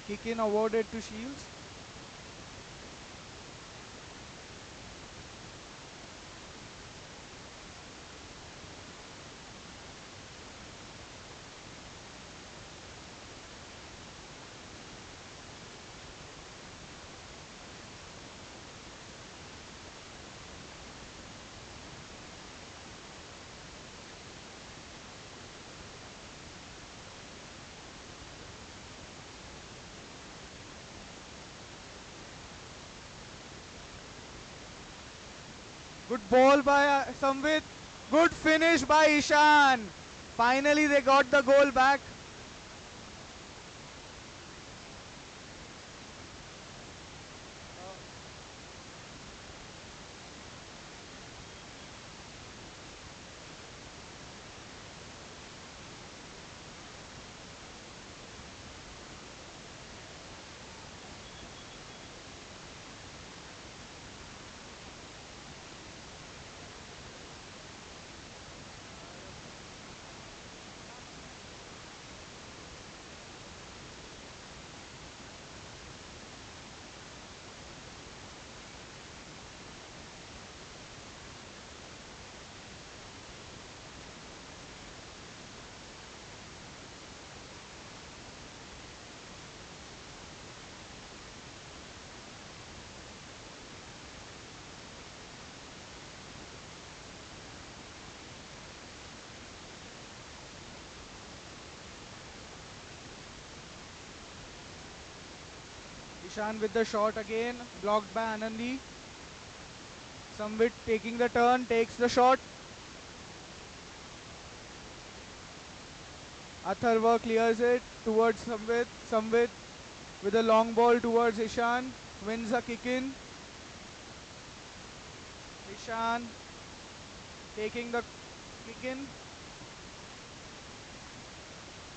Kick in awarded to Shields. Good ball by Samvit. Good finish by Ishan. Finally, they got the goal back. Ishan with the shot again, blocked by Anandi. Samvit taking the turn, takes the shot. Atharva clears it towards Samvit. Samvit with a long ball towards Ishan. Wins a kick in. Ishan taking the kick in.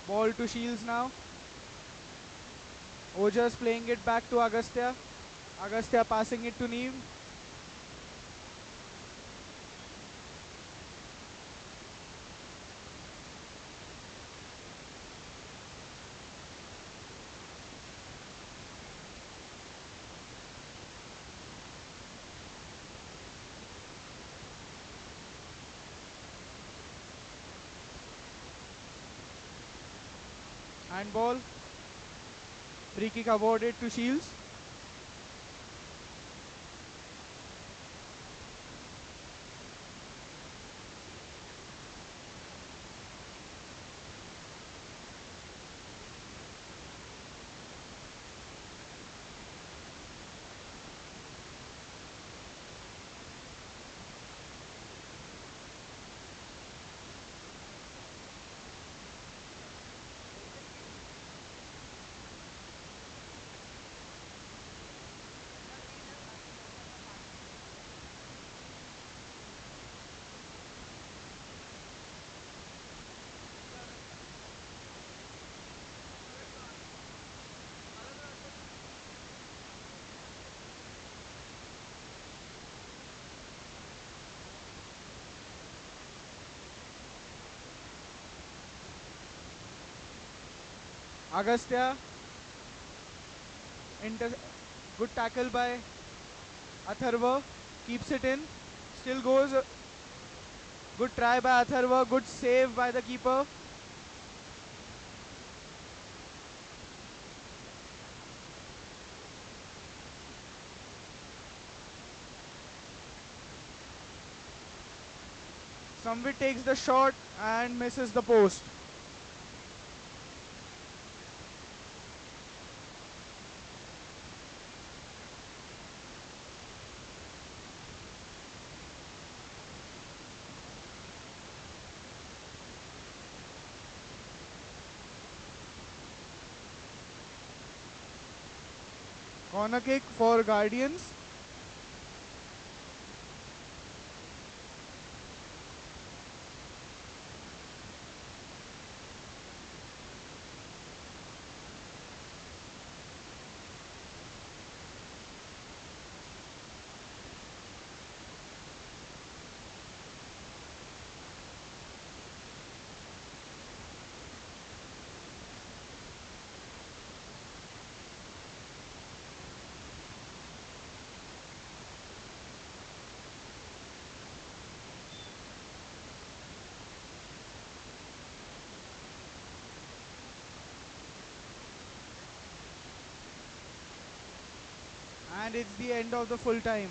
Ball to Shields now. Ojas playing it back to Agastya. Agastya passing it to Neem. Handball. Free kick awarded to Shields. Agastya. Good tackle by Atharva. Keeps it in. Still goes. Good try by Atharva. Good save by the keeper. Samvit takes the shot and misses the post. Corner kick for Guardians. And it's the end of the full time.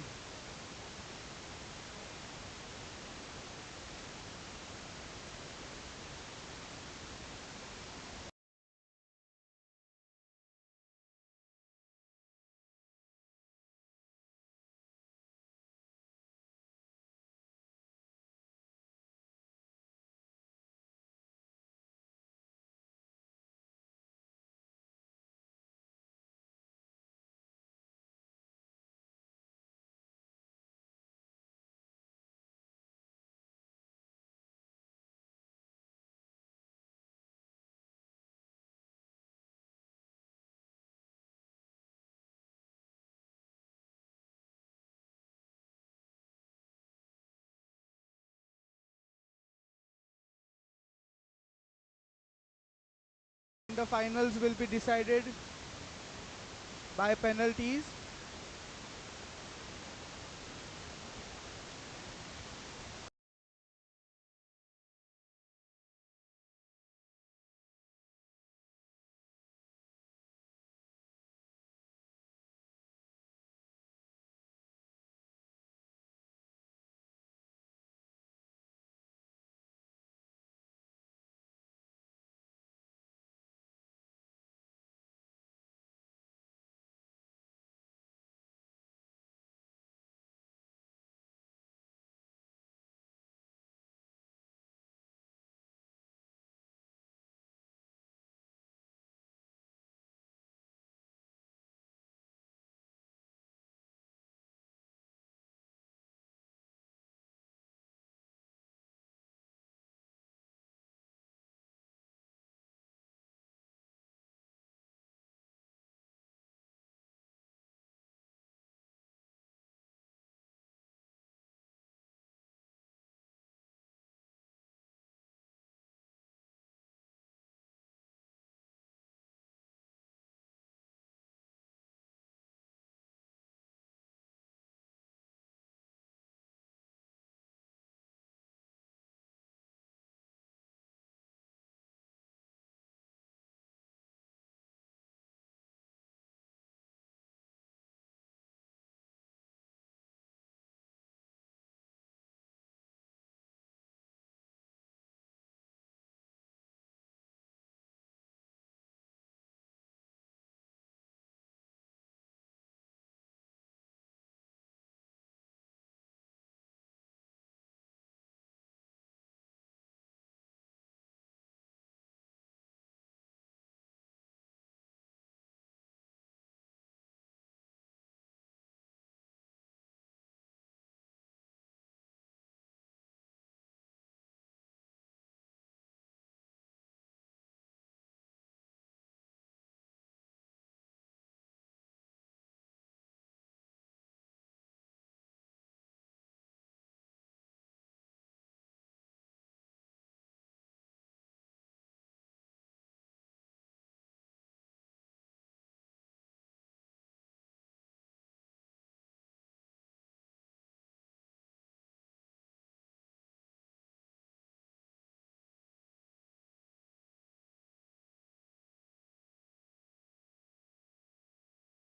The finals will be decided by penalties.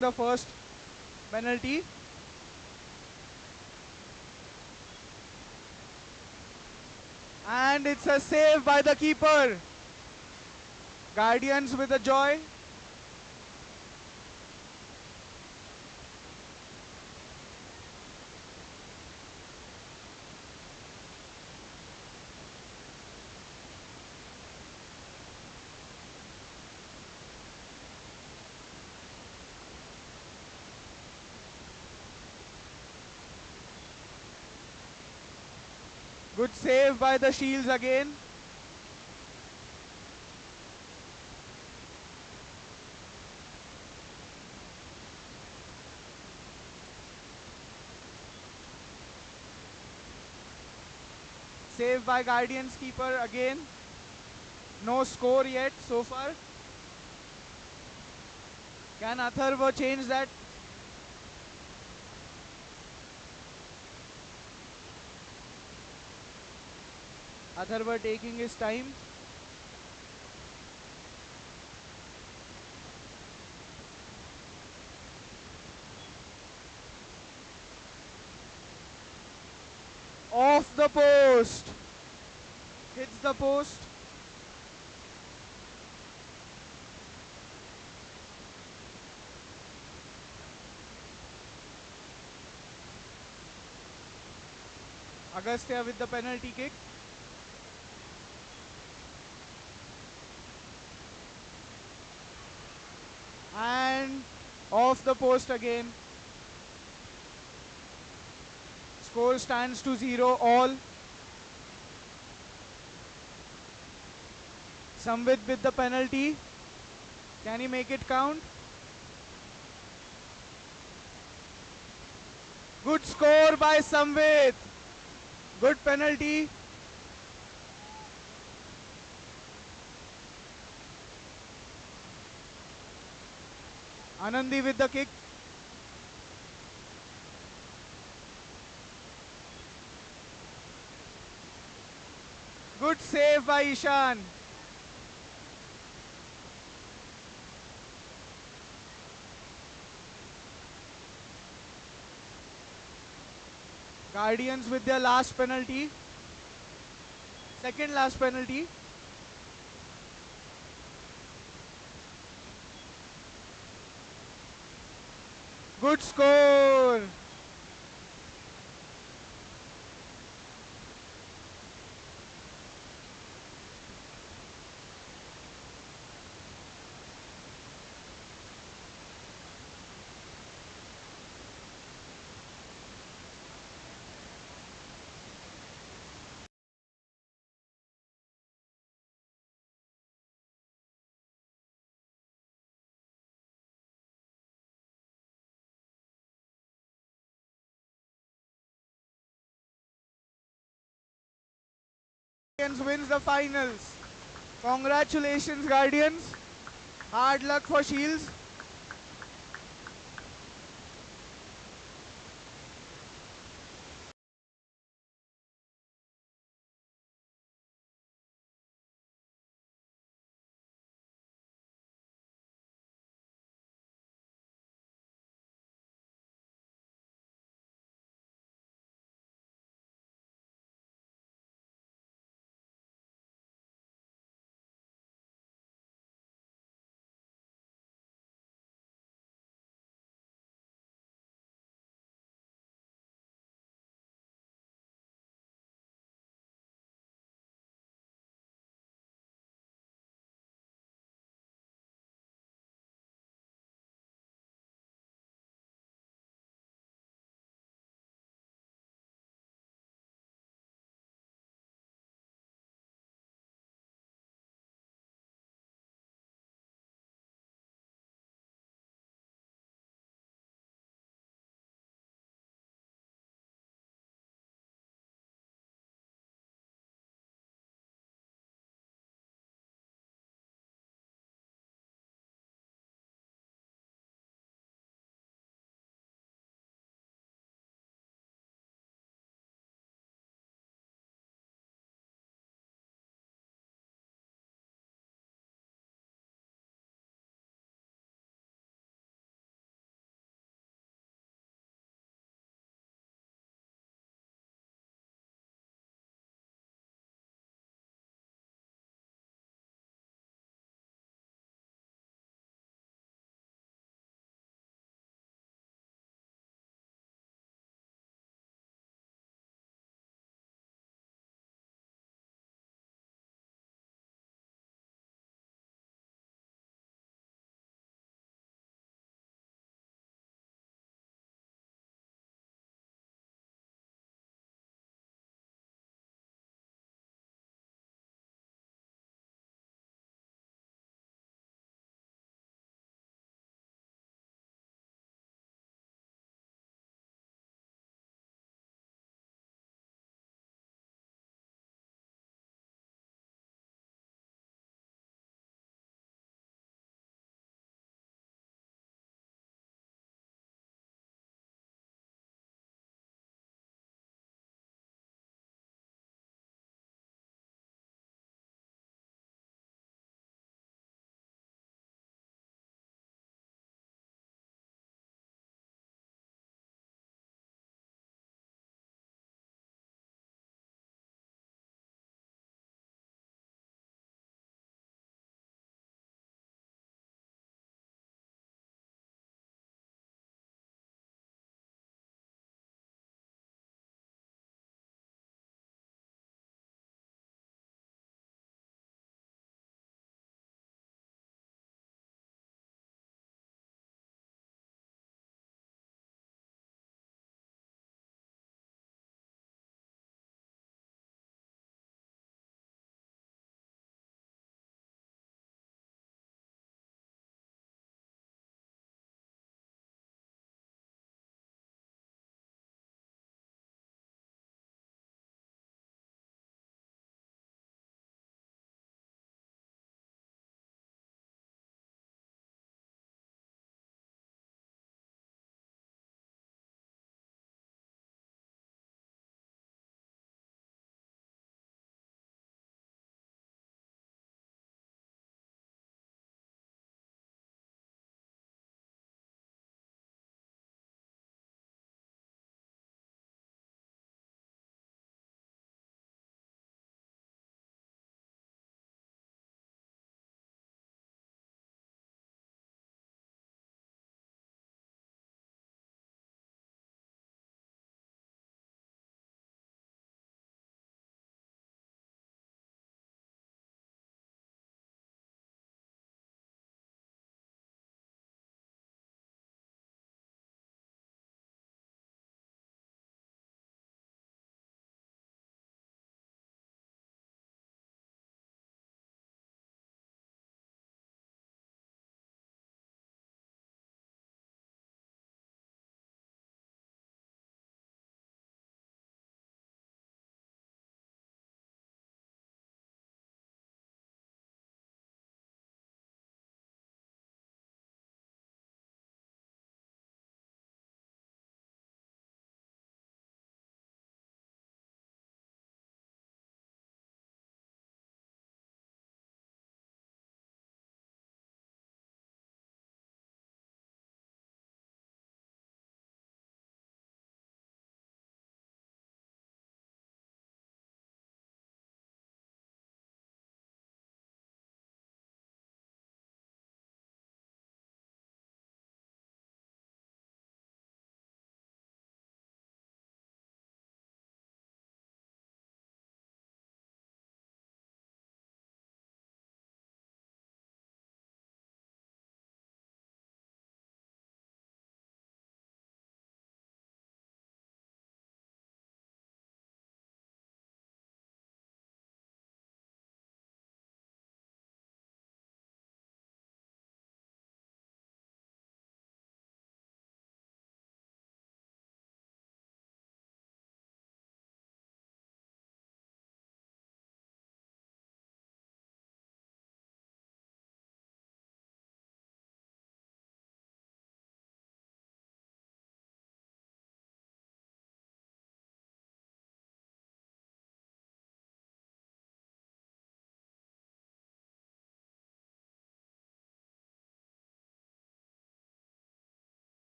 the first penalty. And it's a save by the keeper. Guardians with a joy. Good save by the Shields again. Save by Guardians keeper again. No score yet so far. Can Atharva change that? Atharva taking his time. Off the post. Hits the post. Agastya with the penalty kick. And off the post again. Score stands to 0 all. Samvid with the penalty. Can he make it count? Good score by Samvid. Good penalty. Anandi with the kick. Good save by Ishan. Guardians with their last penalty. Second last penalty. Good score. Guardians wins the finals. Congratulations, Guardians. Hard luck for Shields.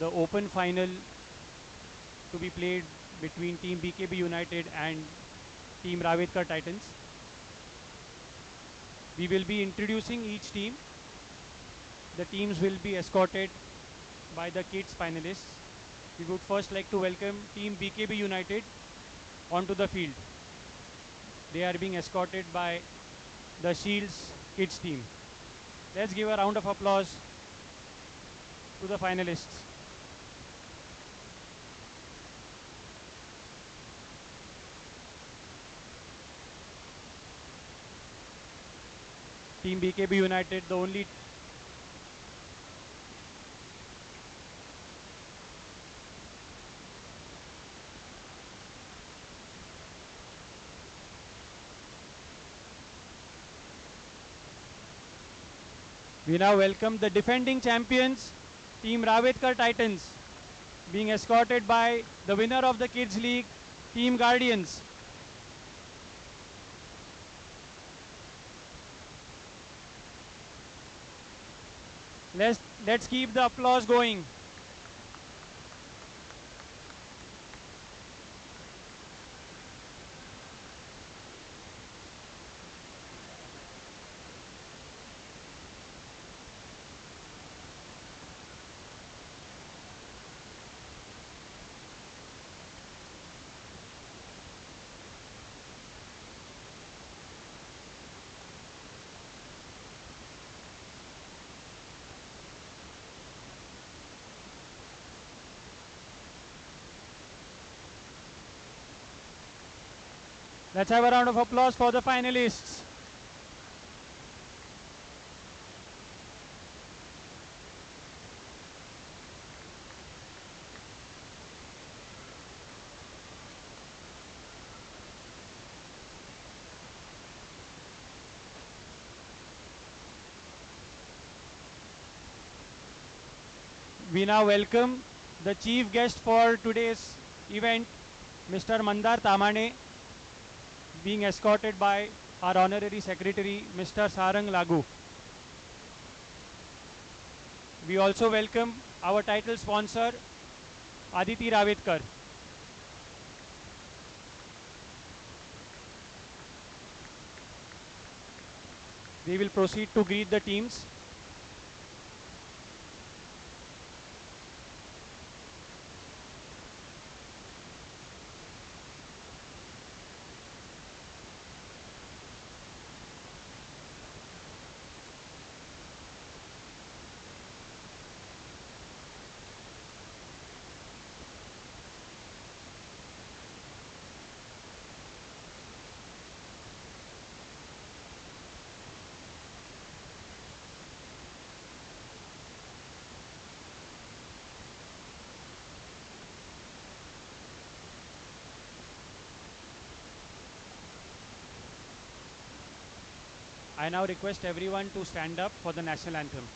the open final to be played between Team BKB United and Team Ravetkar Titans. We will be introducing each team. The teams will be escorted by the kids finalists. We would first like to welcome Team BKB United onto the field. They are being escorted by the Shields kids team. Let's give a round of applause to the finalists. Team BKB United, the only we now welcome the defending champions, Team Ravetkar Titans, being escorted by the winner of the Kids League, Team Guardians. Let's keep the applause going. Let's have a round of applause for the finalists. We now welcome the chief guest for today's event, Mr. Mandar Tamane, being escorted by our honorary secretary, Mr. Sarang Lagu. We also welcome our title sponsor, Aditi Ravetkar. They will proceed to greet the teams. I now request everyone to stand up for the national anthem.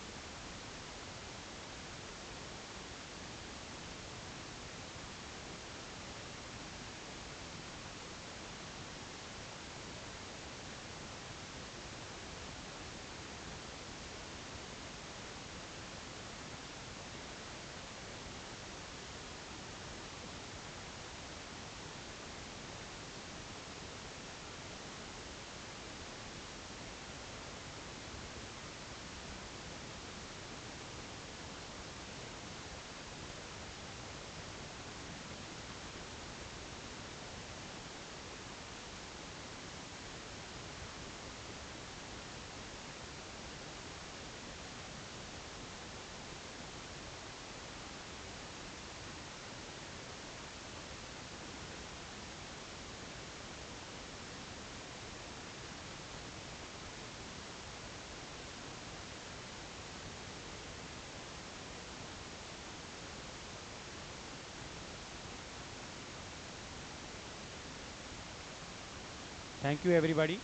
Thank you, everybody.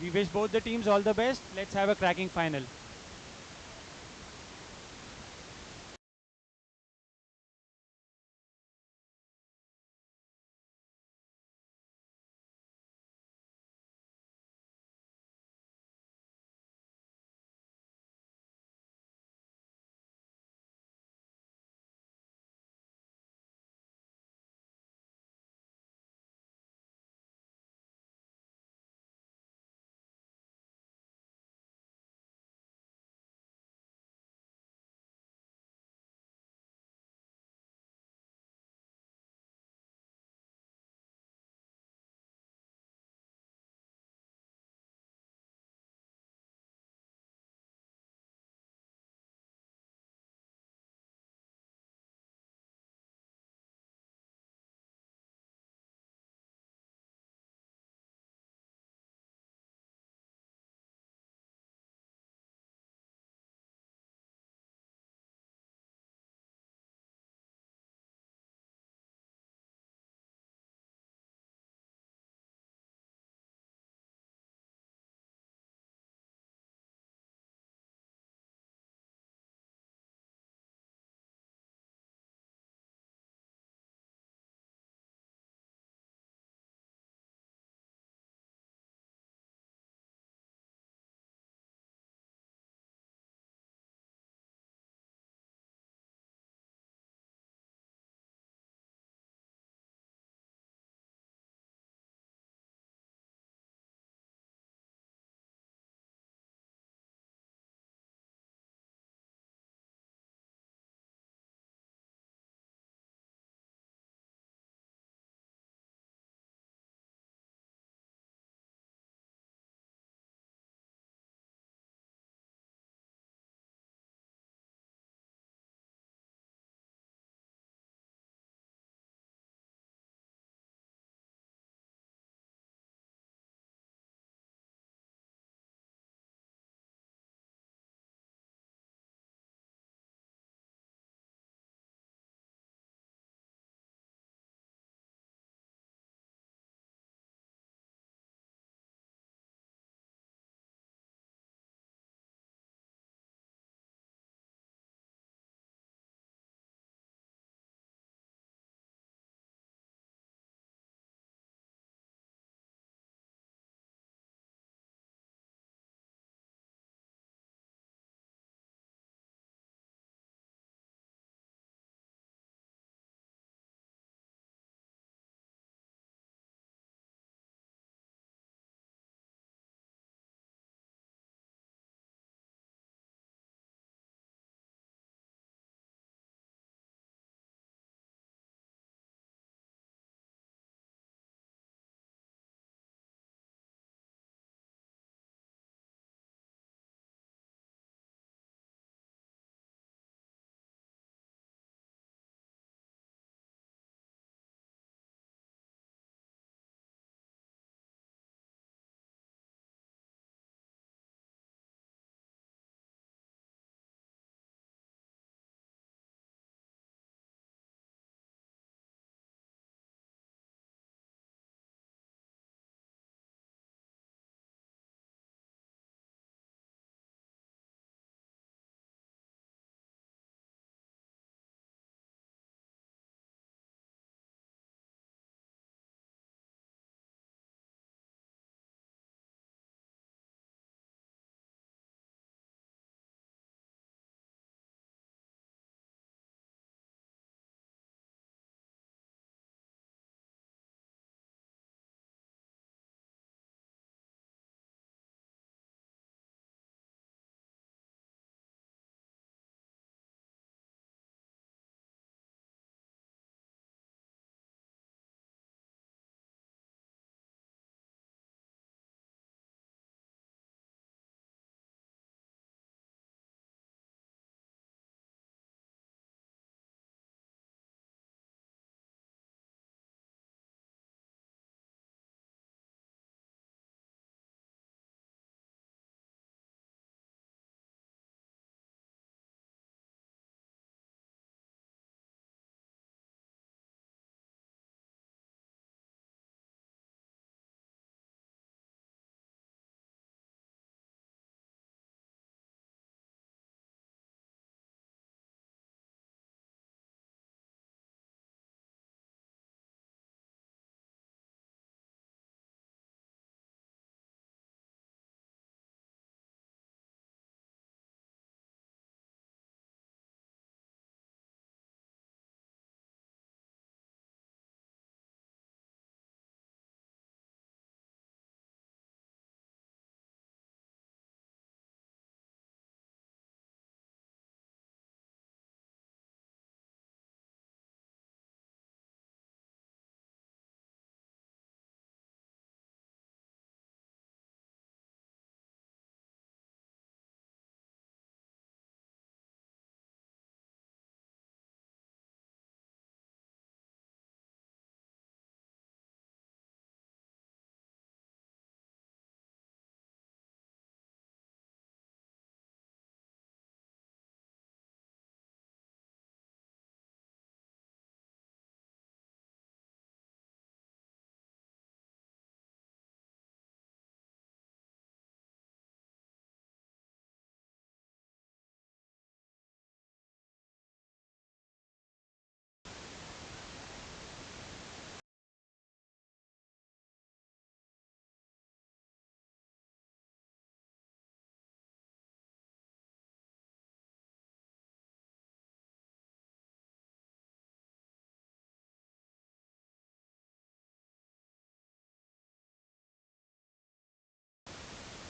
We wish both the teams all the best. Let's have a cracking final.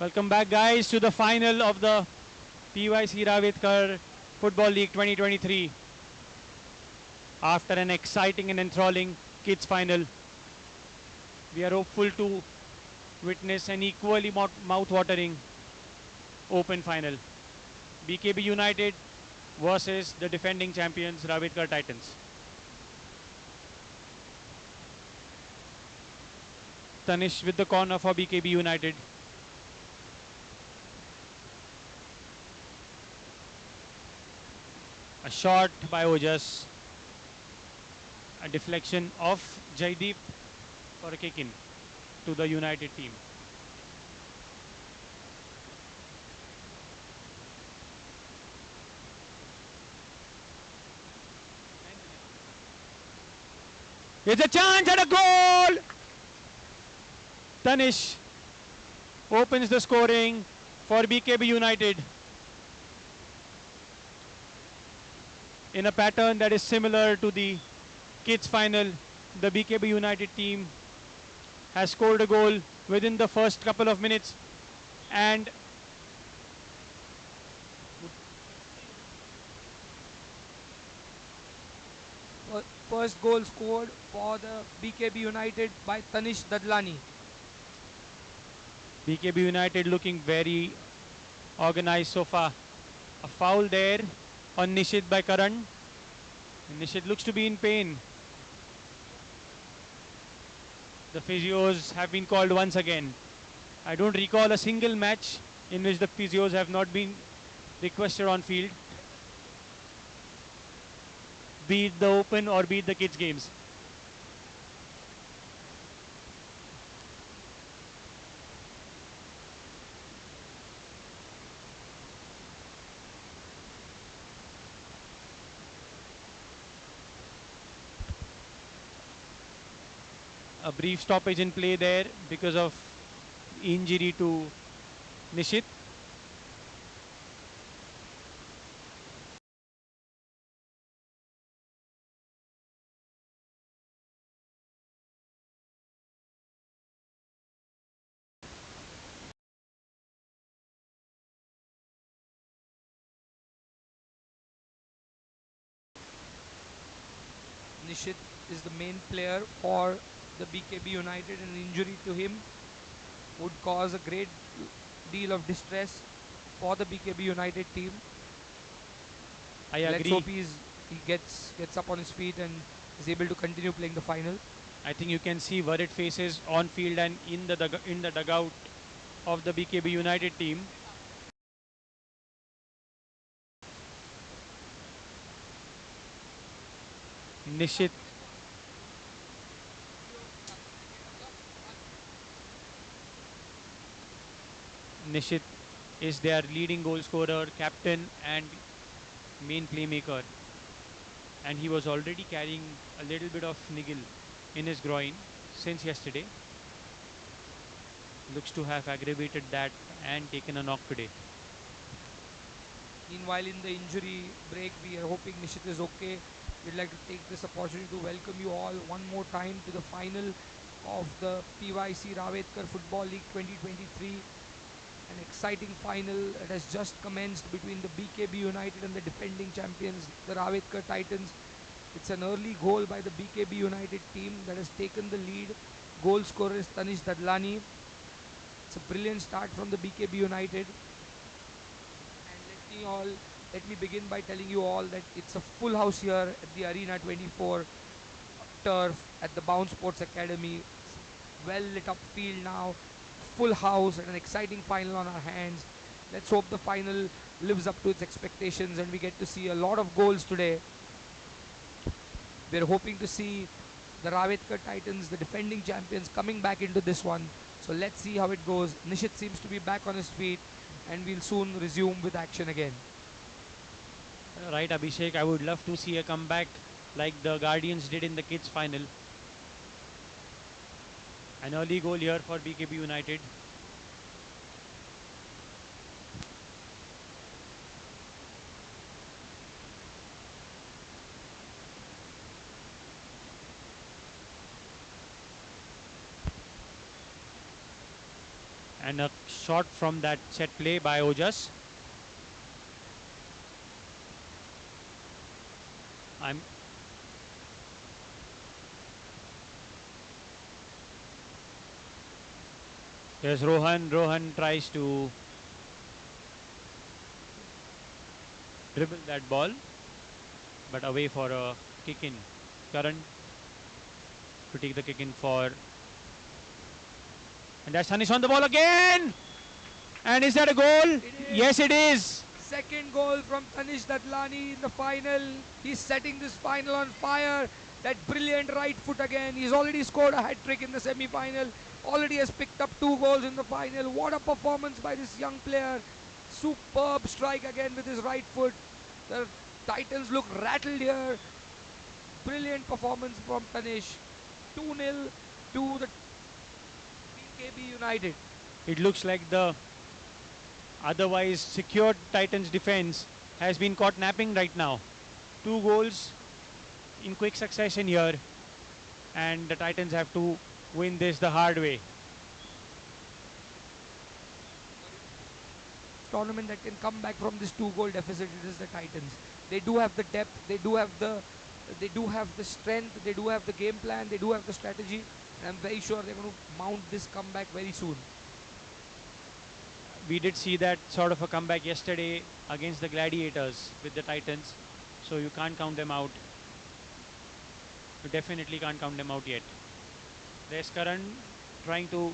Welcome back, guys, to the final of the PYC Ravetkar Football League 2023. After an exciting and enthralling kids final, we are hopeful to witness an equally mouth-watering open final. BKB United versus the defending champions Ravetkar Titans. Tanish with the corner for BKB United. A shot by Ojas. A deflection of Jaideep for a kick in to the United team. It's a chance at a goal! Tanish opens the scoring for BKB United in a pattern that is similar to the kids final. The BKB United team has scored a goal within the first couple of minutes, and First goal scored for the BKB United by Tanish Dadlani. BKB United looking very organized so far. A foul there on Nishit by Karan. Nishit looks to be in pain. The physios have been called once again. I don't recall a single match in which the physios have not been requested on field, be it the open or be it the kids games. A brief stoppage in play there because of injury to Nishit. Nishit is the main player for the BKB United, and injury to him would cause a great deal of distress for the BKB United team. I Let's agree. hope he gets up on his feet and is able to continue playing the final. I think you can see worried faces on field and in the dugout of the BKB United team. Nishit Nishit is their leading goal scorer, captain and main playmaker, and he was already carrying a little bit of niggle in his groin since yesterday. Looks to have aggravated that and taken a knock today. Meanwhile, in the injury break, we are hoping Nishit is okay. We'd like to take this opportunity to welcome you all one more time to the final of the PYC Ravetkar Football League 2023. An exciting final that has just commenced between the BKB United and the defending champions, the Ravetkar Titans. It's an early goal by the BKB United team that has taken the lead. Goal scorer is Tanish Dadlani. It's a brilliant start from the BKB United. And let me begin by telling you all that it's a full house here at the Arena 24 turf at the Bounce Sports Academy. It's well lit up field now, full house, and an exciting final on our hands. Let's hope the final lives up to its expectations and we get to see a lot of goals today. We're hoping to see the Ravetkar Titans, the defending champions, coming back into this one. So let's see how it goes. Nishit seems to be back on his feet, and we'll soon resume with action again. Right, Abhishek, I would love to see a comeback like the Guardians did in the kids final. An early goal here for BKB United. And a shot from that set play by Ojas. I'm Here's Rohan. Rohan tries to dribble that ball, but away for a kick in. Karan to take the kick in for. And that's Tanish on the ball again. And is that a goal? Yes, it is. Second goal from Tanish Dadlani in the final. He's setting this final on fire. That brilliant right foot again. He's already scored a hat-trick in the semi-final. Already has picked up 2 goals in the final. What a performance by this young player. Superb strike again with his right foot. The Titans look rattled here. Brilliant performance from Tanish. 2-0 to the BKB United. It looks like the otherwise secured Titans defense has been caught napping right now. 2 goals in quick succession here, and the Titans have to win this the hard way. Tournament that can come back from this 2-goal deficit, it is the Titans. They do have the depth, they do have the strength, they do have the game plan, they do have the strategy, and I'm very sure they're going to mount this comeback very soon. We did see that sort of a comeback yesterday against the Gladiators with the Titans, so you can't count them out. You definitely can't count them out yet. There's Karan trying to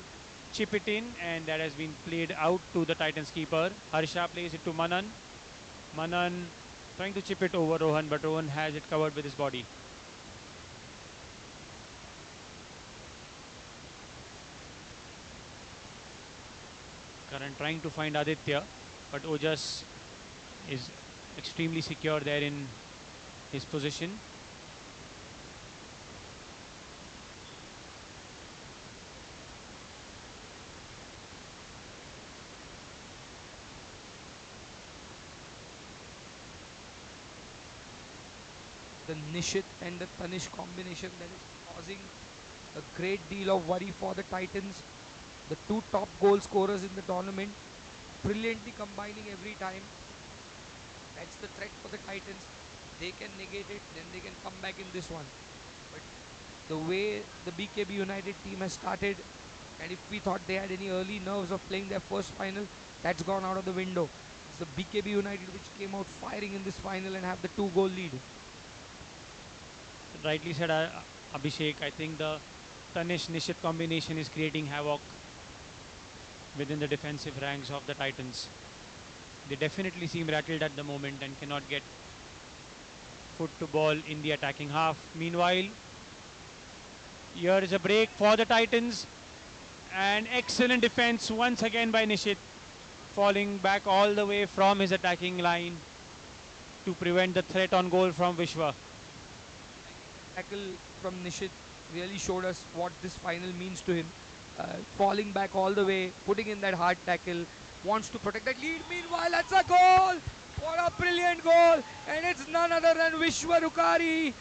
chip it in, and that has been played out to the Titans keeper. Harsha plays it to Manan. Manan trying to chip it over Rohan, but Rohan has it covered with his body. Karan trying to find Aditya, but Ojas is extremely secure there in his position. The Nishit and the Tanish combination that is causing a great deal of worry for the Titans. The 2 top goal scorers in the tournament, brilliantly combining every time. That's the threat for the Titans. They can negate it, then they can come back in this one. But the way the BKB United team has started, and if we thought they had any early nerves of playing their first final, that's gone out of the window. It's the BKB United which came out firing in this final and have the 2-goal lead. Rightly said, Abhishek. I think the Tanish Nishit combination is creating havoc within the defensive ranks of the Titans. They definitely seem rattled at the moment and cannot get foot to ball in the attacking half. Meanwhile, here is a break for the Titans, and excellent defense once again by Nishit, falling back all the way from his attacking line to prevent the threat on goal from Vishwa. Tackle from Nishit really showed us what this final means to him. Falling back all the way, putting in that hard tackle, wants to protect that lead. Meanwhile, that's a goal! What a brilliant goal! And it's none other than Vishwa Rukari.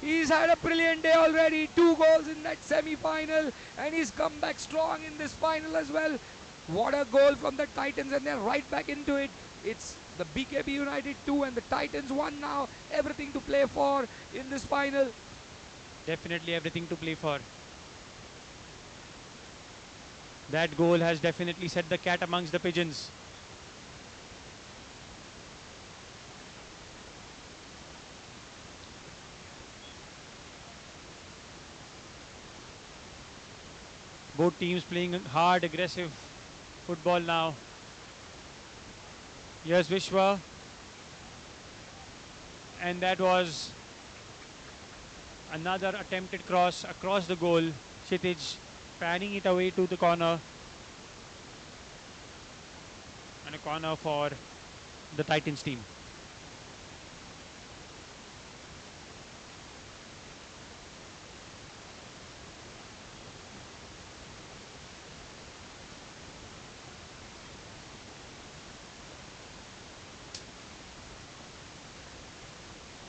He's had a brilliant day already. 2 goals in that semi-final, and he's come back strong in this final as well. What a goal from the Titans, and they're right back into it. It's the BKB United 2 and the Titans 1 now. Everything to play for in this final. Definitely everything to play for. That goal has definitely set the cat amongst the pigeons. Both teams playing hard, aggressive football now. Here's Vishwa. And that was another attempted cross across the goal. Kshitij panning it away to the corner. And a corner for the Titans team.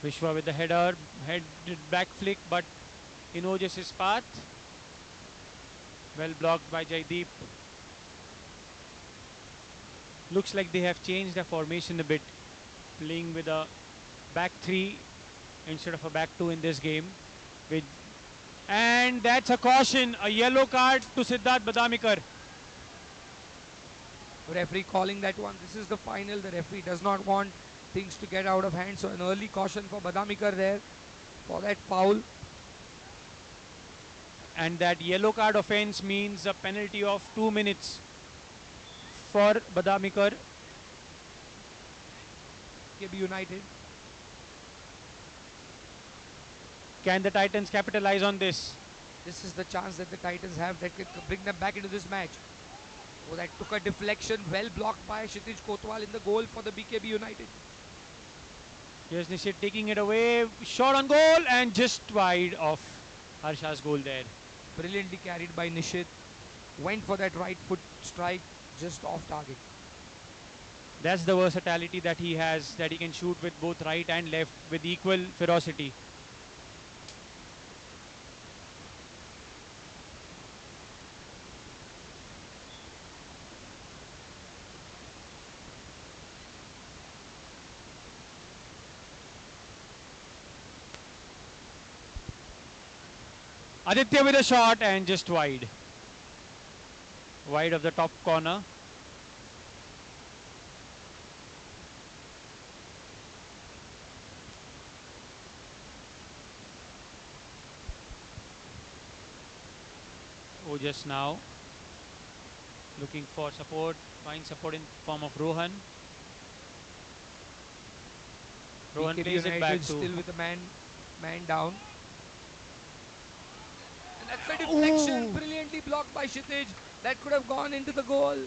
Vishwa with the header, headed back flick, but in Ojas' path. Well blocked by Jaideep. Looks like they have changed their formation a bit, playing with a back three instead of a back two in this game. With and that's a caution, a yellow card to Siddharth Badamikar. Referee calling that one. This is the final. The referee does not want things to get out of hand. So an early caution for Badamikar there for that foul. And that yellow card offense means a penalty of 2 minutes for Badamikar. BKB United. Can the Titans capitalize on this? This is the chance that the Titans have that can bring them back into this match. Oh, that took a deflection. Well blocked by Kshitij Kotwal in the goal for the BKB United. Here's Nishit taking it away. Shot on goal and just wide of Harsha's goal there. Brilliantly carried by Nishit. Went for that right foot strike just off target. That's the versatility that he has, that he can shoot with both right and left with equal ferocity. Aditya with a shot and just wide. Wide of the top corner. Oh, just now looking for support, find support in form of Rohan. Rohan BKB plays it back United to still with a man down. And that's a deflection. Brilliantly blocked by Kshitij. That could have gone into the goal.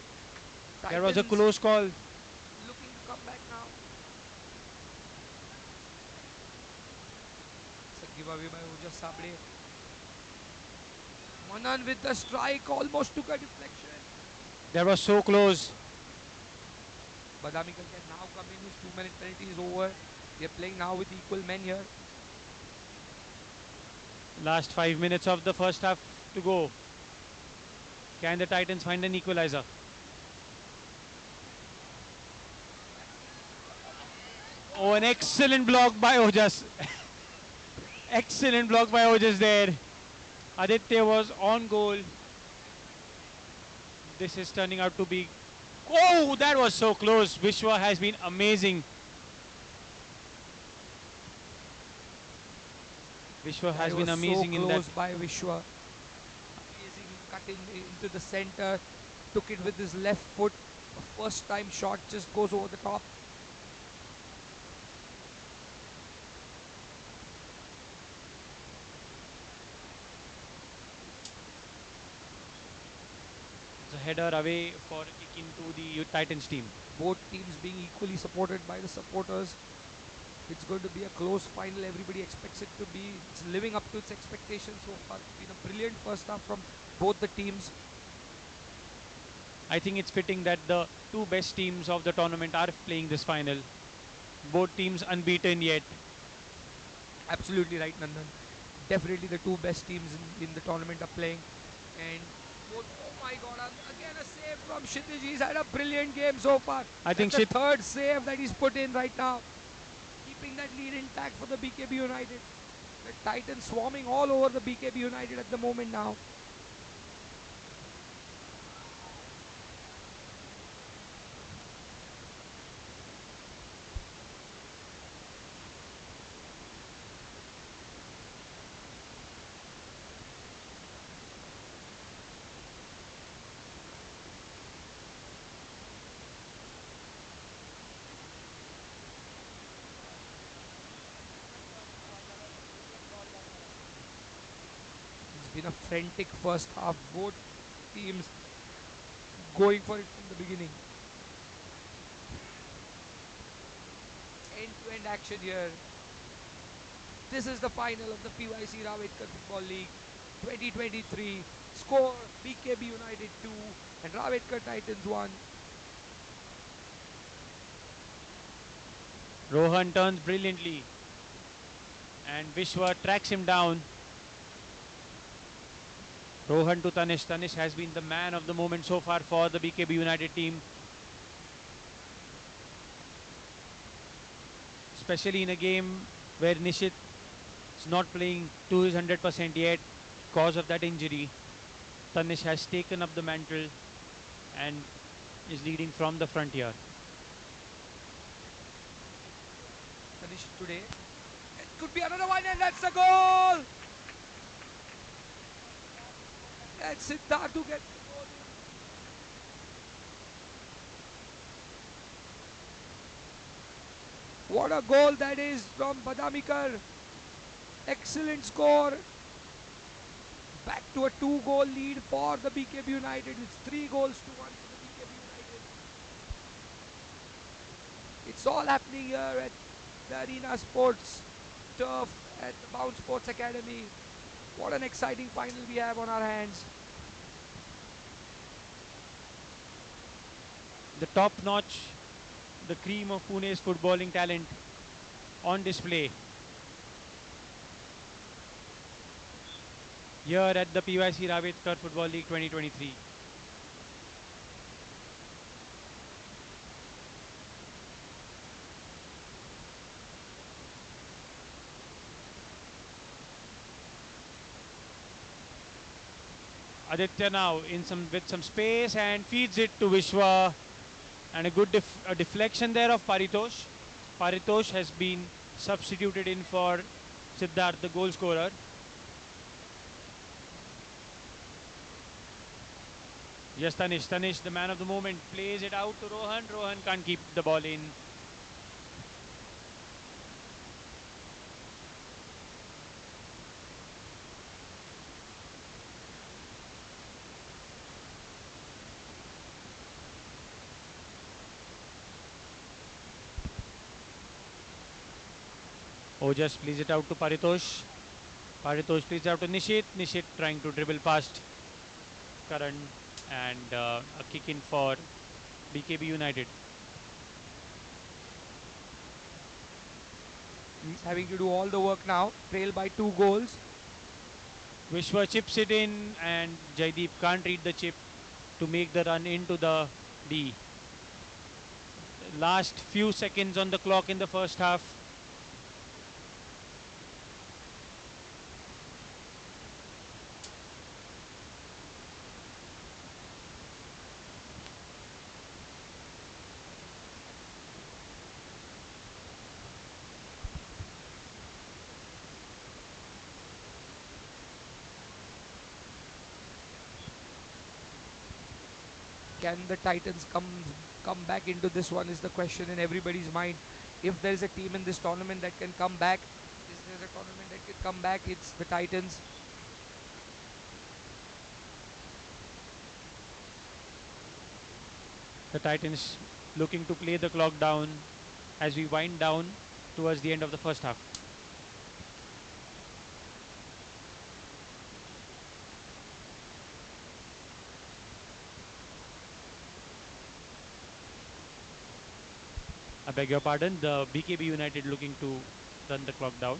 There was a Titans close call. looking to come back now. It's a giveaway by Ojas Sable. Manan with the strike almost took a deflection. That was so close. Badamikar can now come in. His 2-minute penalty is over. We are playing now with equal men here. Last 5 minutes of the first half to go. Can the Titans find an equalizer? Oh, an excellent block by Ojas. Excellent block by Ojas there. Aditya was on goal. This is turning out to be... Oh, that was so close. Vishwa has been amazing. Vishwa has been amazing so in that. close by Vishwa. Amazing cut into the center. Took it with his left foot. A first time shot just goes over the top. It's a header away for kick into the Titans team. Both teams being equally supported by the supporters. It's going to be a close final. Everybody expects it to be. It's living up to its expectations so far. It's been a brilliant first half from both the teams. I think it's fitting that the two best teams of the tournament are playing this final. Both teams unbeaten yet. Absolutely right, Nandan. Definitely the two best teams in the tournament are playing. And both, oh my god, again a save from Kshitij. He's had a brilliant game so far. I think That's the third save that he's put in right now. Keeping that lead intact for the BKB United. The Titans swarming all over the BKB United at the moment now. It's been a frantic first half. Both teams going for it from the beginning. End-to-end action here. This is the final of the PYC Ravetkar Football League 2023. Score BKB United 2 and Ravetkar Titans 1. Rohan turns brilliantly and Vishwa tracks him down. Rohan to Tanish. Tanish has been the man of the moment so far for the BKB United team. especially in a game where Nishit is not playing to his 100% yet because of that injury. Tanish has taken up the mantle and is leading from the front here. Finish today. It could be another one, and that's a goal. And Siddharth to get the goal in. What a goal that is from Badamikar. Excellent score. Back to a 2-goal lead for the BKB United. It's 3 goals to 1 for the BKB United. It's all happening here at the Arena Sports Turf at the Bounce Sports Academy. What an exciting final we have on our hands. The top notch, the cream of Pune's footballing talent on display here at the PYC Ravetkar Football League 2023. Aditya now in with some space and feeds it to Vishwa, and a good deflection there of Paritosh. Paritosh has been substituted in for Siddharth, the goal scorer. Yes, Tanish, the man of the moment, plays it out to Rohan. Rohan can't keep the ball in. Ojas plays it out to Paritosh. Paritosh plays it out to Nishit. Nishit trying to dribble past Karan, and a kick in for BKB United. He's having to do all the work now. Trail by 2 goals. Vishwa chips it in, and Jaideep can't read the chip to make the run into the D. Last few seconds on the clock in the first half. Can the Titans come back into this one is the question in everybody's mind. If there is a team in this tournament that can come back, if there's a tournament that can come back, it's the Titans. The Titans looking to play the clock down as we wind down towards the end of the first half. I beg your pardon, the BKB United looking to run the clock down.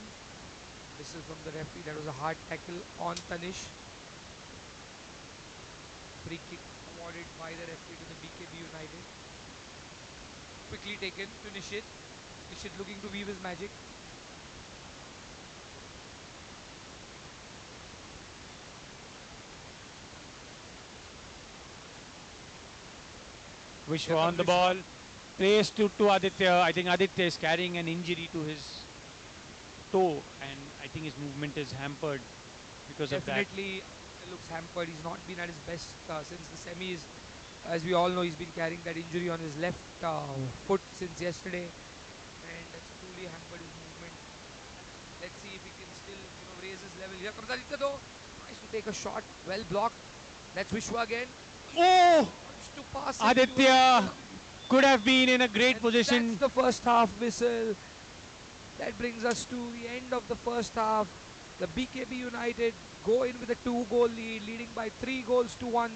This is from the referee. That was a hard tackle on Tanish. Free kick awarded by the referee to the BKB United. Quickly taken to Nishit. Nishit looking to weave his magic. Vishwa Here on comes the Vishwa. ball. Plays to Aditya. I think Aditya is carrying an injury to his toe, and I think his movement is hampered because of that. Definitely looks hampered. He's not been at his best since the semis. As we all know, he's been carrying that injury on his left foot since yesterday, and that's truly hampered his movement. Let's see if he can still, raise his level. Here comes Aditya though. Tries to take a shot. Well blocked. That's Vishwa again. Oh! Wants to pass it to Aditya could have been in a great And position. that's the first half whistle. That brings us to the end of the first half. The BKB United go in with a 2-goal lead, leading by 3 goals to 1.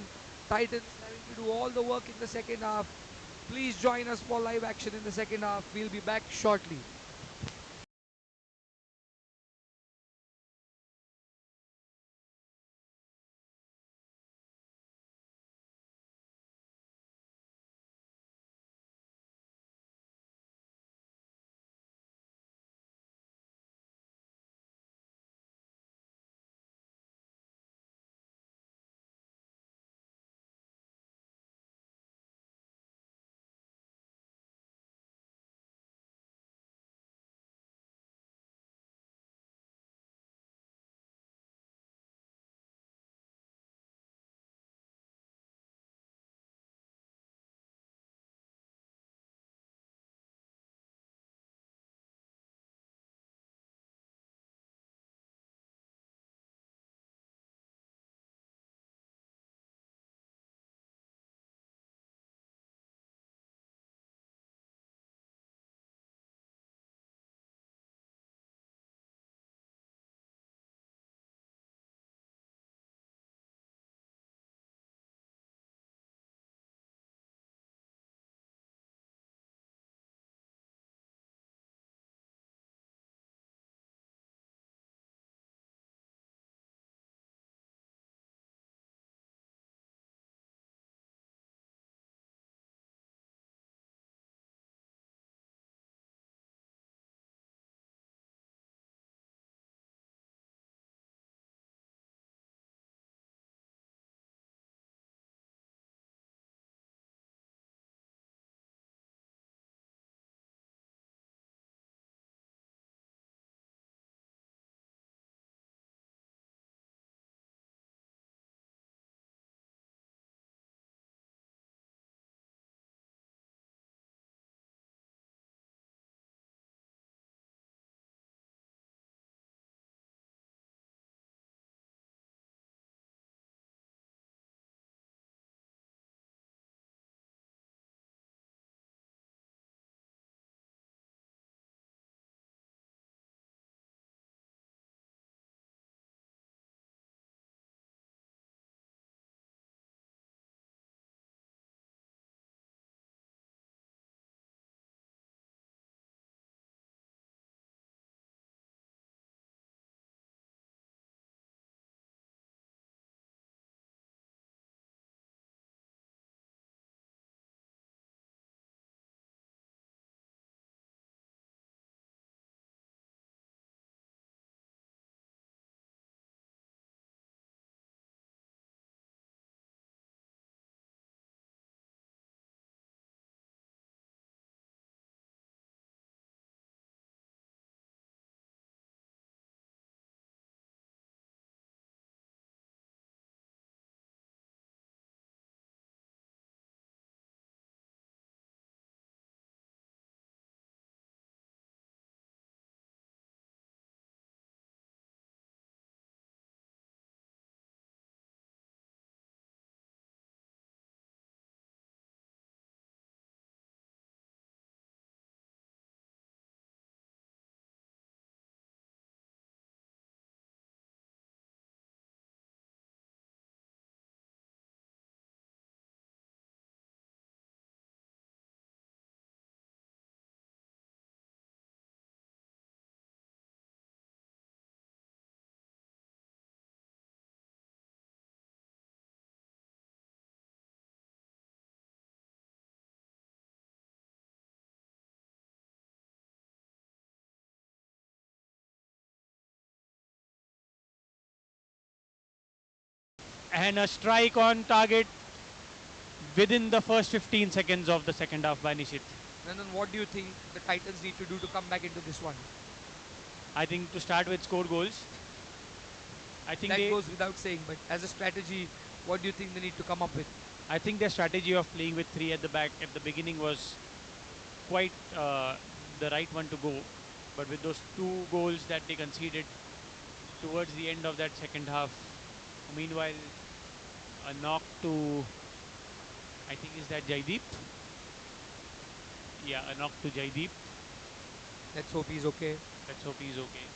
Titans having to do all the work in the second half. Please join us for live action in the second half. We'll be back shortly. And a strike on target within the first 15 seconds of the second half by Nishit. And then what do you think the Titans need to do to come back into this one? I think to start with score goals. I think That they goes without saying, but as a strategy, what do you think they need to come up with? I think their strategy of playing with three at the back at the beginning was quite the right one to go. But with those two goals that they conceded towards the end of that second half, meanwhile, a knock to, I think, is that Jaideep? Yeah, a knock to Jaideep. Let's hope he's okay. Let's hope he's okay.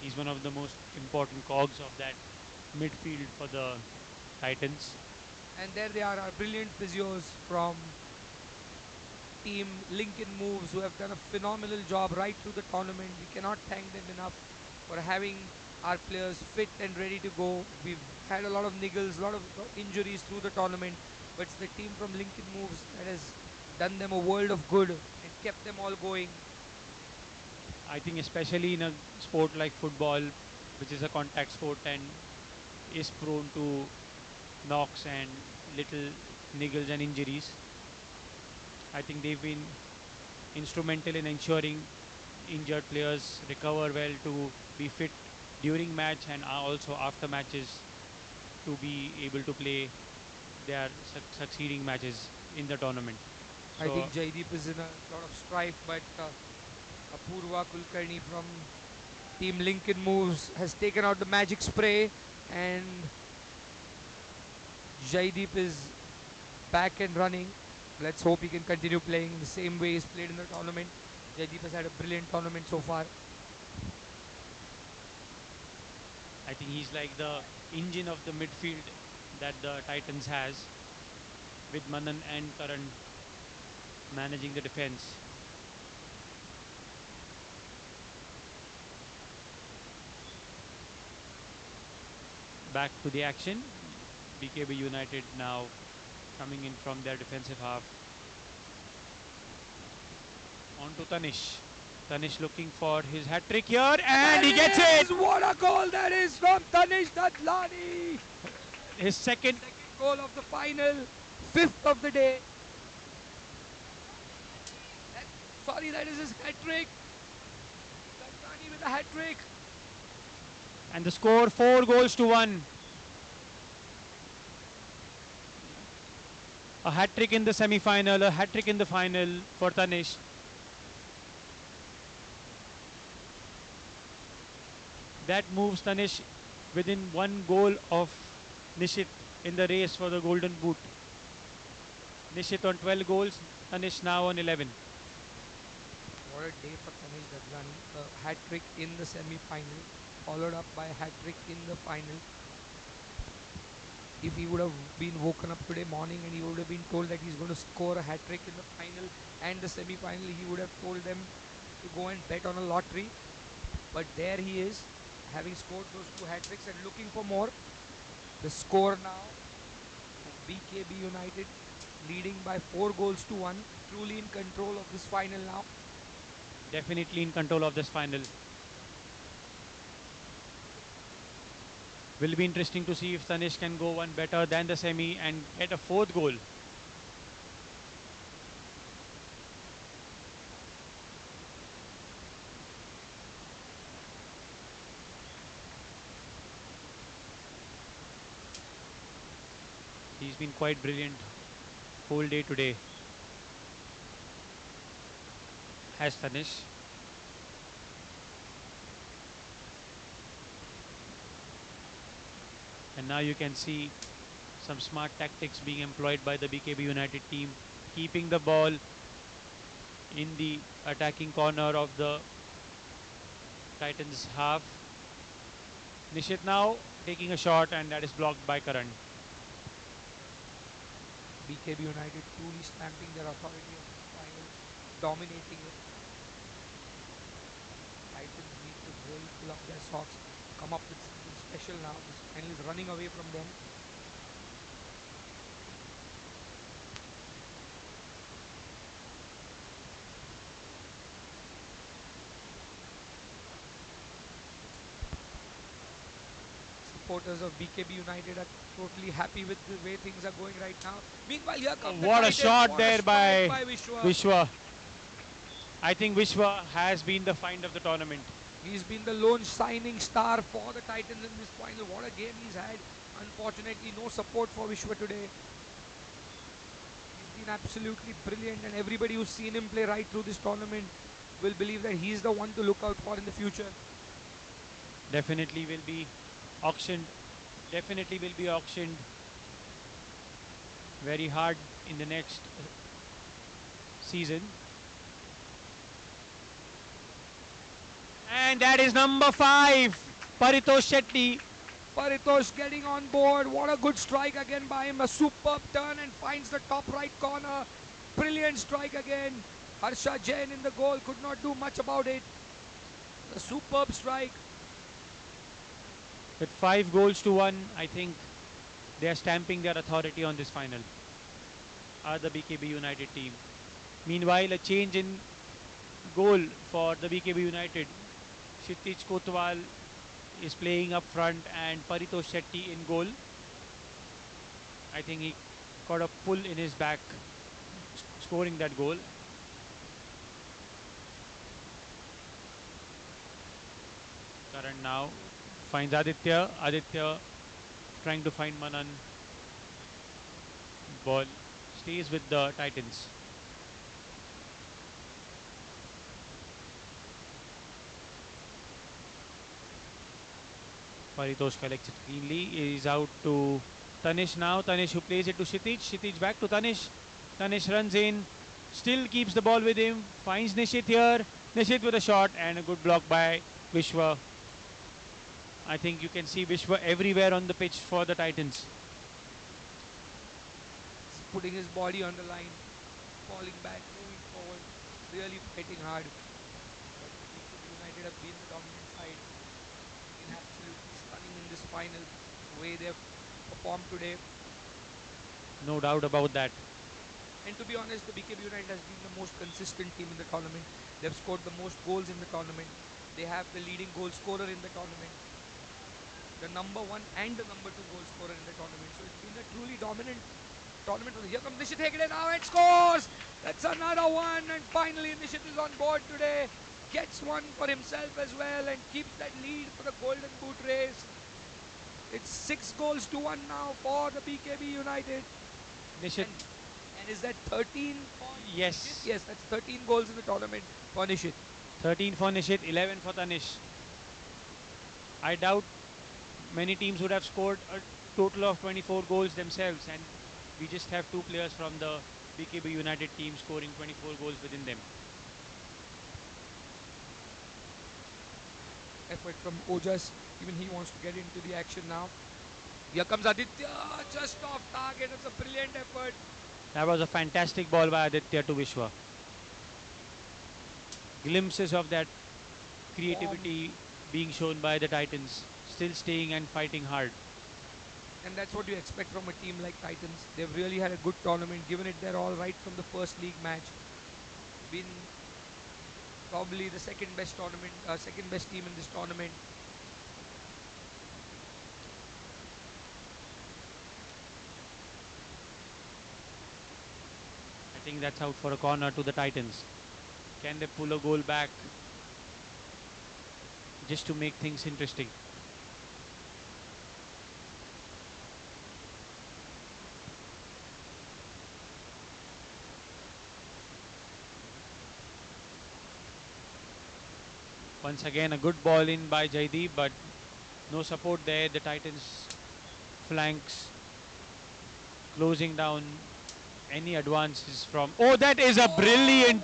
He's one of the most important cogs of that midfield for the Titans. And there they are, our brilliant physios from team Lincoln Moves who have done a phenomenal job right through the tournament. We cannot thank them enough for having our players fit and ready to go. We've had a lot of niggles, a lot of injuries through the tournament, but it's the team from Lincoln Moves that has done them a world of good and kept them all going. I think, especially in a sport like football, which is a contact sport and is prone to knocks and little niggles and injuries, I think they've been instrumental in ensuring injured players recover well to be fit during match and also after matches to be able to play their succeeding matches in the tournament. I So think Jaideep is in a lot of strife, but Apurva Kulkarni from Team Lincoln Moves has taken out the magic spray, and Jaideep is back and running. Let's hope he can continue playing in the same way he's played in the tournament. Jaideep has had a brilliant tournament so far. I think he's like the engine of the midfield that the Titans has, with Manan and Karan managing the defense. Back to the action. BKB United now coming in from their defensive half. On to Tanish. Tanish looking for his hat trick here, and he gets it! What a goal that is from Tanish Datlani! His second. Second goal of the final, fifth of the day. Sorry, that is his hat trick. Datlani with a hat trick. And the score 4 goals to 1. A hat trick in the semi final, a hat trick in the final for Tanish. That moves Tanish within 1 goal of Nishit in the race for the Golden Boot. Nishit on 12 goals, Tanish now on 11. What a day for Tanish Datlani. A hat trick in the semi-final, followed up by a hat trick in the final. If he would have been woken up today morning and he would have been told that he's going to score a hat trick in the final and the semi-final, he would have told them to go and bet on a lottery. But there he is, having scored those 2 hat tricks and looking for more. The score now, BKB United leading by 4 goals to 1, truly in control of this final now. Definitely in control of this final. Will be interesting to see if Tanish can go one better than the semi and get a 4th goal. He's been quite brilliant whole day today. Has Tanish. And now you can see some smart tactics being employed by the BKB United team, keeping the ball in the attacking corner of the Titans half. Nishit now taking a shot, and that is blocked by Karan. BKB United truly stamping their authority on this final, dominating it. Titans need to really pull up their socks, come up with something special now. This final is running away from them. supporters of BKB United are totally happy with the way things are going right now. Meanwhile, here come the What a Titans. shot What a there strike by by Vishwa. Vishwa. I think Vishwa has been the find of the tournament. He's been the lone shining star for the Titans in this final. What a game he's had. Unfortunately, no support for Vishwa today. He's been absolutely brilliant, and everybody who's seen him play right through this tournament will believe that he's the one to look out for in the future. Definitely will be auctioned. Definitely will be auctioned very hard in the next season. And that is number 5, Paritosh Shetty. Paritosh getting on board. What a good strike again by him. A superb turn and finds the top right corner. Brilliant strike again. Harsha Jain in the goal. Could not do much about it. A superb strike. With 5 goals to 1, I think they are stamping their authority on this final. Are the BKB United team. Meanwhile, a change in goal for the BKB United. Kshitij Kotwal is playing up front and Paritosh Shetty in goal. I think he got a pull in his back scoring that goal. Karan now finds Aditya. Aditya trying to find Manan. Ball stays with the Titans. Paritosh collects it cleanly. He's out to Tanish now. Tanish who plays it to Kshitij. Kshitij back to Tanish. Tanish runs in. Still keeps the ball with him. Finds Nishit here. Nishit with a shot and a good block by Vishwa. I think you can see Vishwa everywhere on the pitch for the Titans. He's putting his body on the line. Falling back, moving forward. Really fighting hard. But BKB United have been the dominant side. Been absolutely stunning in this final. The way they've performed today. No doubt about that. And to be honest, the BKB United has been the most consistent team in the tournament. They've scored the most goals in the tournament. They have the leading goal scorer in the tournament, the number 1 and the number 2 goal scorer in the tournament. So it's been a truly dominant tournament. Here comes Nishit Hegde now and scores! That's another one, and finally Nishit is on board today. Gets one for himself as well and keeps that lead for the Golden Boot race. It's 6 goals to 1 now for the BKB United. Nishit. And is that 13 for Yes. Nishit? Yes, that's 13 goals in the tournament for Nishit. 13 for Nishit, 11 for Tanish. I doubt many teams would have scored a total of 24 goals themselves, and we just have 2 players from the BKB United team scoring 24 goals within them. Effort from Ojas. Even he wants to get into the action now. Here comes Aditya, just off target. It's a brilliant effort. That was a fantastic ball by Aditya to Vishwa. Glimpses of that creativity being shown by the Titans, still staying and fighting hard. And that's what you expect from a team like Titans. They've really had a good tournament, given it their all right from the first league match. Been probably the second best team in this tournament. I think that's out for a corner to the Titans. Can they pull a goal back just to make things interesting? Once again, a good ball in by Jaideep, but no support there. The Titans' flanks closing down any advances from. Oh, that is a brilliant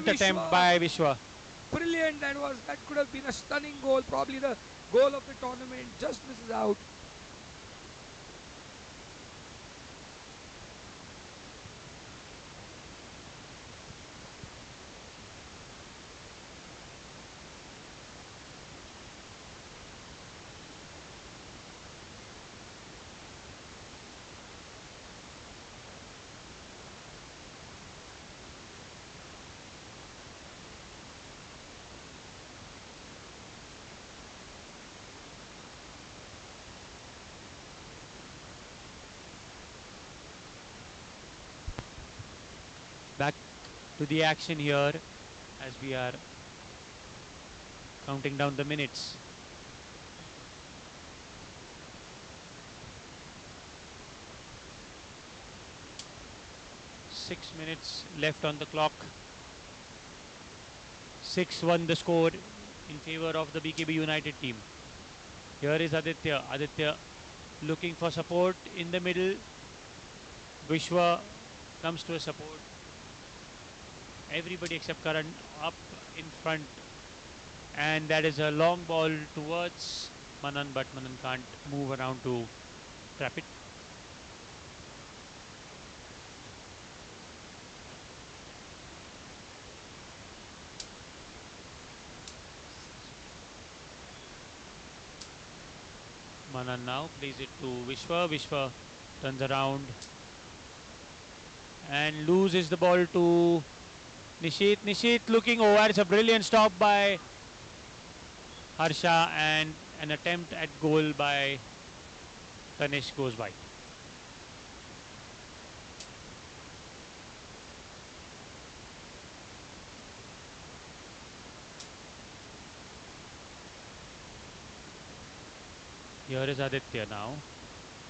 attempt by Vishwa. Brilliant that was. That could have been a stunning goal. Probably the goal of the tournament. Just misses out. Back to the action here as we are counting down the minutes. Six minutes left on the clock. 6-1 the score in favor of the BKB United team. Here is Aditya. Aditya looking for support in the middle. Vishwa comes to a support. Everybody except Karan up in front. And that is a long ball towards Manan, but Manan can't move around to trap it. Manan now plays it to Vishwa. Vishwa turns around and loses the ball to Nishit. Nishit looking over. It's a brilliant stop by Harsha and an attempt at goal by Tanish goes by. Here is Aditya now.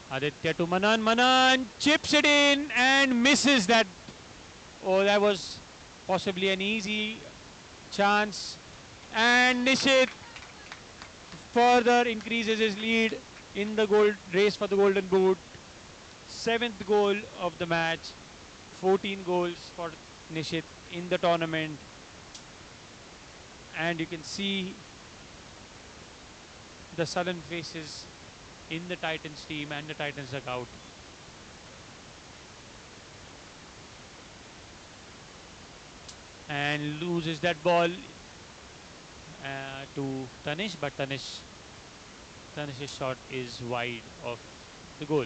Aditya to Manan. Manan chips it in and misses that. Oh, that was possibly an easy chance. And Nishit further increases his lead in the gold race for the golden boot. 7th goal of the match. 14 goals for Nishit in the tournament. And you can see the sullen faces in the Titans team and the Titans dugout. And loses that ball to Tanish, but Tanish's shot is wide of the goal.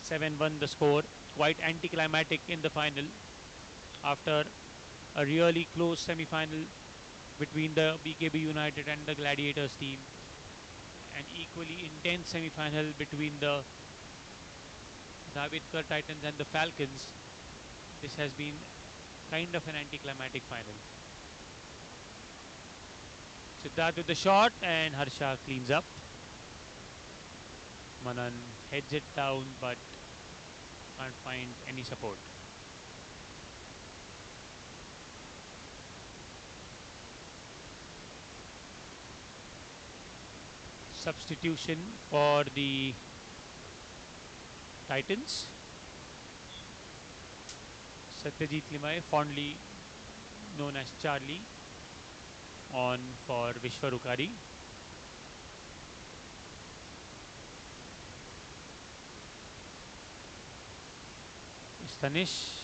7-1 the score, quite anticlimactic in the final after a really close semi-final between the BKB United and the Gladiators team. An equally intense semi-final between the Ravetkar Titans and the Falcons. This has been kind of an anticlimactic final. Siddharth with the shot and Harsha cleans up. Manan heads it down but can't find any support. Substitution for the Titans. Satyajit Limai, fondly known as Charlie, on for Vishwa Rukari. Stanish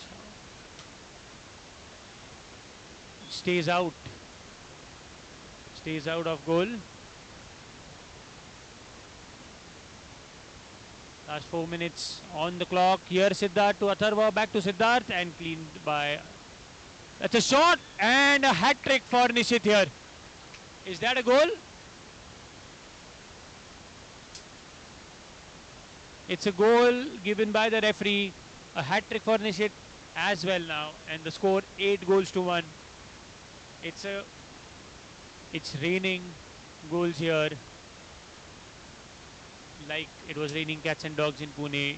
stays out of goal. Last 4 minutes on the clock. Here Siddharth to Atharva, back to Siddharth and cleaned by. That's a shot and a hat trick for Nishit here. Is that a goal? It's a goal given by the referee. A hat trick for Nishit as well now, and the score 8-1. It's raining goals here, like it was raining cats and dogs in Pune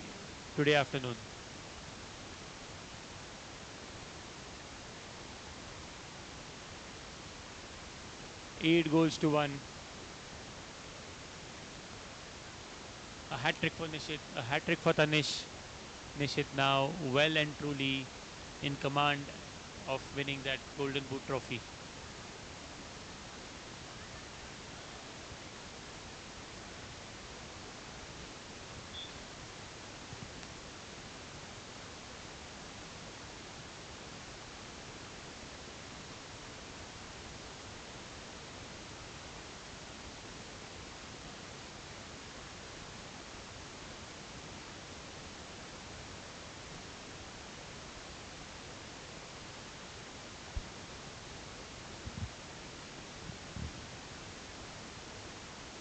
today afternoon. Eight goals to 1. A hat trick for Nishit, a hat trick for Tanish. Nishit now well and truly in command of winning that Golden Boot trophy.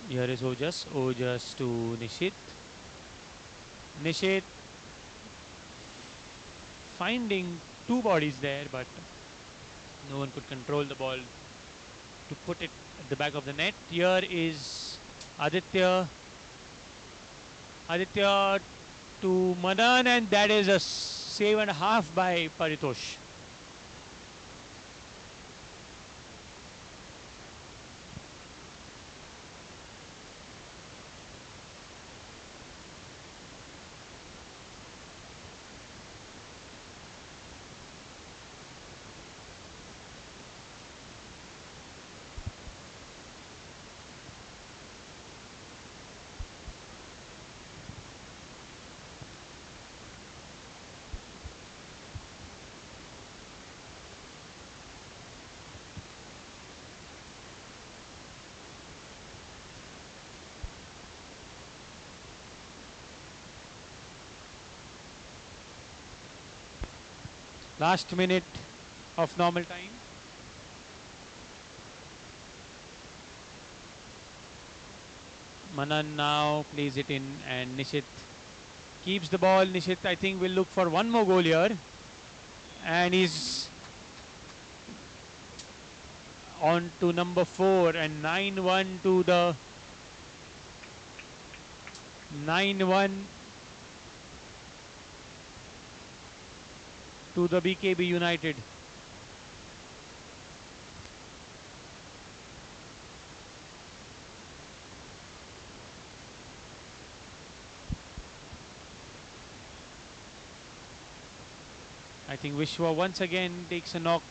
Here is Ojas. Ojas to Nishit. Nishit finding two bodies there, but no one could control the ball to put it at the back of the net. Here is Aditya. Aditya to Manan, and that is a save and a half by Paritosh. Last minute of normal time. Manan now plays it in, and Nishit keeps the ball. Nishit, I think, will look for one more goal here, and he's on to number 4, and 9-1 to the 9-1 to the BKB United. I think Vishwa once again takes a knock.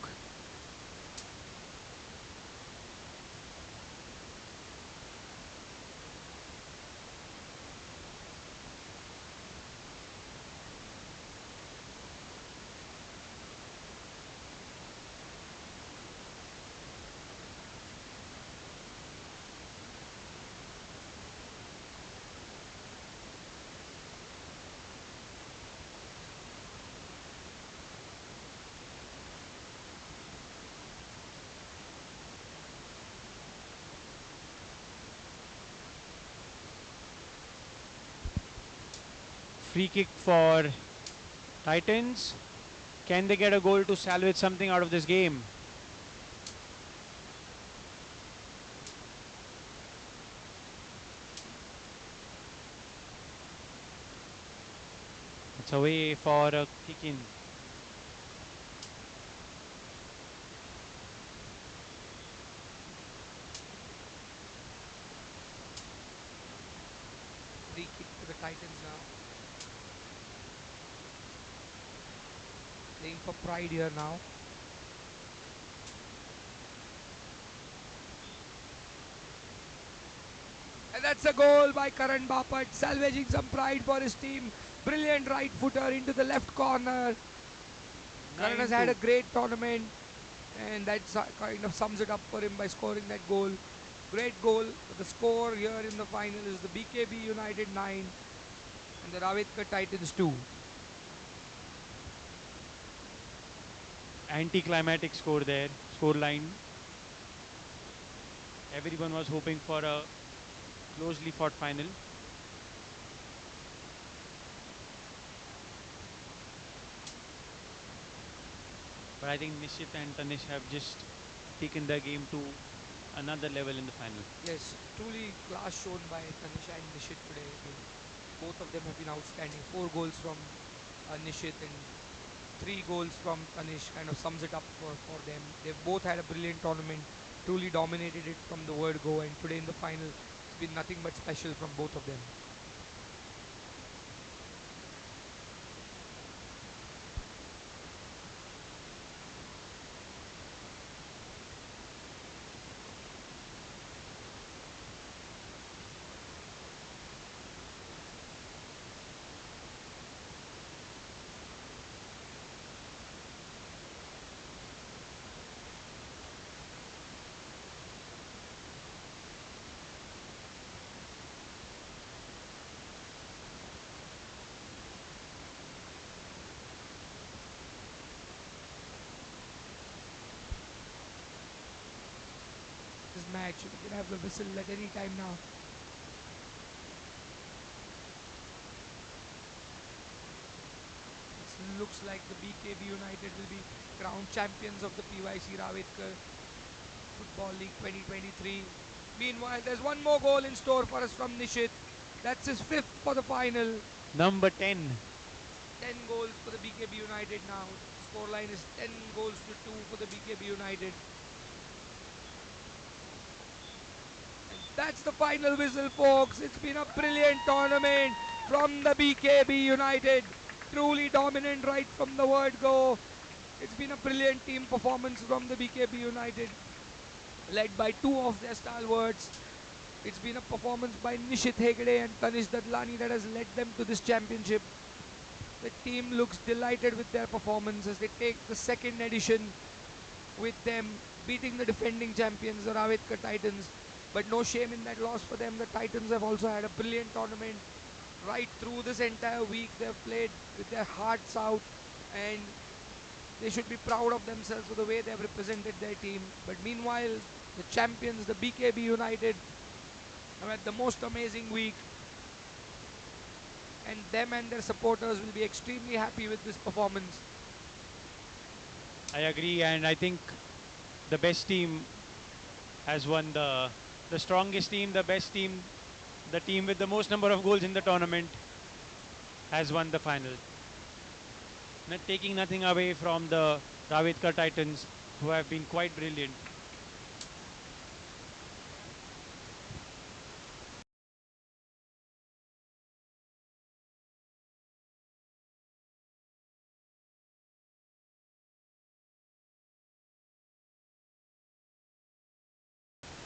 Free kick for Titans. Can they get a goal to salvage something out of this game? It's away for a kick in. Free kick to the Titans now. Playing for pride here now. And that's a goal by Karan Bapat, salvaging some pride for his team. Brilliant right footer into the left corner. Karan has had a great tournament, and that kind of sums it up for him by scoring that goal. Great goal. The score here in the final is the BKB United 9 and the Ravetkar Titans 2. Anticlimactic score there, score line. Everyone was hoping for a closely fought final. But I think Nishit and Tanish have just taken their game to another level in the final. Yes, truly class shown by Tanisha and Nishit today. Both of them have been outstanding. 4 goals from Nishit and 3 goals from Tanish kind of sums it up for them. They've both had a brilliant tournament, truly dominated it from the word go, and today in the final, it's been nothing but special from both of them. This match, we can have the whistle at any time now. It's looks like the BKB United will be crowned champions of the PYC Ravetkar Football League 2023. Meanwhile, there's one more goal in store for us from Nishit. That's his fifth for the final. Number 10. 10 goals for the BKB United now. Scoreline is 10 goals to 2 for the BKB United. And that's the final whistle, folks. It's been a brilliant tournament from the BKB United. Truly dominant right from the word go. It's been a brilliant team performance from the BKB United, led by two of their stalwarts. It's been a performance by Nishit Hegde and Tanish Dadlani that has led them to this championship. The team looks delighted with their performance as they take the second edition with them beating the defending champions, the Ravetkar Titans. But no shame in that loss for them. The Titans have also had a brilliant tournament right through this entire week. They've played with their hearts out and they should be proud of themselves for the way they have represented their team. But meanwhile, the champions, the BKB United, have had the most amazing week, and them and their supporters will be extremely happy with this performance. I agree, and I think the best team has won the strongest team, the best team, the team with the most number of goals in the tournament has won the final. Not taking nothing away from the Ravetkar Titans, who have been quite brilliant.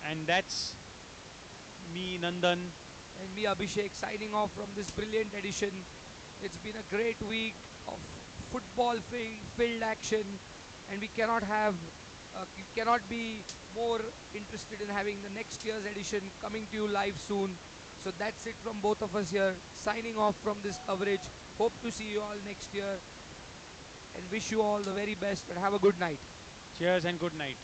And that's me, Nandan. And me, Abhishek, signing off from this brilliant edition. It's been a great week of football filled action, and you cannot be more interested in having the next year's edition coming to you live soon. So that's it from both of us here, signing off from this coverage. Hope to see you all next year and wish you all the very best and have a good night. Cheers and good night.